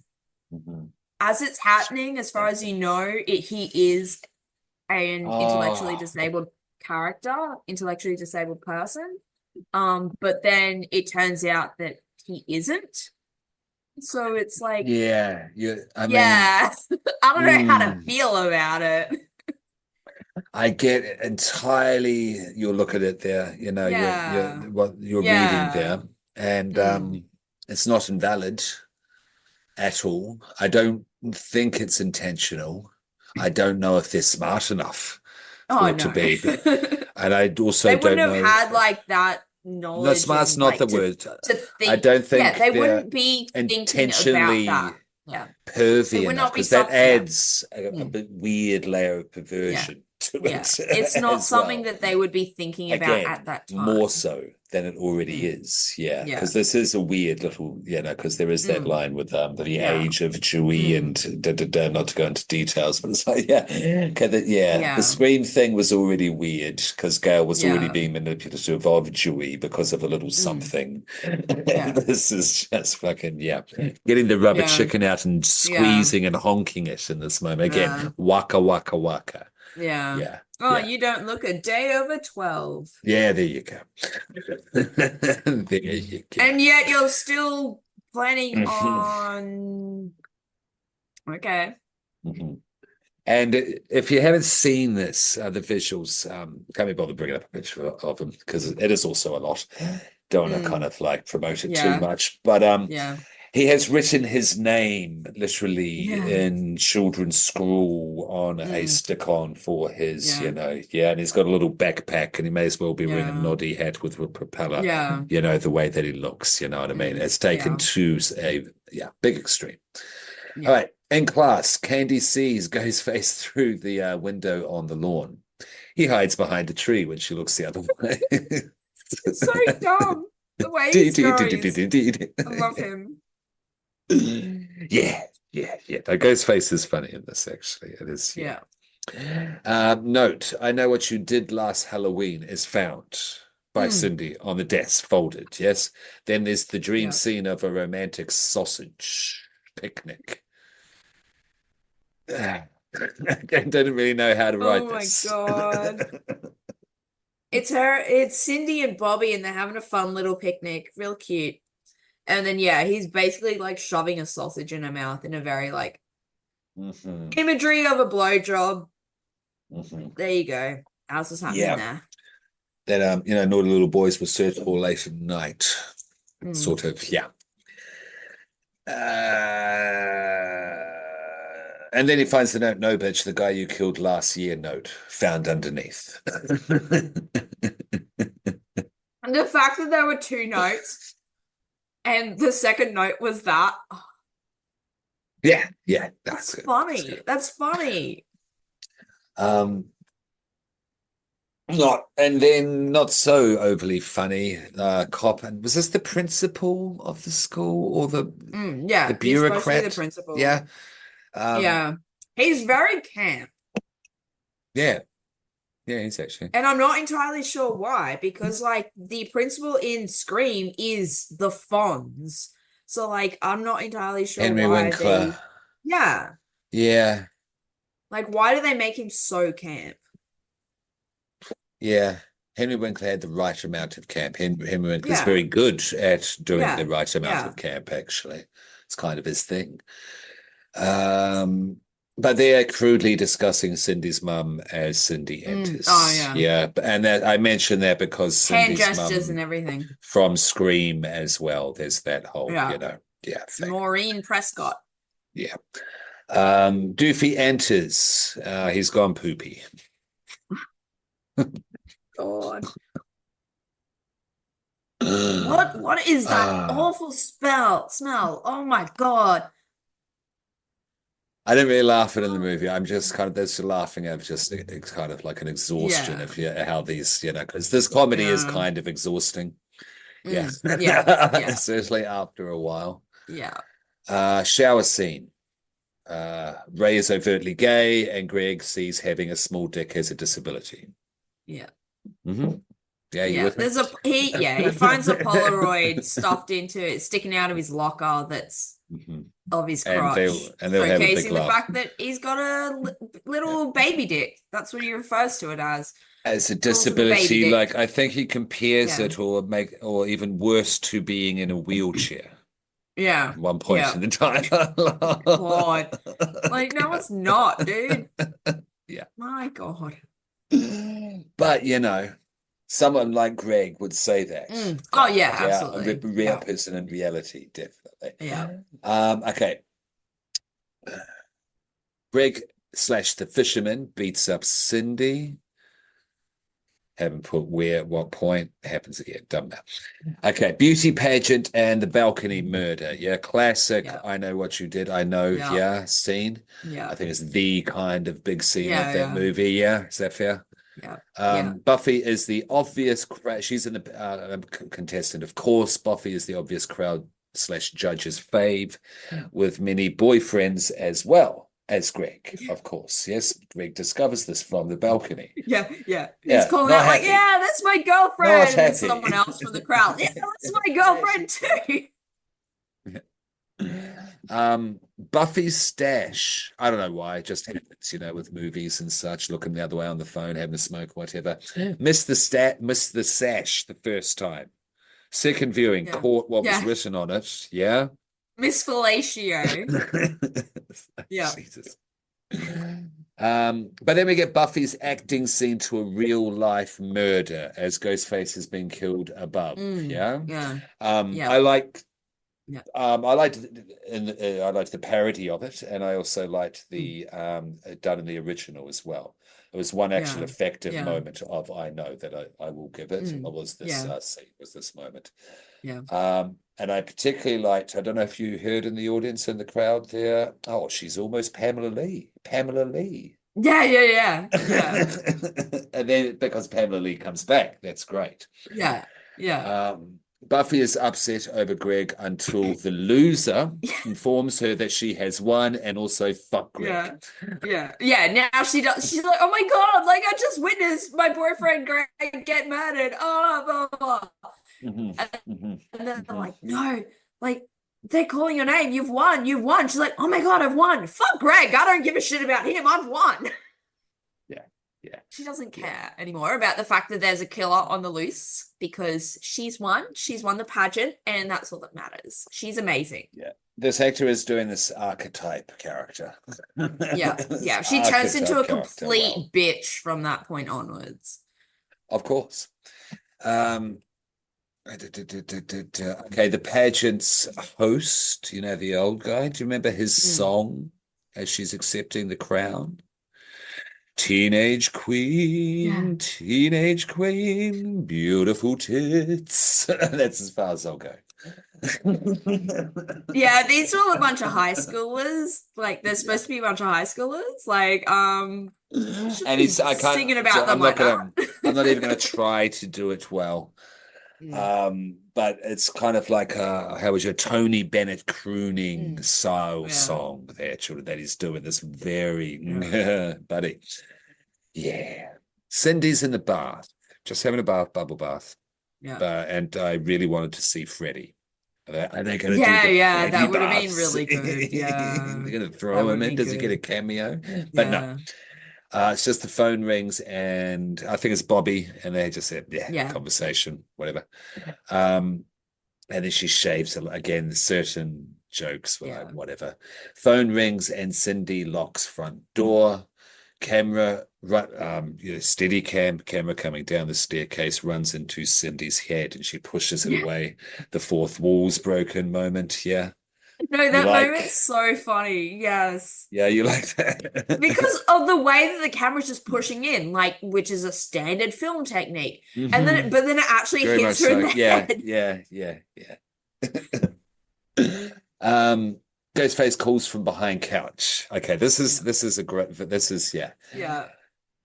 as it's happening, as far as he is an intellectually Oh, disabled character, intellectually disabled person. But then it turns out that he isn't. So it's like, yeah, I mean, yeah, I don't know how to mm, feel about it. I get entirely your look at it there. You're Yeah. what you're reading Yeah. there, and Mm. it's not invalid at all. I don't think it's intentional. I don't know if they're smart enough Oh for it to no. be, and I also They wouldn't don't have know. had like that No, knowledge smart's and not the like word. to I think. don't Yeah, think they they're wouldn't be thinking about that. intentionally Yeah. It pervy would enough not be because that something. Yeah. adds a Mm. bit weird layer of Yeah. perversion to Yeah. it It's not as something well. that they would be thinking about at Again, that more time. so than it already Mm. is. Yeah, Yeah. because this is a weird little, because there is that Mm. line with the Yeah. age of Chewie Mm. and not to go into details, but it's like, yeah, okay, the Yeah. Scream thing was already weird because Gail was already Yeah. being manipulative of Chewie because of a little Mm. something. And Yeah. this is just fucking, yeah, getting the rubber Yeah. chicken out and Yeah. squeezing and honking it in this moment. Yeah. Again, waka waka waka. Yeah. Yeah, Oh, yeah. you don't look a day over 12. Yeah, there you go. There you go. And yet you're still planning Mhm, on. Okay. mhm. And if you haven't seen this, the visuals, can't be bothered bringing up a picture of them because it is also a lot. Don't want to kind Mm. of like promote it too Yeah. much, but Yeah. he has written his name literally Yeah. in children's scroll on a Mm. stick-on for his, Yeah. yeah, and he's got a little backpack, and he may as well be wearing a Yeah. noddy hat with a propeller, Yeah. the way that he looks, you know what I mean? Mm. It's taken Yeah. to a big extreme. All Yeah. right, in class, Candy sees Guy's face through the window on the lawn. He hides behind a tree when she looks the other way. It's so dumb. The way Dee, he's dee, dee, going dee, is, dee, dee, dee. I love him. Yeah, yeah, yeah. That guy's face is funny in this, actually. It is, yeah. Yeah. Note, I know what you did last Halloween is found by Mm. Cindy on the desk, folded. Yes. Then there's the dream Yeah. scene of a romantic sausage picnic. I didn't really know how to write Oh my this. God. It's Cindy and Bobby, and they're having a fun little picnic. Real cute. And then, yeah, he's basically like shoving a sausage in her mouth in a very like Mhm, imagery of a blowjob. mhm. There you go. How's this happening Yeah. there? That naughty little boys were searched for late at night. Mm. Sort of, yeah. And then he finds the note, no, bitch, the guy you killed last year note found underneath. And the fact that there were two notes and the second note was that, oh, Yeah, yeah, that's that's good. That's funny. good. That's funny. Um, and then not so overly funny. Cop, and was this the principal of the school or the Yeah, he's supposed to be the bureaucrat? principal. Yeah. Um, Yeah. He's very camp. yeah, yeah, he's actually And I'm not entirely sure why, because like the principal in Scream is the Fonz. So like I'm not entirely sure Henry why Winkler. they, yeah, Yeah, like why do they make him so camp? yeah. Henry Winkler had the right amount of camp. Henry Winkler's Yeah, very good at doing the yeah, right amount yeah. of camp, actually. It's kind of his thing. Um, but they're crudely discussing Cindy's mum as Cindy Oh enters. yeah. Yeah, and that I mention that because Hand Cindy's gestures and mum everything. from Scream as well. There's that whole, Yeah. yeah, thing. Maureen Prescott. Yeah. Doofy enters. He's gone poopy. God. What is that Ah, awful smell? Oh my God. I didn't really laugh at it in the movie. I'm just kind of there's laughing at just it's kind of like an exhaustion Yeah. of how these, because this comedy is Yeah. kind of exhausting. Yeah. Yeah. Yeah. Especially after a while. Yeah. Shower scene. Ray is overtly gay, and Greg sees having a small dick as a disability. Yeah. Mm-hmm. Yeah, you Yeah. with me? He finds a Polaroid stuffed into it, sticking out of his locker that's Mm-hmm. of his And crotch, they'll have a big showcasing the laugh. fact that he's got a Yeah. little baby dick. That's what he refers to it as. As a Calls it a baby disability, dick. like I think he compares Yeah. it or even worse to being in a wheelchair Yeah. at one point Yeah. in the time. God. Like, no, it's not, dude. Yeah. My God. But someone like Greg would say that. Oh yeah, Yeah, a absolutely. real Yeah. person in reality, definitely. Yeah. Okay. Greg slash the fisherman beats up Cindy. Haven't put where, what point happens again. Dumb now. Okay, beauty pageant and the balcony murder. Yeah, classic. Yeah. I know what you did. I know. Yeah. Yeah, scene. Yeah. I think it's the kind of big scene of Yeah. that Yeah. movie. Yeah, is that fair? Yeah. Yeah. Buffy is the obvious. She's in the contestant, of course. Buffy is the obvious crowd slash judge's fave, with many boyfriends as well as Greg, of course. Yes, Greg discovers this from the balcony. Yeah. Yeah. He's Yeah, calling not out like, happy. yeah, that's my Not girlfriend. And then happy. someone else from the crowd. Yeah, that's my girlfriend too. Buffy's stash. I don't know why. It just happens, with movies and such. Looking the other way on the phone, having a smoke, whatever. Missed the sash the first time. Second viewing, Yeah. caught what was Yeah. written on it. Yeah. Miss Fellatio. Yeah. Jesus. But then we get Buffy's acting scene to a real life murder as Ghostface has been killed above. Yeah. Yeah. I like. Yeah. I liked I liked the parody of it, and I also liked the done in the original as well. It was one actual effective moment of I know that I will give it. Was this scene? Was this moment? Yeah. And I particularly liked. I don't know if you heard in the audience in the crowd there. Oh, she's almost Pamela Lee. Pamela Lee. Yeah. And then because Pamela Lee comes back, that's great. Yeah. Buffy is upset over Greg until the loser informs her that she has won and also fuck Greg. Yeah. Now she's like, oh my God, like I just witnessed my boyfriend Greg get murdered. Oh, blah, blah, blah. And then they're like, no, like they're calling your name. You've won. She's like, oh my God, I've won. Fuck Greg. I don't give a shit about him. I've won. Yeah. She doesn't care anymore about the fact that there's a killer on the loose because she's won. She's won the pageant, and that's all that matters. She's amazing. Yeah. This actor is doing this archetype character. Yeah. She turns into a complete bitch from that point onwards. Of course. Okay, the pageant's host, the old guy. Do you remember his song as she's accepting the crown? Teenage queen, beautiful tits. That's as far as I'll go. Yeah, these are all a bunch of high schoolers. Like, they're supposed to be a bunch of high schoolers. Like, and I can't singing about them like that. I'm not even going to try to do it well. But it's kind of like how was your Tony Bennett crooning style song that he's doing this very buddy. Yeah. Cindy's in the bath, just having a bubble bath. Yeah. And I really wanted to see Freddie. Are they going to do that would have been really good. Yeah. They're going to throw him in. Does he get a cameo? But no. It's just the phone rings, and I think it's Bobby, and they just said, yeah, Yeah. conversation, whatever. And then she shaves again, certain jokes were like, Yeah. whatever. Phone rings, and Cindy locks front door. Camera, steady camera coming down the staircase, runs into Cindy's head, and she pushes it Yeah. away. The fourth wall's broken moment. Yeah. No, You that like, moment's so funny. Yes. yeah, you like that. Because of the way that the camera's just pushing in, like, which is a standard film technique. And then Hmm. but then it actually Very much hits her in so. the Yeah, head. yeah, yeah, yeah. um, Ghostface calls from behind couch. Okay, this is a great. This is yeah. Yeah.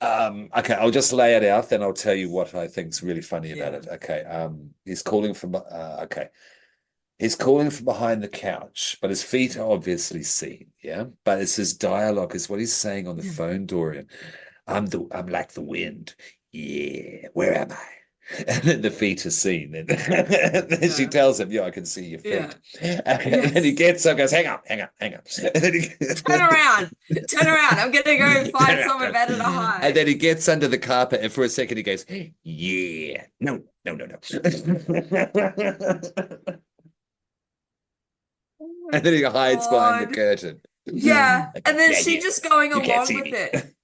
Okay, I'll just lay it out, then I'll tell you what I think's really funny about Yeah. it. Okay. He's calling from. Okay. He's calling from behind the couch, but his feet are obviously seen. Yeah, but it's his dialogue, is what he's saying on the phone, Dorian. I'm like the wind. Yeah, where am I? And then the feet are seen. And then she Yeah. tells him, yeah, I can see your Yeah. feet. And then he Yes. gets up, goes, hang up, hang up, hang up. And then he, Turn around. Turn around. I'm gonna go turn find around, somewhere turn. better to And hide. then he gets under the carpet, and for a second he goes, yeah, no, no, no, no. Oh my And then he hides behind the God. curtain. Yeah. Like, And then yeah, she yeah, just going you can't along see with me. it.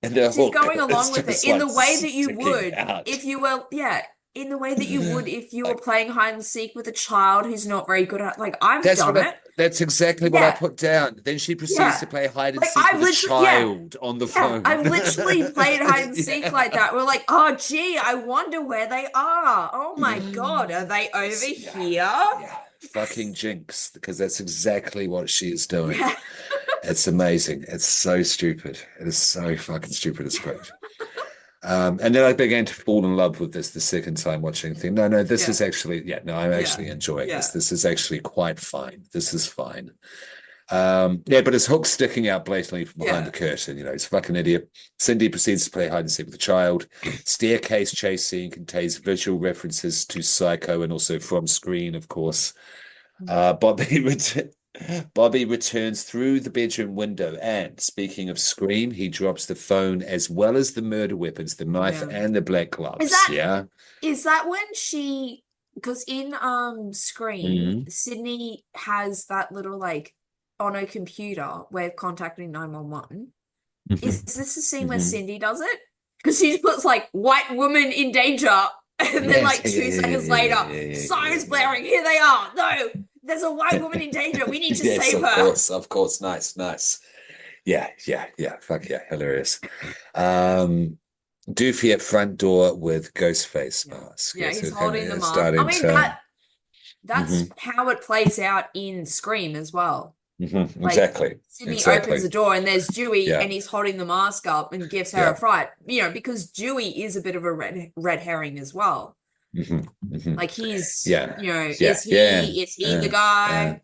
And the She's hook going is along with it just in the like way that you sticking would out. if you were, yeah, in the way that you would if you were Like, playing hide and seek with a child who's not very good at, like, I've that's done what it. that's exactly what I Yeah. put down. Then she proceeds Yeah. to play hide and Like seek I've with a literally, yeah. child on the Yeah. phone. I've literally played hide and seek like Yeah. that. We're like, oh, gee, I wonder where they are. Oh my God. Are they over Yeah, here? yeah. Fucking jinx, because that's exactly what she is doing. Yeah. It's amazing. It's so stupid. It is so fucking stupid. It's great. And then I began to fall in love with this the second time watching the thing. No, this Yeah. is actually, yeah, no, I'm Yeah. actually enjoying this. Yeah. This is actually quite fine. This is fine. Yeah, but his hook's sticking out blatantly from behind the Yeah. curtain. You know, he's a fucking idiot. Cindy proceeds to play hide and seek with the child. Staircase chase scene contains visual references to Psycho and also From Screen, of course. Bobby Bobby returns through the bedroom window, and speaking of Scream, he drops the phone as well as the murder weapons, the knife Yeah. and the black Is gloves. that Yeah. is that when she, because in Scream, Mhm. Sydney has that little like on her computer way of contacting 911. Is Mhm. this the scene where Mhm. Cindy does it? Because she puts like white woman in danger, and then Yes. like Yeah, yeah, two yeah, seconds yeah, later, yeah, yeah, yeah, sirens yeah, blaring, here they are. No, there's a white woman in danger. We need to yes, save of her. course, of course. Nice, nice. Yeah, yeah, yeah. Fuck yeah, hilarious. Um, Doofy at front door with ghost face Yeah. mask. Yeah, Yes, he's with him holding the mask. I starting mean, to. that's how it plays out in Scream as well. Like Exactly, Sydney opens exactly. the door and there's Dewey Yeah, and he's holding the mask up and gives her yeah. a fright. You know, because Dewey is a bit of a red herring as well. Hmm. Hmm. Like he's, Yeah, you know, yeah, yeah. is he the Uh, guy?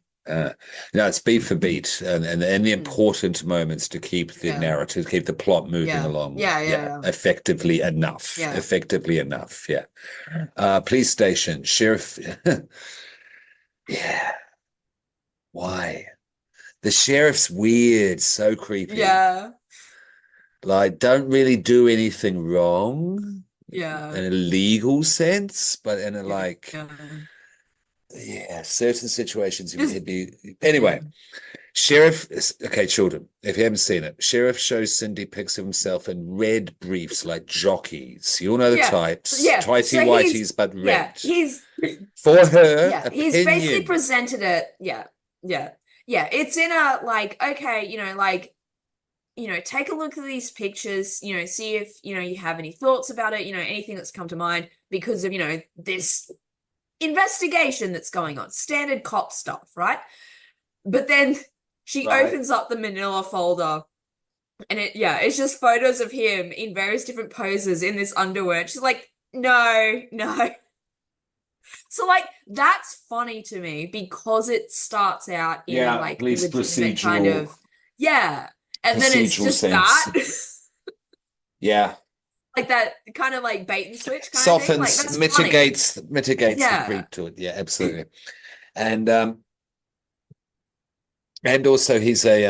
no, it's beat for beat, and the Mm, important moments to keep the yeah, narrative, keep the plot moving yeah, along. yeah, Yeah, yeah, effectively enough. yeah, Effectively enough. Yeah. Police station, sheriff. Yeah. Why? The sheriff's weird, so creepy. yeah, Like, don't really do anything wrong yeah, in a legal sense, but in a yeah, like, yeah. yeah, certain situations Just it'd be yeah, anyway. Sheriff, okay, children, if you haven't seen it, Sheriff shows Cindy pics of himself in red briefs like jockeys. You all know the yeah, types, yeah. tighty So he's whities, but yeah, red. he's For her yeah, he's basically opinion. presented it. Yeah, yeah, yeah. It's in a like, okay, like, take a look at these pictures, see if, you have any thoughts about it, anything that's come to mind because of, this investigation that's going on, standard cop stuff, right? But then she Right. opens up the manila folder and it's just photos of him in various different poses in this underwear. And she's like, no, no. So like that's funny to me because it starts out in a Yeah, like police legitimate kind procedural of yeah, and then it's procedural just sense. that Yeah. like that kind of like bait and switch kind of thing. Like Softens, that's funny. mitigates the Yeah. creep to it. Yeah, absolutely. And also he's a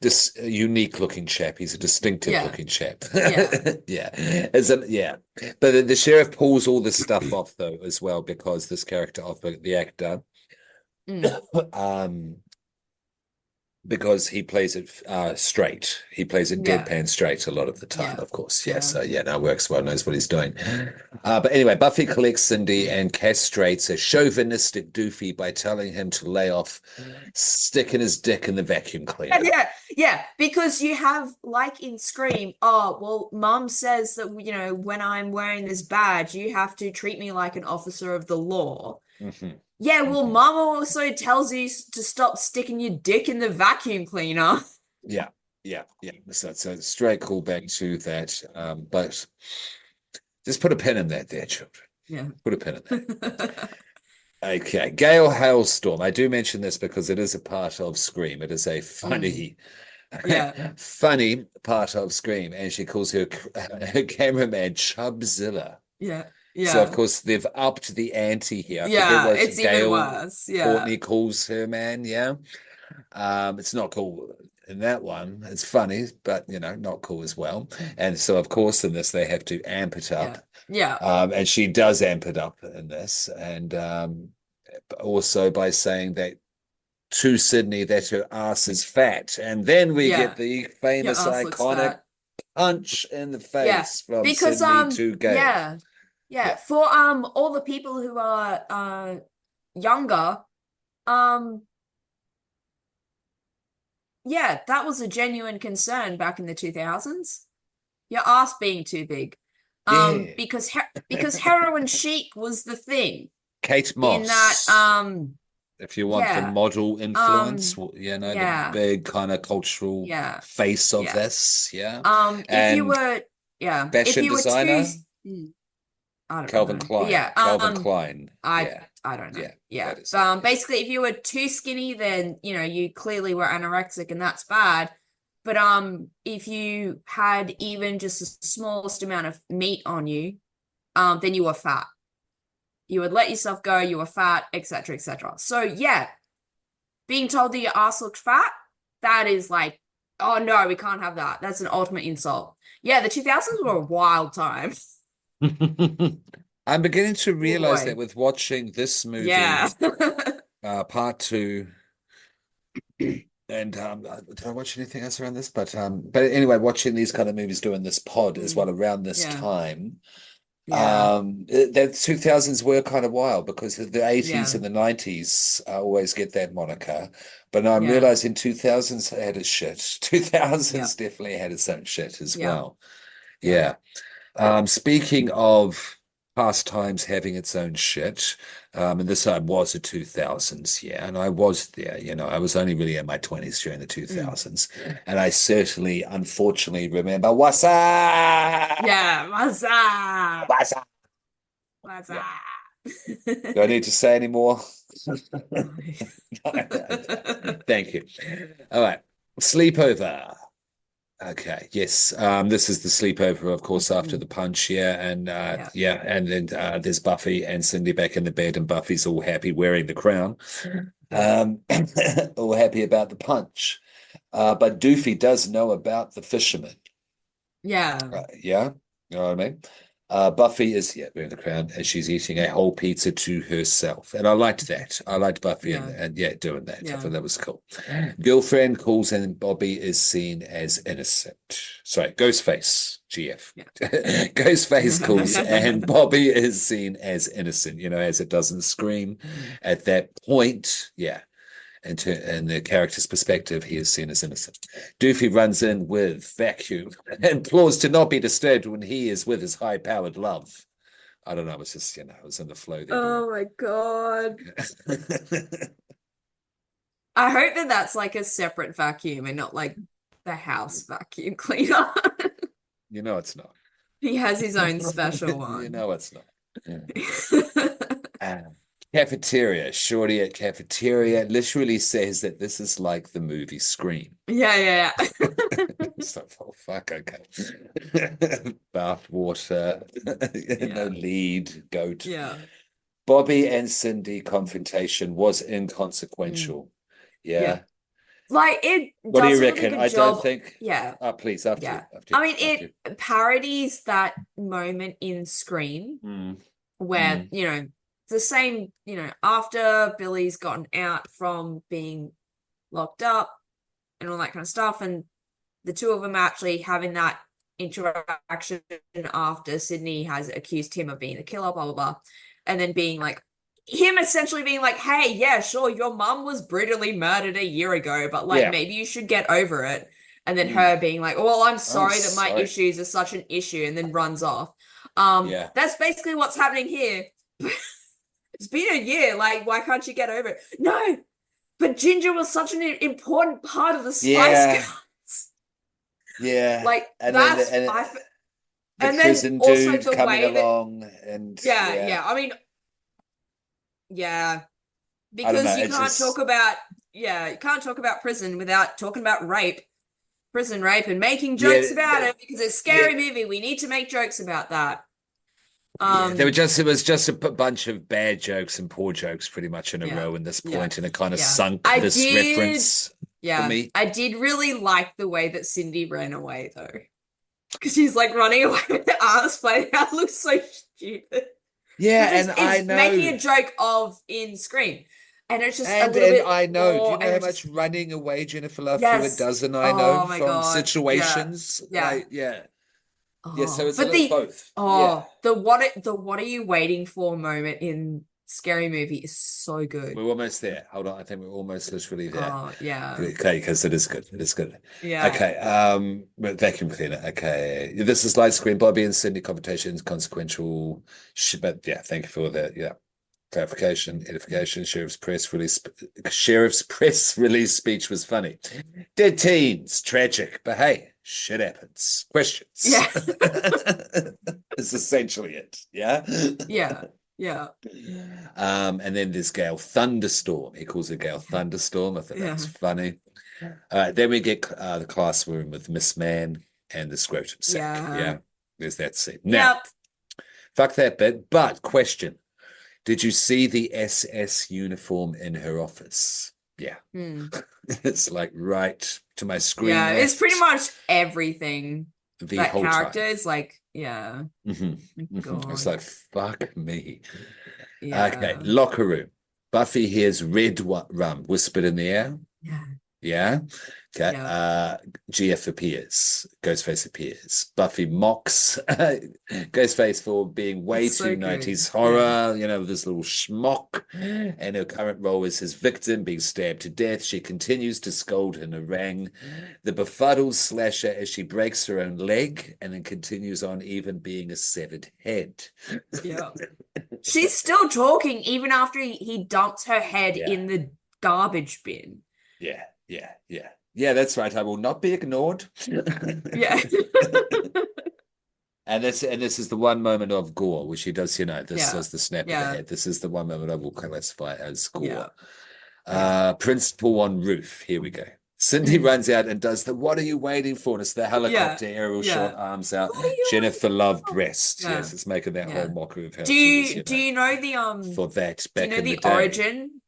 this unique looking chap. He's a distinctive Yeah. looking chap. Yeah. Yeah. Yeah. But the sheriff pulls all this stuff off though as well because this character of the actor Mm. um because he plays it straight. He plays it Yeah. deadpan straight a lot of the time, Yeah. of course. Yeah, Yeah. so yeah, no, works well, knows what he's doing. But anyway, Buffy collects Cindy and castrates a chauvinistic doofy by telling him to lay off sticking his dick in the vacuum cleaner. Yeah, yeah, because you have like in Scream, oh, well, mom says that, when I'm wearing this badge, you have to treat me like an officer of the law. Mm-hmm. Yeah, well, Mm-hmm. mom also tells you to stop sticking your dick in the vacuum cleaner. Yeah, yeah, yeah. So it's a straight callback to that. But just put a pin in that there, children. Yeah. Put a pin in that. Okay, Gale Hailstorm. I do mention this because it is a part of Scream. It is a Mm, funny, yeah, funny part of Scream, and she calls her cameraman Chubzilla. yeah, So of yeah, course they've upped the ante here. I forget yeah, what it's even Gail worse. Yeah, Courtney calls her man. Yeah, it's not cool in that one. It's funny, but not cool as well. And so of course in this they have to amp it yeah, up. yeah, And she does amp it up in this, and also by saying that to Sydney that her ass is fat, and then we get yeah. the Your famous ass looks iconic fat. punch in the Yeah, face from because Sydney to Gale. yeah, yeah, Yeah, for all the people who are younger, um yeah, that was a genuine concern back in the 2000s. Your ass being too big. yeah. Because heroin chic was the thing Kate in that Moss, if you want the yeah, model influence, um the yeah, big kind of cultural yeah, face of yeah. this, yeah. If you And were if fashion you were too designer, I don't Calvin know. But Klein. yeah, Calvin Klein. I Yeah, I don't know. yeah, Yeah. that is it. Yeah. Basically if you were too skinny, then you clearly were anorexic and that's bad. But if you had even just the smallest amount of meat on you, then you were fat. You would let yourself go, you were fat, etc., etc. So yeah, being told that your ass looked fat, that is like, oh no, we can't have that. That's an ultimate insult. Yeah, the 2000s were a wild time. I'm beginning to realize that Boy. with watching this Yeah. movie, part two, and did I watch anything else around this? But anyway, watching these kind of movies doing this pod as Mm, well around this yeah. time, Yeah. the 2000s were kind of wild because the 80s Yeah. and the 90s always get that moniker. But now I'm Yeah. realizing 2000s had its shit. Yeah. 2000s definitely had its own shit as Yeah. well. Yeah. Yeah. Speaking of past times having its own shit, and this time was the 2000s, yeah, and I was there, I was only really in my 20s during the Mm. 2000s, and I certainly, unfortunately, remember what's up? Yeah. What's up? What's up? What's Yeah. up? Do I need to say any more? Thank you. All right. Sleepover. Okay, yes. This is the sleepover, of course, after the punch, yeah, and Yeah. yeah, and then there's Buffy and Cindy back in the bed, and Buffy's all happy wearing the crown, Yeah. um, all happy about the punch. But Doofy does know about the fisherman. Yeah. Yeah, you know what I mean? Buffy is wearing the crown and she's eating a whole pizza to herself. And I liked that. I liked Buffy Yeah. and yeah, doing that. I Yeah. thought that was cool. Girlfriend calls in Bobby is seen as innocent. Sorry, Ghostface, GF. Yeah. Ghostface calls and Bobby is seen as innocent, as it doesn't scream at that point. Yeah. In the character's perspective, he is seen as innocent. Doofy runs in with vacuum and implores to not be disturbed when he is with his high-powered love. I don't know. It's just, it was in the flow there. Oh my God. I hope that that's like a separate vacuum and not like the house vacuum cleaner. It's not. He has his own special You one. know it's not. Uh, Cafeteria. Shorty at cafeteria literally says that this is like the movie Scream. Yeah, yeah, yeah. So, oh, fuck, okay. Bath water, no Yeah. lead, goat. Yeah. Bobby and Cindy confrontation was Mm. inconsequential. Yeah. Yeah. Like it What do you does a really reckon? good I don't job. think. Yeah, Please, after you, yeah. after you, I mean, after you. it parodies that moment in Scream Mm, where, mm, the same, after Billy's gotten out from being locked up and all that kind of stuff, and the two of them actually having that interaction after Sydney has accused him of being a killer, blah blah blah, and then being like him essentially being like, "Hey, yeah, sure, your mum was brutally murdered a year ago, but like yeah. maybe you should get over it." And then Mm. her being like, "Well, I'm Oh, sorry that my sorry. issues are such an issue," and then runs off. Yeah. That's basically what's happening here. It's been a year. Like, why can't you get over it? No, but Ginger was such an important part of the Spice Yeah. Girls. Yeah. Like And then that's I the and then prison also dude the coming way that along, and yeah, yeah. yeah. I mean, yeah, I don't because know. you It's can't talk just about you can't talk about prison without talking about rape, prison rape, and making jokes yeah, about it because it's a yeah. scary movie. We need to make jokes about that. Yeah, Um, it was just a bunch of bad jokes and poor jokes pretty much in a yeah, row in this yeah, point, and it kind of yeah. sunk this reference for Yeah, me. I did really like the way that Cindy ran away though, because she's like running away with the arms playing out. Looks so stupid. Yeah, Because and I it's making know, a joke of in Scream, and it's just a and little bit I know. Do you more, know and how it much just running away Jennifer Love through it yes. doesn't I know Oh my from God. Yeah. situations? Yeah. Yeah. Yeah, so Oh, it's a but little both. Yeah. the what are you waiting for moment in Scary Movie is so good. We're almost there. Hold on, I think we're almost literally there. Oh yeah. Okay, because it is good. It is good. Yeah. Okay, but vacuum cleaner. Okay, this is light screen. Bobby and Sydney confrontations, consequential. But yeah, thank you for that. Yeah, clarification, edification. Sheriff's press release speech was funny. Dead teens, tragic, but hey, shit happens. Questions. Yeah. Is essentially it. Yeah. Yeah. Yeah. And then there's Gale Thunderstorm. He calls it Gale Thunderstorm. I thought that was Yeah. funny. Then we get the classroom with Miss Man and the scrotum sack. Yeah. Yeah, there's that scene. Now, Yep. fuck that bit. But question: did you see the SS uniform in her office? Yeah, Hmm. it's like right to my screen Yeah. It's pretty left much everything. the That whole character time. is like, yeah. I was God. like, fuck me. Okay, Yeah. locker room. Buffy hears red rum whispered in the air. Yeah. Yeah. Okay. Yeah. GF appears. Ghostface appears. Buffy mocks Ghostface for being way It's too so good. 90s Yeah. horror, this little schmuck. And her current role is his victim being stabbed to death. She continues to scold and harangue the befuddled slasher as she breaks her own leg and then continues on even being a severed head. Yeah. She's still talking even after he dumps her head Yeah. in the garbage bin. Yeah. Yeah. Yeah. Yeah, that's right. I will not be ignored. Yeah. And this is the one moment of gore, which he does, this Yeah. does the snap of the Yeah. head. This is the one moment I will classify as Yeah. gore. Yeah. Principal on roof. Here we go. Cindy Mm. runs out and does the what are you waiting for? And it's the Yeah. helicopter aerial shot, Yeah. arms out. What are you Jennifer waiting Love for? breast. Yeah. Yes, it's making that whole Yeah. mockery of how Do she was, you do you know the for that do you back know in the the day. origin?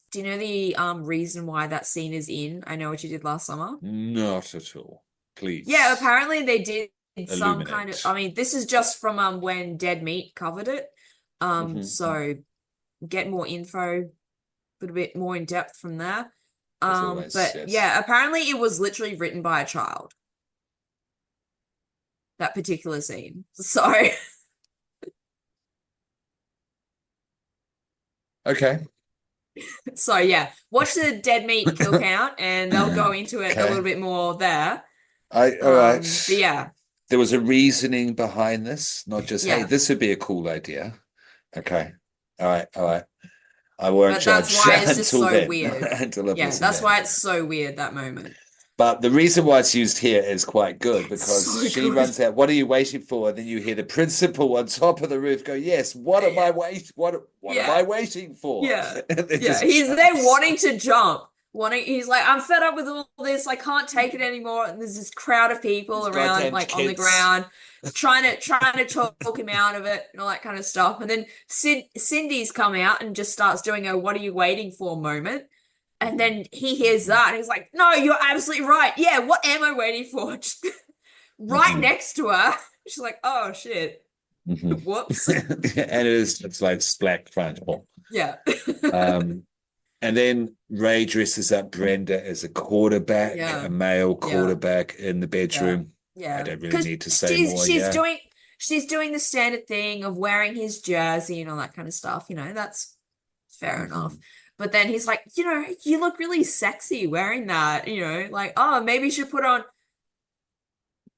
Do you know the reason why that scene is in I Know What You Did Last Summer? Not at all. Yeah, Please apparently they did some kind of illuminate. I mean, this is just from when Dead Meat covered it. Mhm. So get more info, a little bit more in depth from there. As always, But yes. yeah, apparently it was literally written by a child, that particular scene. So Okay. so yeah, watch the Dead Meat kill count and they'll go into it a little Okay. bit more there. All But right. yeah, There was a reasoning behind this, not just, hey, yeah. this would be a cool idea. Okay. All right. All right. I won't But that's judge why it's just until so then, weird. until I've Yeah, listened that's to why it. it's so weird that moment. But the reason why it's used here is quite good It's because so she good. runs out. What are you waiting for? And then you hear the principal on top of the roof go, "Yes. What am I wait? What am Yeah. I waiting for?" Yeah. And then Yeah. just He's there jumps. wanting to jump. He's like, I'm fed up with all this. I can't take it anymore. And there's this crowd of people These around, goddamn like on the kids. ground, trying to talk him out of it and all that kind of stuff. And then Cindy's come out and just starts doing a "What are you waiting for" moment. And then he hears that and he's like, no, you're absolutely right. Yeah, what am I waiting for? Just right Mhm. next to her. She's like, oh shit. Mhm. Whoops. And it's like splat front. Yeah. Um, and then Ray dresses up Brenda as a quarterback, Yeah. a male Yeah. quarterback in the Yeah. bedroom. I Yeah. don't really Because need to say she's more. she's Yeah. doing she's doing the standard thing of wearing his jersey and all that kind of stuff. That's fair enough. Mhm. But then he's like, you look really sexy wearing that, like, oh, maybe you should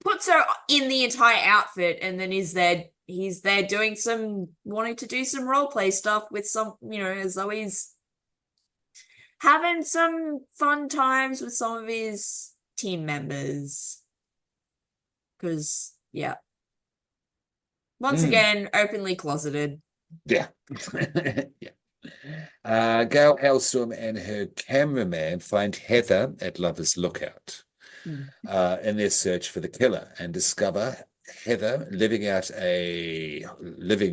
puts her in the entire outfit and then he's there wanting to do some role play stuff with as always having some fun times with some of his team members. Because, yeah, once Mm. again, openly closeted. Yeah. Yeah. Gail Hailstorm and her cameraman find Heather at Lover's Lookout Mm. in their search for the killer and discover Heather living a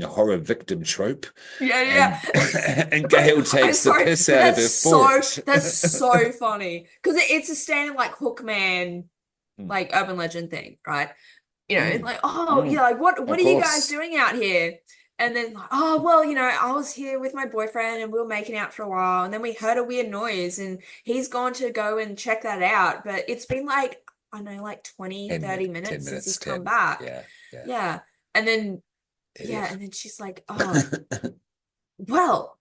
horror victim trope, Yeah, and yeah. and Gail I'm takes the sorry, piss but out of her for it. that's so funny because it's a standard like Hookman, Mm, like urban legend thing, right? mm, Like, oh, mm. like what Of are you guys course. doing out here? And then like, oh, well, I was here with my boyfriend and we were making out for a while, and then we heard a weird noise and he's gone to go and check that out. But it's been like, I don't know, like 20, 10 30 minutes, 10 minutes since minutes, he's come 10. back. Yeah, yeah. Yeah. And then yeah, Idiot. and then she's like, oh, well,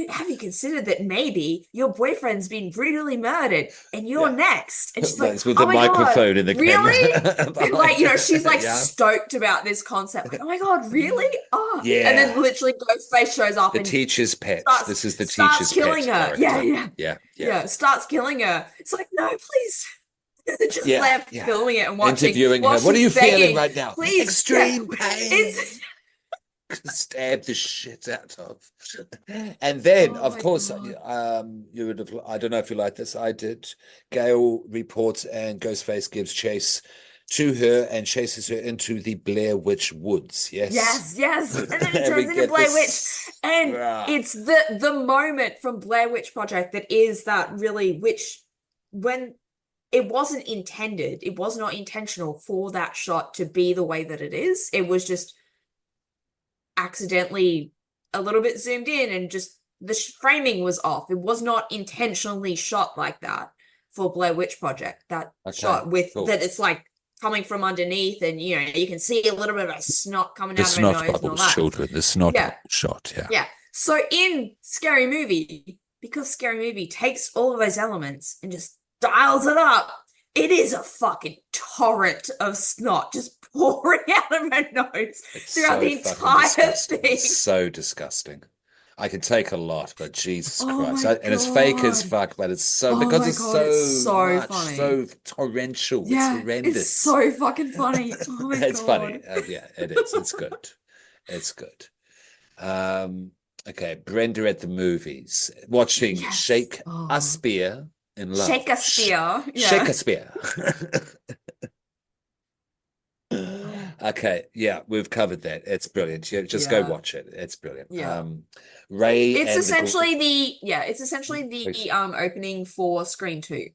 have you considered that maybe your boyfriend's been brutally murdered and you're Yeah. next? And she's like, That's with oh the my God, microphone in the really? camera And like, behind her. she's like Yeah. stoked about this concept. Like, oh my God, really? Oh, and then Yeah. literally Ghostface shows up The and teacher's pet. starts This is the starts teacher's killing pet her. Yeah, character. yeah, Yeah, yeah, yeah. Starts killing her. It's like, no, please. Just yeah, left yeah. filming it and watching Interviewing while her. What are she's you feeling begging, right now? please, yeah. Extreme pain. It's Stab the shit out of. And then, oh of my course, God. you would have, I don't know if you like this, I did. Gail reports and Ghostface gives chase to her and chases her into the Blair Witch Woods. Yes. Yes, yes. And then it And we turns into get Blair Witch. this. And Ah, it's the moment from Blair Witch Project that is that really which when it wasn't intended, it was not intentional for that shot to be the way that it is. It was just accidentally a little bit zoomed in and just the framing was off. It was not intentionally shot like that for Blair Witch Project. That okay, shot with cool. that it's like coming from underneath and you can see a little bit of a snot coming The out of her snot nose and all bubbles, that. children. The snot Yeah. bubble shot. Yeah. Yeah. So in Scary Movie, because Scary Movie takes all of those elements and just dials it up, it is a fucking torrent of snot just pouring out of her nose It's throughout so the fucking entire disgusting. thing. It's so disgusting. I can take a lot, but Jesus Oh Christ. my And it's fake as God. fuck, but it's so, Oh because my it's God, it's so so much, funny. so torrential. It's Yeah, it's horrendous. so fucking funny. Oh my It's funny. God. Yeah, it is. It's good. It's good. Um, okay, Brenda at the movies, watching Yes. Oh. Shakespeare in Love. Shakespeare. Yeah. Shakespeare. Okay, yeah, we've covered that. It's brilliant. Yeah, just go Yeah. watch it. It's brilliant. Yeah. Ray It's and the essentially the Please. opening for Scream 2.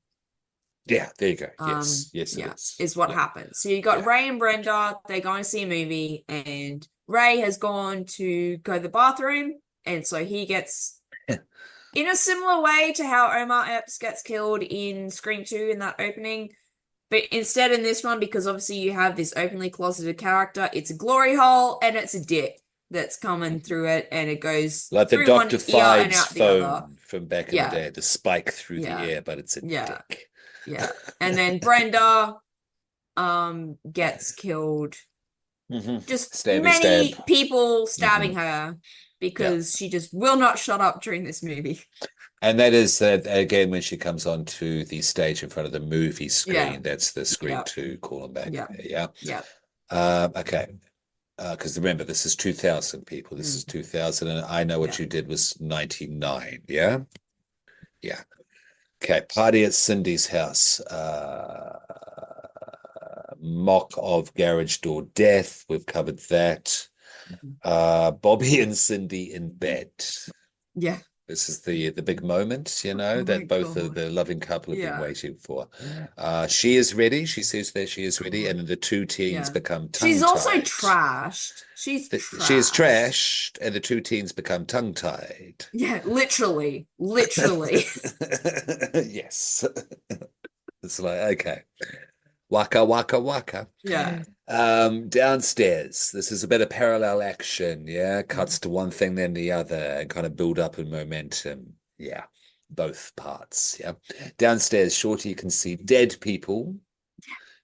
Yeah, there you go. Yes, yes, it Yeah, is. is what Yeah, happens. So you got yeah. Ray and Brenda, they're going to see a movie, and Ray has gone to go to the bathroom, and so he gets in a similar way to how Omar Epps gets killed in Scream 2 in that opening. But instead in this one, because obviously you have this openly closeted character, it's a glory hole and it's a dick that's coming through it, and it goes Like the through one Dr. ear and Fives out the other. phone from back in the Yeah, day, the spike through the yeah, air, but it's a yeah, dick. yeah. And then Brenda gets killed. Just Stabby many stab. people stabbing Mhm. her Yeah. because she just will not shut up during this movie. And that is again when she comes onto the stage in front of the movie Yeah, screen. That's the Scream yeah, 2 calling back. yeah, Yeah. yeah. Okay. Because remember, this is 2000 people. This is 2000, and I Know What Yeah. You Did was 99. Yeah. Yeah. Okay. Party at Cindy's house. Mock of garage door death. We've covered that. Bobby and Cindy in bed. Yeah. This is the big moment, you know, Oh my that both of God. the loving couple have been Yeah. waiting for. She is ready. She says that she is ready, God. and then the two teens Yeah. become She's also tongue-tied. trashed. She's She is trashed. trashed, and the two teens become tongue-tied. Yeah, literally. Literally. Yes. It's like, okay. Waka, waka, waka. Yeah. Downstairs, this is a bit of parallel action, yeah. Cuts to one thing, then the other, and kind of build up in momentum. Yeah, both parts, yeah. Downstairs, Shorty can see dead people.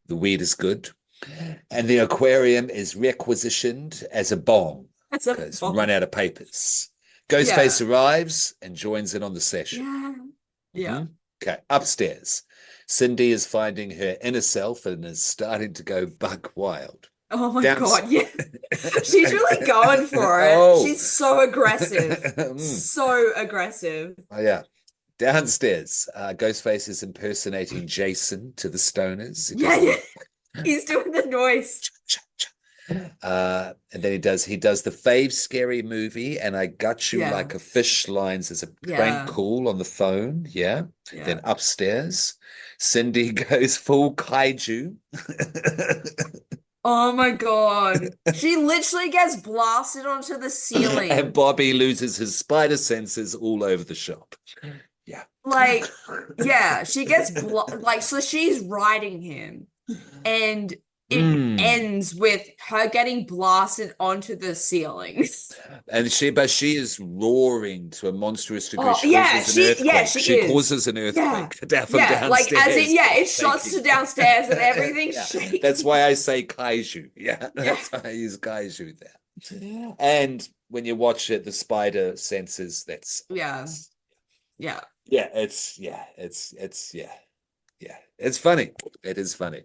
The weed is good. And the aquarium is requisitioned as a bong That's a because run bomb. out of papers. Yeah. Ghostface arrives and joins in on the session. Yeah. Yeah. hmm Okay, upstairs. Cindy is finding her inner self and is starting to go buck wild. Oh my Downs. God. Yeah. She's really going for it. Oh. She's so aggressive. Mm. So aggressive. Oh, yeah. Downstairs, Ghostface is impersonating Jason to the stoners. He Yeah, does yeah. the He's doing the noise. and then he does the fave scary movie, and I got you Yeah. like a fish lines as a prank Yeah. call on the phone. Yeah. Yeah. Then upstairs, Cindy goes full kaiju. Oh my God. She literally gets blasted onto the And ceiling. Bobby loses his spider senses all over the shop. Yeah. Like, yeah, she gets like, so she's riding him, and it Mm. ends with her getting blasted onto the ceiling. But she is roaring to a monstrous degree. Oh She yeah, causes an earthquake. she She is. causes an Yeah. earthquake down from Yeah, like as in downstairs, yeah, it shots shaking. to downstairs and everything's Yeah, that's shaking. why I say kaiju. Yeah, Yeah. that's why I use kaiju there. And when you watch it, the spider senses Yeah. Yeah. yeah, it's funny. It is funny.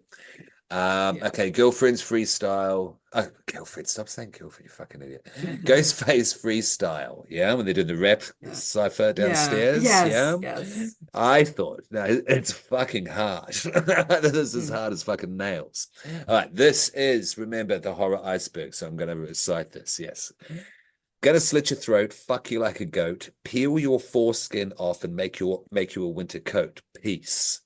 Yeah. Okay, girlfriend's freestyle. Oh, girlfriend, stop saying girlfriend, you fucking idiot. Ghostface freestyle, yeah, when they did the rap Yeah. cipher Yeah. downstairs, Yes. yeah. Yes. I thought, no, it's fucking hard. This is Mm. hard as fucking nails. All right, this is, remember, the horror iceberg, so I'm going to recite this, yes. Gonna slit your throat, fuck you like a goat, peel your foreskin off and make you a winter coat. Peace.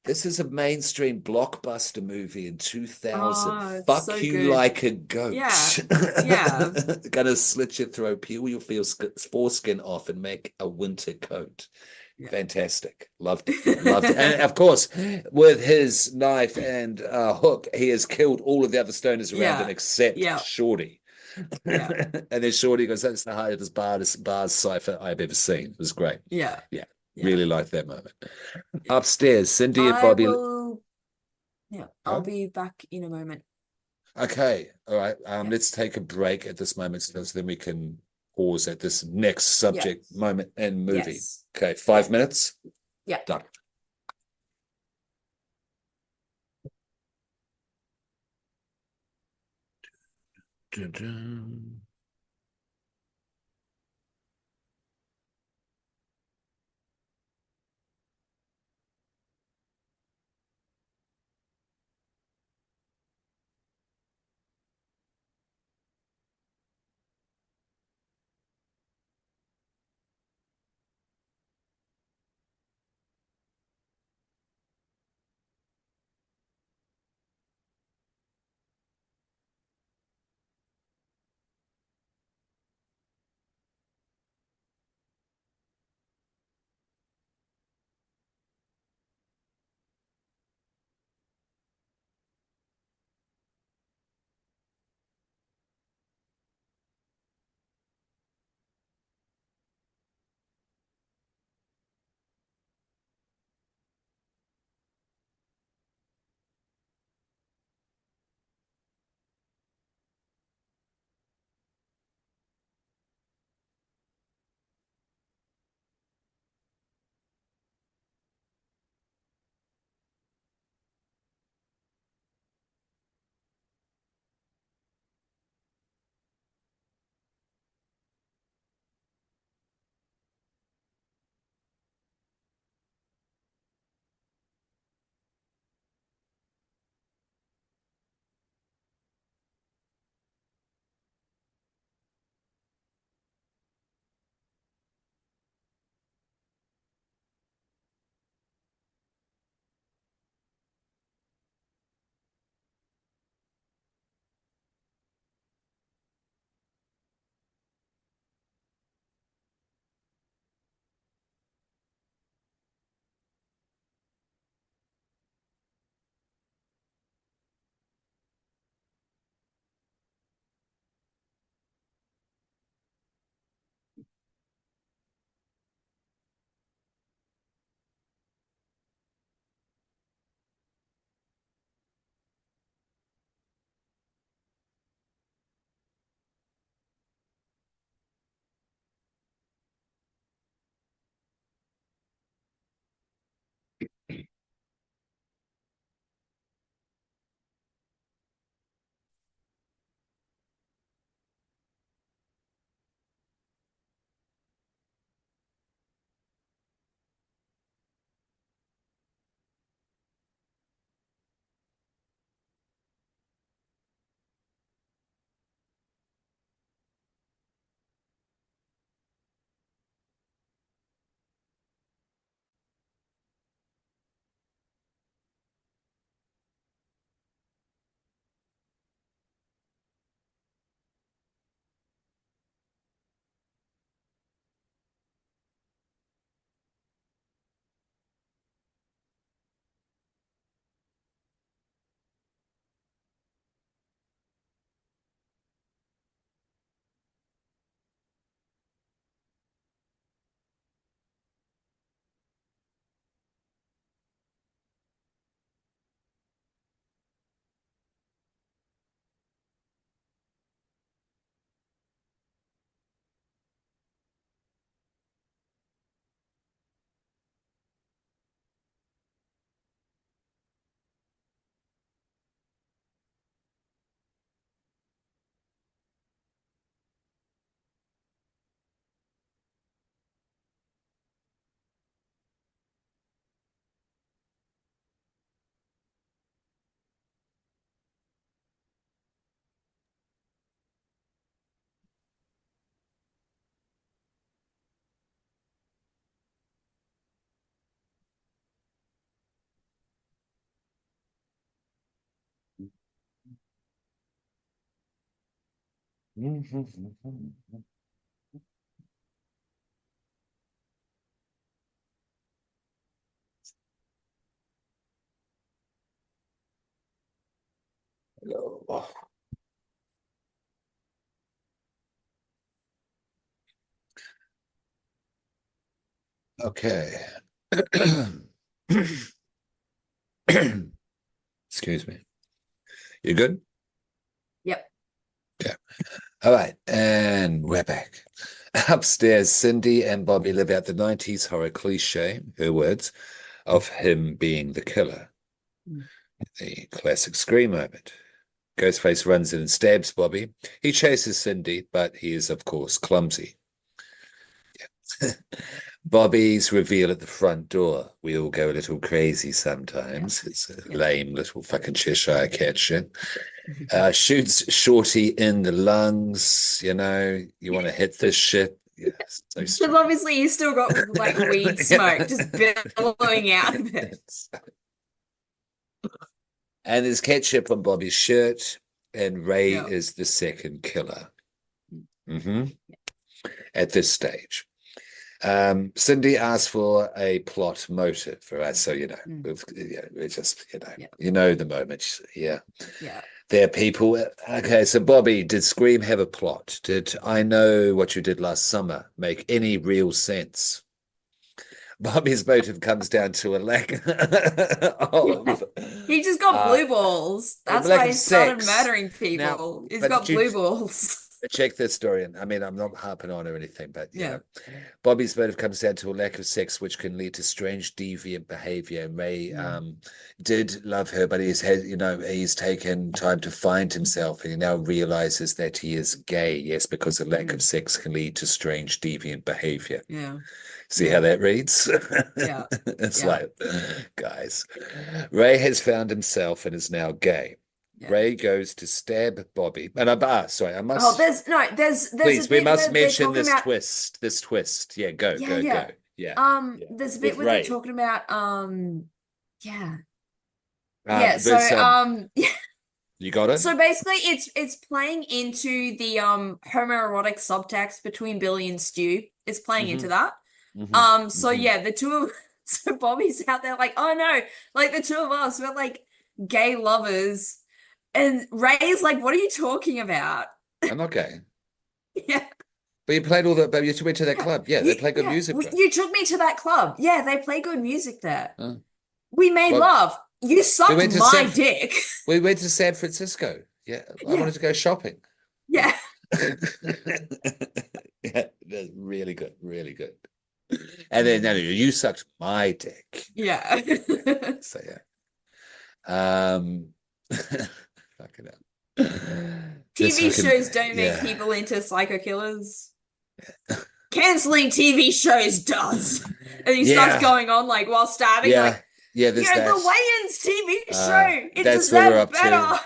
This is a mainstream blockbuster movie in 2000. Oh, it's Fuck so you good. like a goat. Yeah. Yeah. Gonna slit your throat, peel your foreskin off, and make a winter coat. Yeah. Fantastic. Loved it. Loved it. And of course, with his knife and hook, he has killed all of the other stoners around him Yeah. except Yeah. Shorty. Yeah. And then Shorty goes, "That's the hardest bars cipher I've ever seen." It was great. Yeah. Yeah. Yeah. Really liked that moment. Yeah. Upstairs, Cindy and I Bobby. will, yeah, I'll Huh? be back in a moment. Okay, all right. Yeah. Let's take a break at this moment, so then we can pause at this next Yeah. subject moment and movie. Yes. Okay, Yeah. 5 minutes. Yeah. Done. Dun-dun. Hello. Okay. Excuse me. You good? Yep. Yeah. All right. And we're back. Upstairs, Cindy and Bobby live out the 90s horror cliche, her words, of him being the killer. Mm. The classic scream moment. Ghostface runs in and stabs Bobby. He chases Cindy, but he is, of course, clumsy. Yeah. Bobby's reveal at the front door. We all go a little crazy sometimes. Yeah. It's a Yeah. lame little fucking Cheshire cat shit. Shoots Shorty in the lungs. You know, you want to hit this shit. Yeah, so Because stupid. obviously you still got like weed smoke just billowing out of it. And there's ketchup on Bobby's shirt, and Ray Yeah. is the second killer. At this stage. Cindy asked for a plot motive for us, so we're just you know the moment, yeah. There are people. Okay, so Bobby, did Scream have a plot? Did I Know What You Did Last Summer make any real sense? Bobby's motive comes down to a lack of He just got blue balls. a That's lack why of he started sex. murdering Now, people. He's but got did you blue balls. check this story? And I mean, I'm not harping on or anything, but Yeah. Bobby's motive comes down to a lack of sex, which can lead to strange, deviant behavior. And Ray did love her, but he's taken time to find himself, and he now realizes that he is gay. Yes, because a lack of sex can lead to strange, deviant behavior. Yeah. See how that reads? Yeah. It's Yeah. like, guys, Ray has found himself and is now gay. Yeah. Ray goes to stab Bobby, and I must. Oh, there's Please, a we bit must where they're mention talking this about twist. This twist. Yeah, go. yeah. Yeah. There's a bit With where they're Ray. talking about yeah. So There's you got it? so basically it's playing into the homoerotic subtext between Billy and Stu. It's playing into that. So yeah, the two of so Bobby's out there like, oh no, like the two of us, we're like gay lovers. And Ray's like, what are you talking about? I'm not gay. Yeah. But you went to that club. Yeah, they play good music there. You took me to that club. Yeah, they play good music there. Oh. We made Well, love. You sucked my dick. We went to San Francisco. Yeah, I wanted to go shopping. Yeah. Yeah, that's really good, really good. And then you sucked my dick. Yeah. So yeah. Fucking hell. TV shows don't make people into psycho killers. Canceling TV shows does. And he starts going on like while stabbing, like, there's the Wayans TV show. It that's where we're deserved up better. to.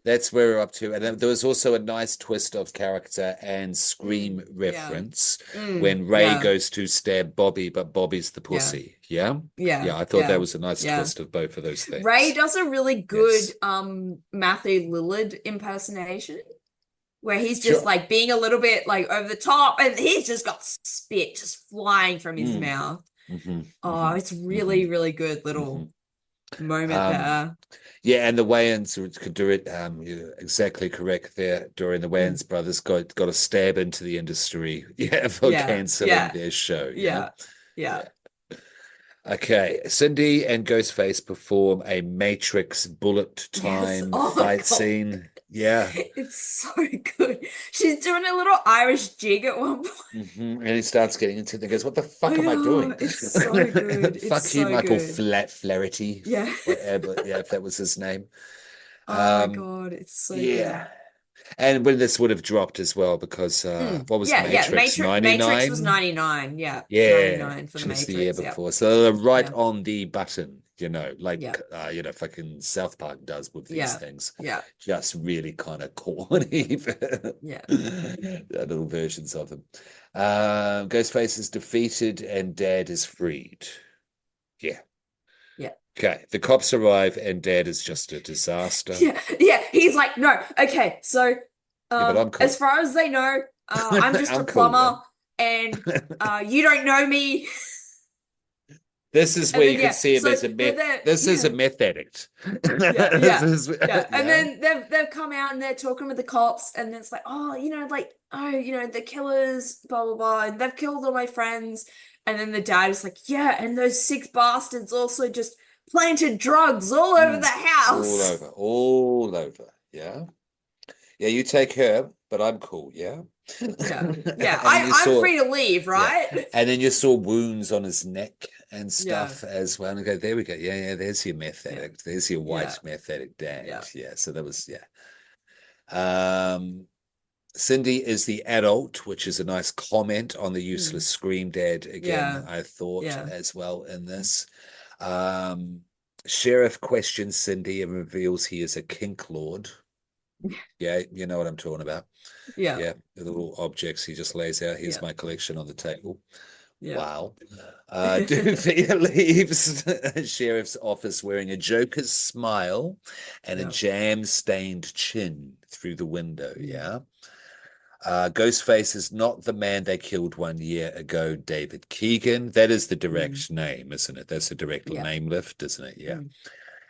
That's where we're up to. And then there was also a nice twist of character and Scream reference when Ray goes to stab Bobby, but Bobby's the pussy. Yeah. I thought that was a nice twist of both of those things. Ray does a really good Matthew Lillard impersonation where he's just like being a little bit like over the top, and he's just got spit just flying from his mouth. It's really, really good little moment there. Yeah, and the Wayans could do it. You're exactly correct there. During the Wayans Brothers got a stab into the industry, for canceling their show. Yeah. Okay, Cindy and Ghostface perform a Matrix bullet time fight scene. Yeah, it's so good. She's doing a little Irish jig at one point, and he starts getting into it. And goes, "What the fuck am I doing?" It's so good. Fuck you, Michael Flaherty. Yeah, whatever. Yeah, if that was his name. Oh my God, it's so good. And when this would have dropped as well, because what was Matrix 99? Matrix was 99. Yeah, 99 for the Matrix, Matrix. The year before. So they're right on the button, fucking South Park does with these things. Yeah. Just really kind of corny. Yeah. Little versions of them. Ghostface is defeated and Dad is freed. Yeah. Okay, the cops arrive and Dad is just a disaster. Yeah, he's like, no, okay, so Yeah, but I'm As cool. far as they know, I'm just a I'm cool, plumber, man. and you don't know me. This is And where then you can yeah, see him so as a but meth. they're This is a yeah, meth addict. This yeah, is, yeah. And yeah. then they've come out and they're talking with the cops, and it's like, oh, like, oh, the killers, blah blah blah, and they've killed all my friends. And then the dad is like, yeah, and those sick bastards also just planted drugs all over the Mm. All house. over, all over. Yeah. Yeah, you take her, but I'm cool, yeah. Yeah, yeah. And then you I'm saw, free to leave, yeah, right? and then you saw wounds on his neck and Yeah, stuff as well. And I go, there we go. Yeah, yeah, there's your meth yeah, addict. There's your yeah, white meth addict dad. yeah. Yeah, so that was, yeah. Cindy is the adult, which is a nice comment on the Mm. useless scream dad again, Yeah, I thought yeah. as well in this. Um, Sheriff questions Cindy and reveals he is a kink lord. Yeah, you know what I'm talking about. Yeah, Yeah, the little objects he just lays out. Here's yeah, my collection on the table. yeah. Wow. Doofy leaves sheriff's office wearing a joker's smile and a Yeah. jam-stained chin through the window. Mm. Yeah. Ghostface is not the man they killed 1 year ago, David Keegan. That is the Mm. direct name, isn't it? That's the direct Yeah. name lift, isn't it? Yeah. Mm.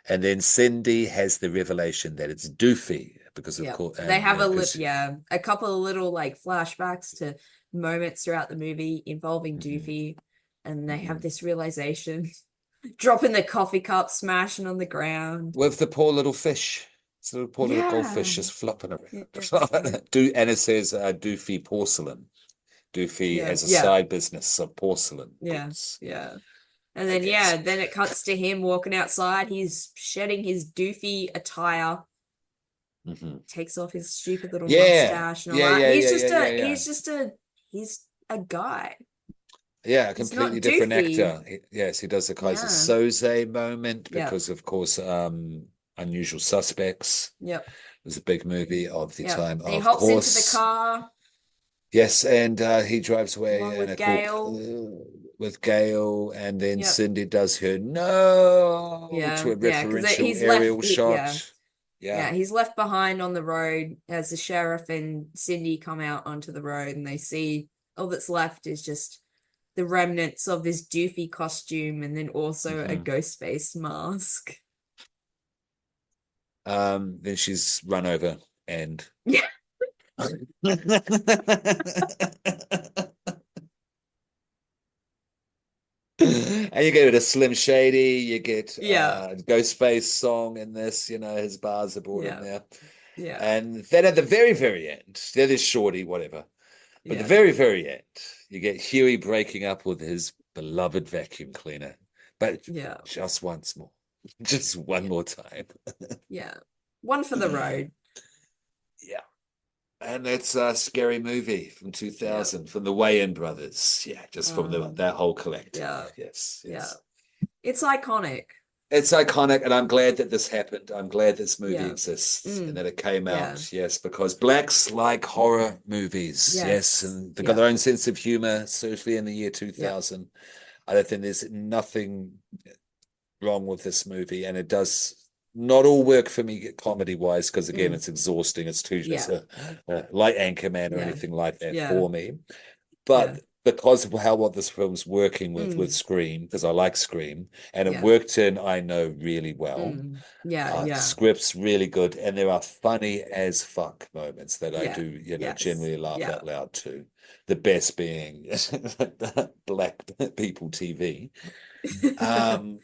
And then Cindy has the revelation that it's Doofy because, of Yeah. course, They and have because a couple of little like flashbacks to moments throughout the movie involving mhm, Doofy, and they have mhm. this realization, dropping the coffee cup, smashing on the ground. With the poor little fish. It's a little poor little goldfish Yeah. just flopping Yeah, around. Do and it says Doofy porcelain. Doofy yeah, has a yeah, side business of porcelain yeah, goods, yeah. And I then guess. yeah, then it cuts to him walking outside. He's shedding his Doofy attire, Hmm. takes off his stupid little Yeah, mustache and all yeah, that. yeah, yeah, yeah, yeah, yeah. He's a guy. Yeah, a He's completely not different Doofy. actor. Yes, he does the Kaiser Yeah. Soze moment Yep. because, of course, Unusual Suspects Yep. was a big movie of the Yep. time, And he of hops into the course. car Yes, and he drives along away in with a corp Gail. with Gail, and then Yep. Cindy does her no to Yeah. a Yeah. Because referential aerial yeah. shot. Yeah. Yeah. He's left behind on the road as the sheriff and Cindy come out onto the road, and they see all that's left is just the remnants of this doofy costume and then also a Hmm. ghost face mask. Then she's run over and Yeah. and you get a Slim Shady, you get Yeah. Ghostface song in this, his bars are brought in Yeah. there. Yeah. And then at the very, very end, there is Shorty, whatever. But the Yeah. very, very end, you get Huey breaking up with his beloved vacuum cleaner, but Yeah. just once more, just one Yeah. more time. Yeah. One for the road. Yeah. And it's a scary movie from Yeah. 2000 from the Wayans Brothers. Yeah, just from Um, that whole collective. yeah. Yes, Yeah. yes. It's iconic. It's iconic, and I'm glad that this happened. I'm glad this movie Yeah. exists and Mm. that it came Yeah. out. Yes, because blacks like horror movies. Yes, Yes. and they've got Yeah. their own sense of humor, certainly in the year Yeah. 2000. I don't think there's nothing wrong with this movie, and it does not all work for me comedy wise because again, Mm. it's exhausting. It's too it's Yeah. like Anchorman or Yeah. anything like that Yeah. for me. Yeah. But because of how what this film's working with Mm. Scream, because I like Scream, and it Yeah. worked in I Know really well. Mm. Yeah. Yeah. Script's really good, and there are funny as fuck moments that I Yeah. do, Yes. generally laugh Yeah. out loud to. The best being Black People TV. Um,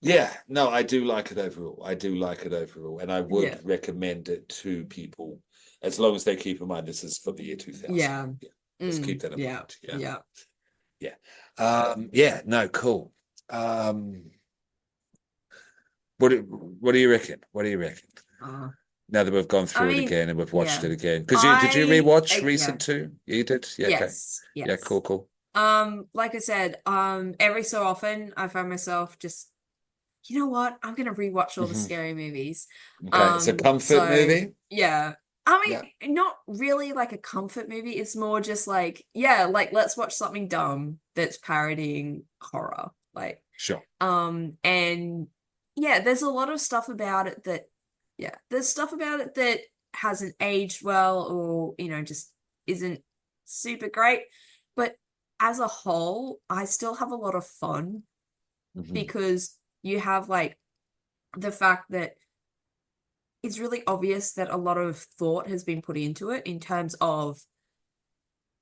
yeah, no, I do like it overall. I do like it overall, and I Yeah. would recommend it to people as long as they keep in mind this is for the year 2000. Yeah. Yeah, just keep Mm. that in Yeah. mind. Yeah, Yeah. yeah, yeah. No, cool. Um, what do you reckon? What do you reckon? Uh, Now that we've gone I through it mean, again and we've watched yeah. it again, because did you rewatch Yeah. recent two? You did? Yeah, okay. Yes. Yeah, Yes. cool, cool. Like I said, every so often I find myself just, you know what? I'm gonna rewatch all the Hmm. scary movies. Okay, it's a comfort So movie. yeah. I Yeah, mean, not really like a comfort movie. It's more just like, yeah, like let's watch something dumb that's parodying horror. Like, sure. and yeah, there's a lot of stuff about it that, yeah, there's stuff about it that hasn't aged well, or just isn't super great. But as a whole, I still have a lot of fun Mhm. because you have like the fact that it's really obvious that a lot of thought has been put into it in terms of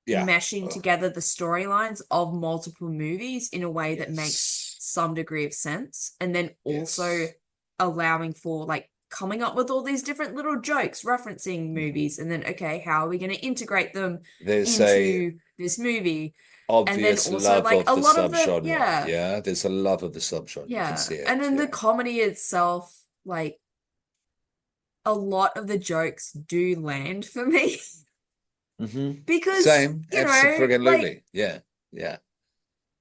Yeah. meshing together the storylines of multiple movies in a way that makes Yes. some degree of sense. And then also Yes. allowing for like coming up with all these different little jokes referencing Mhm. movies. And then, okay, how are we going to integrate them There's a into this movie? And then obvious also love like of a the lot of subgenre. Yeah, there's a love of the subgenre. You can yeah. see And it. then the Yeah. comedy itself, like a lot of the jokes do land for me because, Same. like Absolutely. Yeah. Yeah.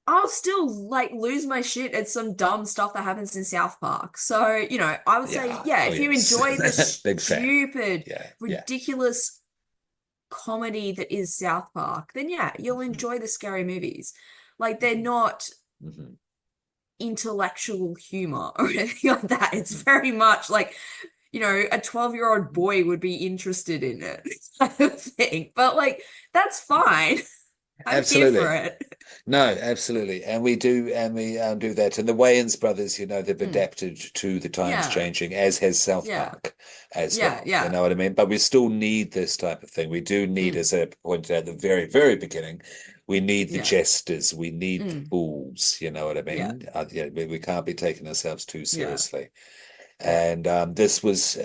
I'll still like lose my shit at some dumb stuff that happens in South Park. So, I would say, Yeah. yeah, Oh if you yes. enjoy the Big fan. stupid, Yeah. Yeah. ridiculous comedy that is South Park, then yeah, you'll Mhm. enjoy the scary movies. Like they're Mhm. not Mhm. intellectual humor or anything like that. It's Mhm. very much like, a 12-year-old boy would be interested in it kind of thing. But like, that's Mhm. fine. I'm here for Absolutely. it. No, absolutely. And we do that. And the Wayans brothers, they've Mm. adapted to the times Yeah. changing, as has South Yeah. Park as Yeah. well. You Yeah. know what I mean? But we still need this type of thing. We do need, Mm. as I pointed out at the very, very beginning, we need the Yeah. jesters, we need the Mm. fools. You know what I Yeah. mean? Yeah, we can't be taking ourselves too Yeah. seriously. Yeah. And this was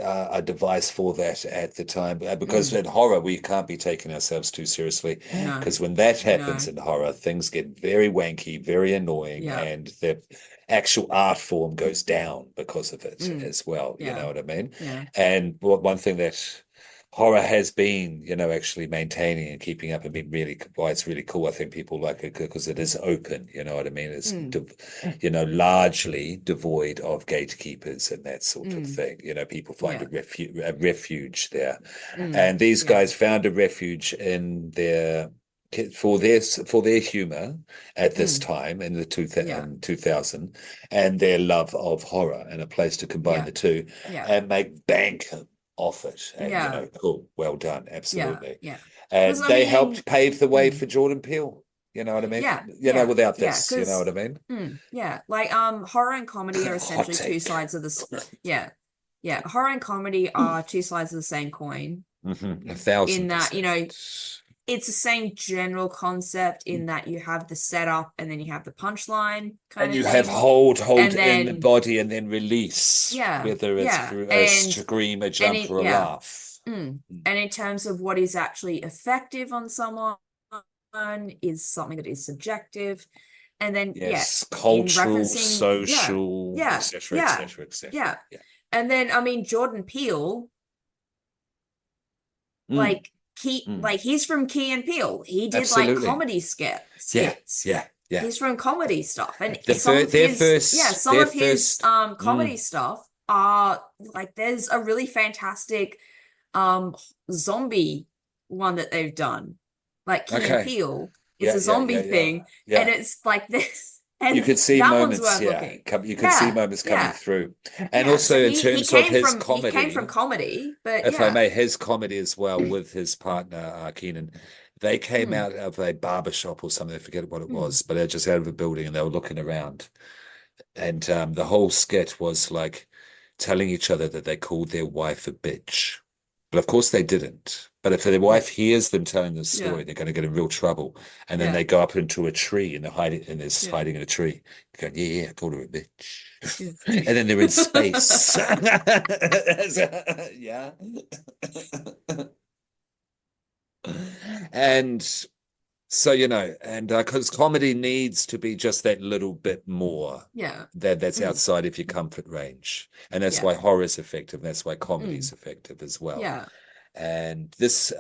a device for that at the time, because Mm. in horror we can't be taking ourselves too seriously, No. because when that happens No. in horror, things get very wanky, very annoying, Yeah. and the actual art form goes down because of it Mm. as well. You know Yeah. what I mean? Yeah. And one thing that horror has been, actually maintaining and keeping up and being really why it's really cool. I think people like it because it is open. You know what I mean? It's Mm. largely devoid of gatekeepers and that sort of Mm. thing. People find Yeah. a refuge there, Mm. and these Yeah. guys found a refuge in their for their humor at this Mm. time in the Yeah. 2000, and their love of horror, and a place to combine Yeah. the two Yeah. and make bank off it. And Yeah. cool, well done, Yeah. absolutely. Yeah. Because And I they helped mean, pave the way mm. for Jordan Peele. You know what I mean? Yeah. Yeah. Without Yeah. this, you know what Because I mean? yeah, like horror and comedy are Hot essentially two take. sides of this. Yeah. Yeah. Horror and comedy are two sides of the same coin A in thousand that, percent. it's the same general concept in that you have the setup and then you have the punchline kind And of you have thing. hold And in the then, body and then release, yeah, whether it's yeah. through a scream, a And jump, it, or a yeah. laugh. And in terms of what is actually effective on someone is something that is subjective. And then, yeah, Yes, in cultural, referencing, yeah, social, yeah, etc., yeah, etc., etc. yeah. Yeah. And then, I mean, Jordan Peele, Mm, mm. like he's from Key and Peele. He did like Absolutely. comedy Yeah, skits. yeah, yeah. He's from comedy stuff. And The some fir of his, yeah, some their of his first. comedy Mm, stuff are like there's a really fantastic um zombie one that they've done. Like Key and okay. Peele is Yeah, a yeah, yeah, zombie yeah, thing, and yeah. it's like this, You and could see that one's moments, worth yeah. looking. You could see Yeah, moments coming yeah, through. And yeah. So also in he terms of his came from comedy, comedy, but if I yeah. may, his comedy as well with his partner, Keenan, they came Mm, out of a barber shop or something. I forget what it mm, was, but they're just out of a building and they were looking around. And the whole skit was like telling each other that they called their wife a bitch. But of course they didn't. But if their mm, wife hears them telling this yeah, story, they're going to get in real trouble. And then yeah, they go up into a tree and they're hiding, and they're yeah, hiding in a tree. Going, yeah, yeah, I called her a bitch. yeah. And then they're in space. Yeah. And so, and because comedy needs to be just that little bit more Yeah. that's Mm, outside of your comfort range. And that's yeah. why horror is effective. That's why comedy Mm, is effective as well. yeah. And this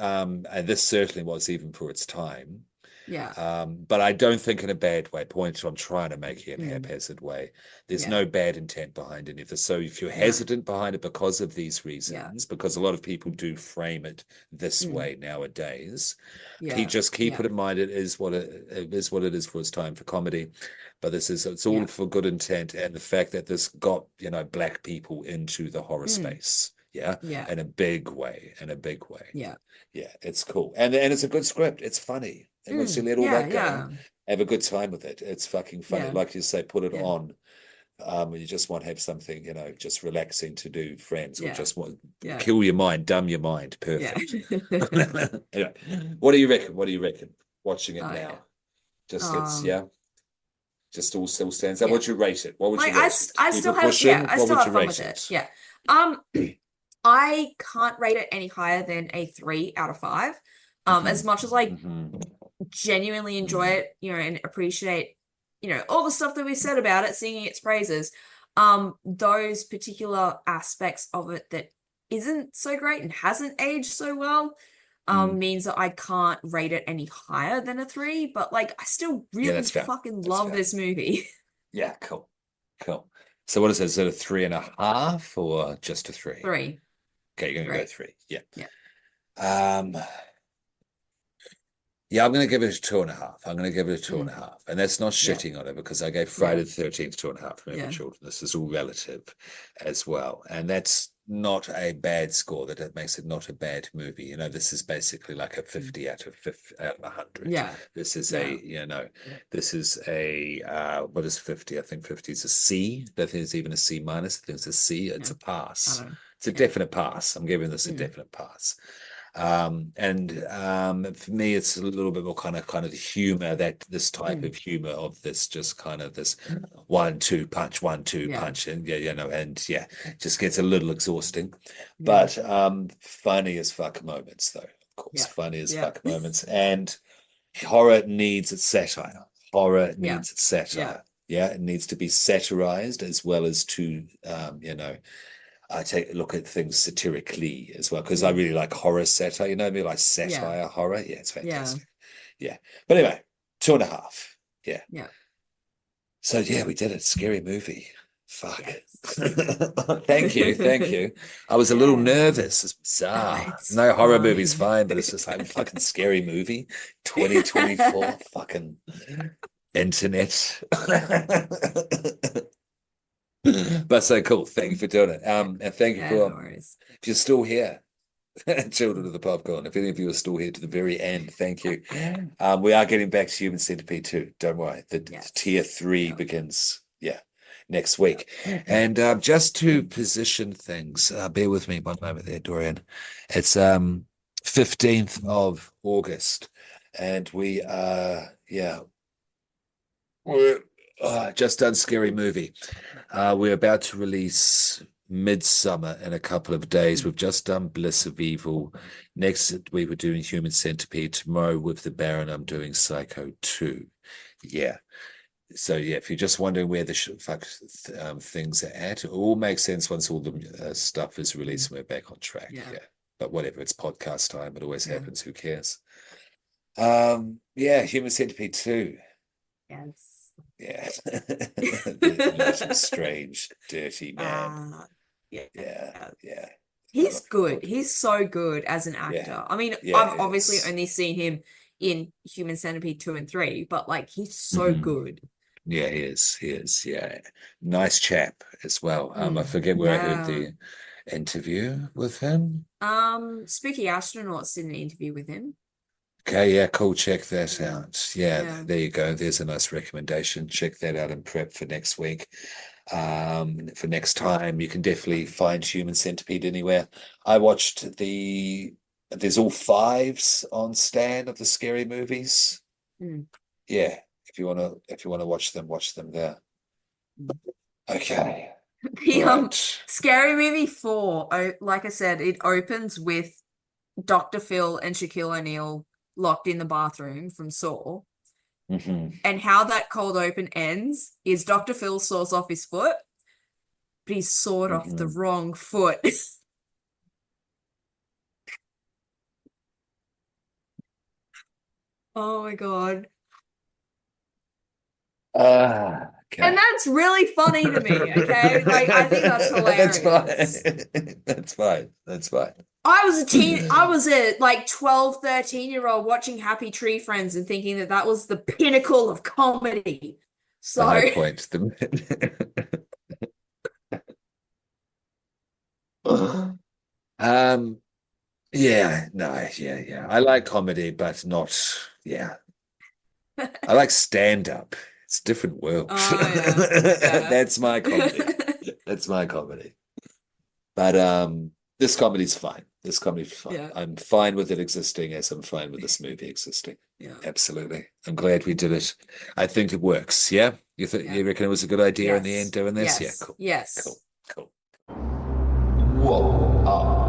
certainly was even for its time. Yeah. But I don't think in a bad way. Point I'm trying to make here in a Mm, haphazard way. There's yeah. no bad intent behind any of this. So if you're No. hesitant behind it because of these Yeah. reasons, because a lot of people do frame it this Mm, way nowadays, yeah. keep Yeah. it in mind. It is for its time for comedy, but it's all Yeah. for good intent, and the fact that this got black people into the horror Mm, space. Yeah, Yeah. in a big way, in a big way. Yeah. Yeah, it's cool. And it's a good script. It's funny. And once you let all Yeah, that go, yeah. have a good time with it. It's fucking funny. Yeah. Like you say, put it Yeah. on. You just want to have something, just relaxing to do, friends, or Yeah. just want Yeah. kill your mind, dumb your mind. Yeah. Perfect. Anyway, what do you reckon? What do you reckon? Watching it Oh now, yeah. just Um, just all still stands up. yeah. What would you rate it? What would you Like rate it? I Keep still it have yeah, pushing. I What still would you have fun with rate it. it? Yeah. Um, I can't rate it any higher than a 3 out of 5. As much as I genuinely enjoy it, and appreciate, all the stuff that we said about it, singing its praises, those particular aspects of it that isn't so great and hasn't aged so well, means that I can't rate it any higher than a 3, but like I still Yeah, really that's fair. fucking That's love fair. this movie. Yeah, cool. Cool. So what is it? Is it a 3.5 or just a 3? 3. Okay, you're gonna go 3. 3. Yeah. Yeah. Um, yeah, I'm gonna give it a 2.5. I'm gonna give it a two and Mm. a half. And that's not Yeah. shitting on it because I gave Yeah. Friday the 13th 2.5 for Yeah. children. This is all relative as well. And that's not a bad score, that it makes it not a bad movie. This is basically like a 50 out of 100. Yeah. This is Yeah. this is a what is 50? I think 50 is a C. I don't think it's even a C minus. I think it's a C. It's Yeah. a pass. I don't know. It's a Yeah. definite pass. I'm giving this a Mm. definite pass. And for me, it's a little bit more kind of the humor, that this type of humor of this, just kind of this 1-2 punch, 1-2 Yeah. punch, and just gets a little exhausting. Yeah. But funny as fuck moments, though. Of course, Yeah. funny as Yeah. fuck moments, and horror needs its satire. Horror Yeah. needs its satire. Yeah, it needs to be satirized as well as to I take a look at things satirically as well, because I really like horror satire. You know what I mean? Like satire horror. Yeah, it's Yeah. fantastic. Yeah. But anyway, 2.5. Yeah. Yeah. So yeah, we did it. Scary movie. Fuck. Yes. Thank you. Thank you. I was a little nervous. It's bizarre. It's No, horror movie's fine. fine, but it's just like fucking scary movie. 2024. Fucking internet. But so cool. Thank you for doing it. And thank you Yeah, for no worries. if you're still here, children of the popcorn. If any of you are still here to the very end, thank you. We are getting back to Human Centipede 2. Don't worry. The tier 3 begins, next week. And just to position things, bear with me one moment there, Dorian. It's 15th of August, and we are, we're just done Scary Movie. We're about to release Midsummer in a couple of days. We've just done Bliss of Evil. Next week we're doing Human Centipede. Tomorrow with the Baron, I'm doing Psycho 2. Yeah. So if you're just wondering where the things are at, it all makes sense once all the stuff is released and we're back on track. Yeah. But whatever, it's podcast time. It always happens. Who cares? Human Centipede 2. Yes. Yeah. The little strange, dirty man. Yeah. Yeah. He's good. He's so good as an actor. I mean, I've obviously only seen him in Human Centipede 2 and 3, but like he's so good. Yeah, he is. He is. Yeah. Nice chap as well. I forget where I heard the interview with him. Spooky Astronauts did an interview with him. Okay, yeah, cool. Check that out. Yeah, there you go. There's a nice recommendation. Check that out and prep for next week. For next time, you can definitely find Human Centipede anywhere. I watched there's all 5s on Stan of the scary movies. Yeah, if you wanna watch them there. Okay. The Scary Movie 4, like I said, it opens with Dr. Phil and Shaquille O'Neal locked in the bathroom from Saw. And how that cold open ends is Dr. Phil saws off his foot, but he's sawed off the wrong foot. Oh my God. Okay. And that's really funny to me, okay? Like, I think that's hilarious. That's fine. That's fine. I was a like 12, 13-year-old watching Happy Tree Friends and thinking that that was the pinnacle of comedy. So The high point. Um, yeah, no, yeah. I like comedy, but not, yeah. I like stand-up. It's a different world. Oh yeah, yeah. That's my comedy. That's my comedy. But this comedy's fine. This comedy's fine. Yeah, I'm fine with it existing as I'm fine with this movie existing. yeah, Absolutely. I'm glad we did it. I think it works. Yeah? yeah. You reckon it was a good idea in the end Yes, doing this? Yeah, yes, cool. Cool. yes. Cool. Whoa, up.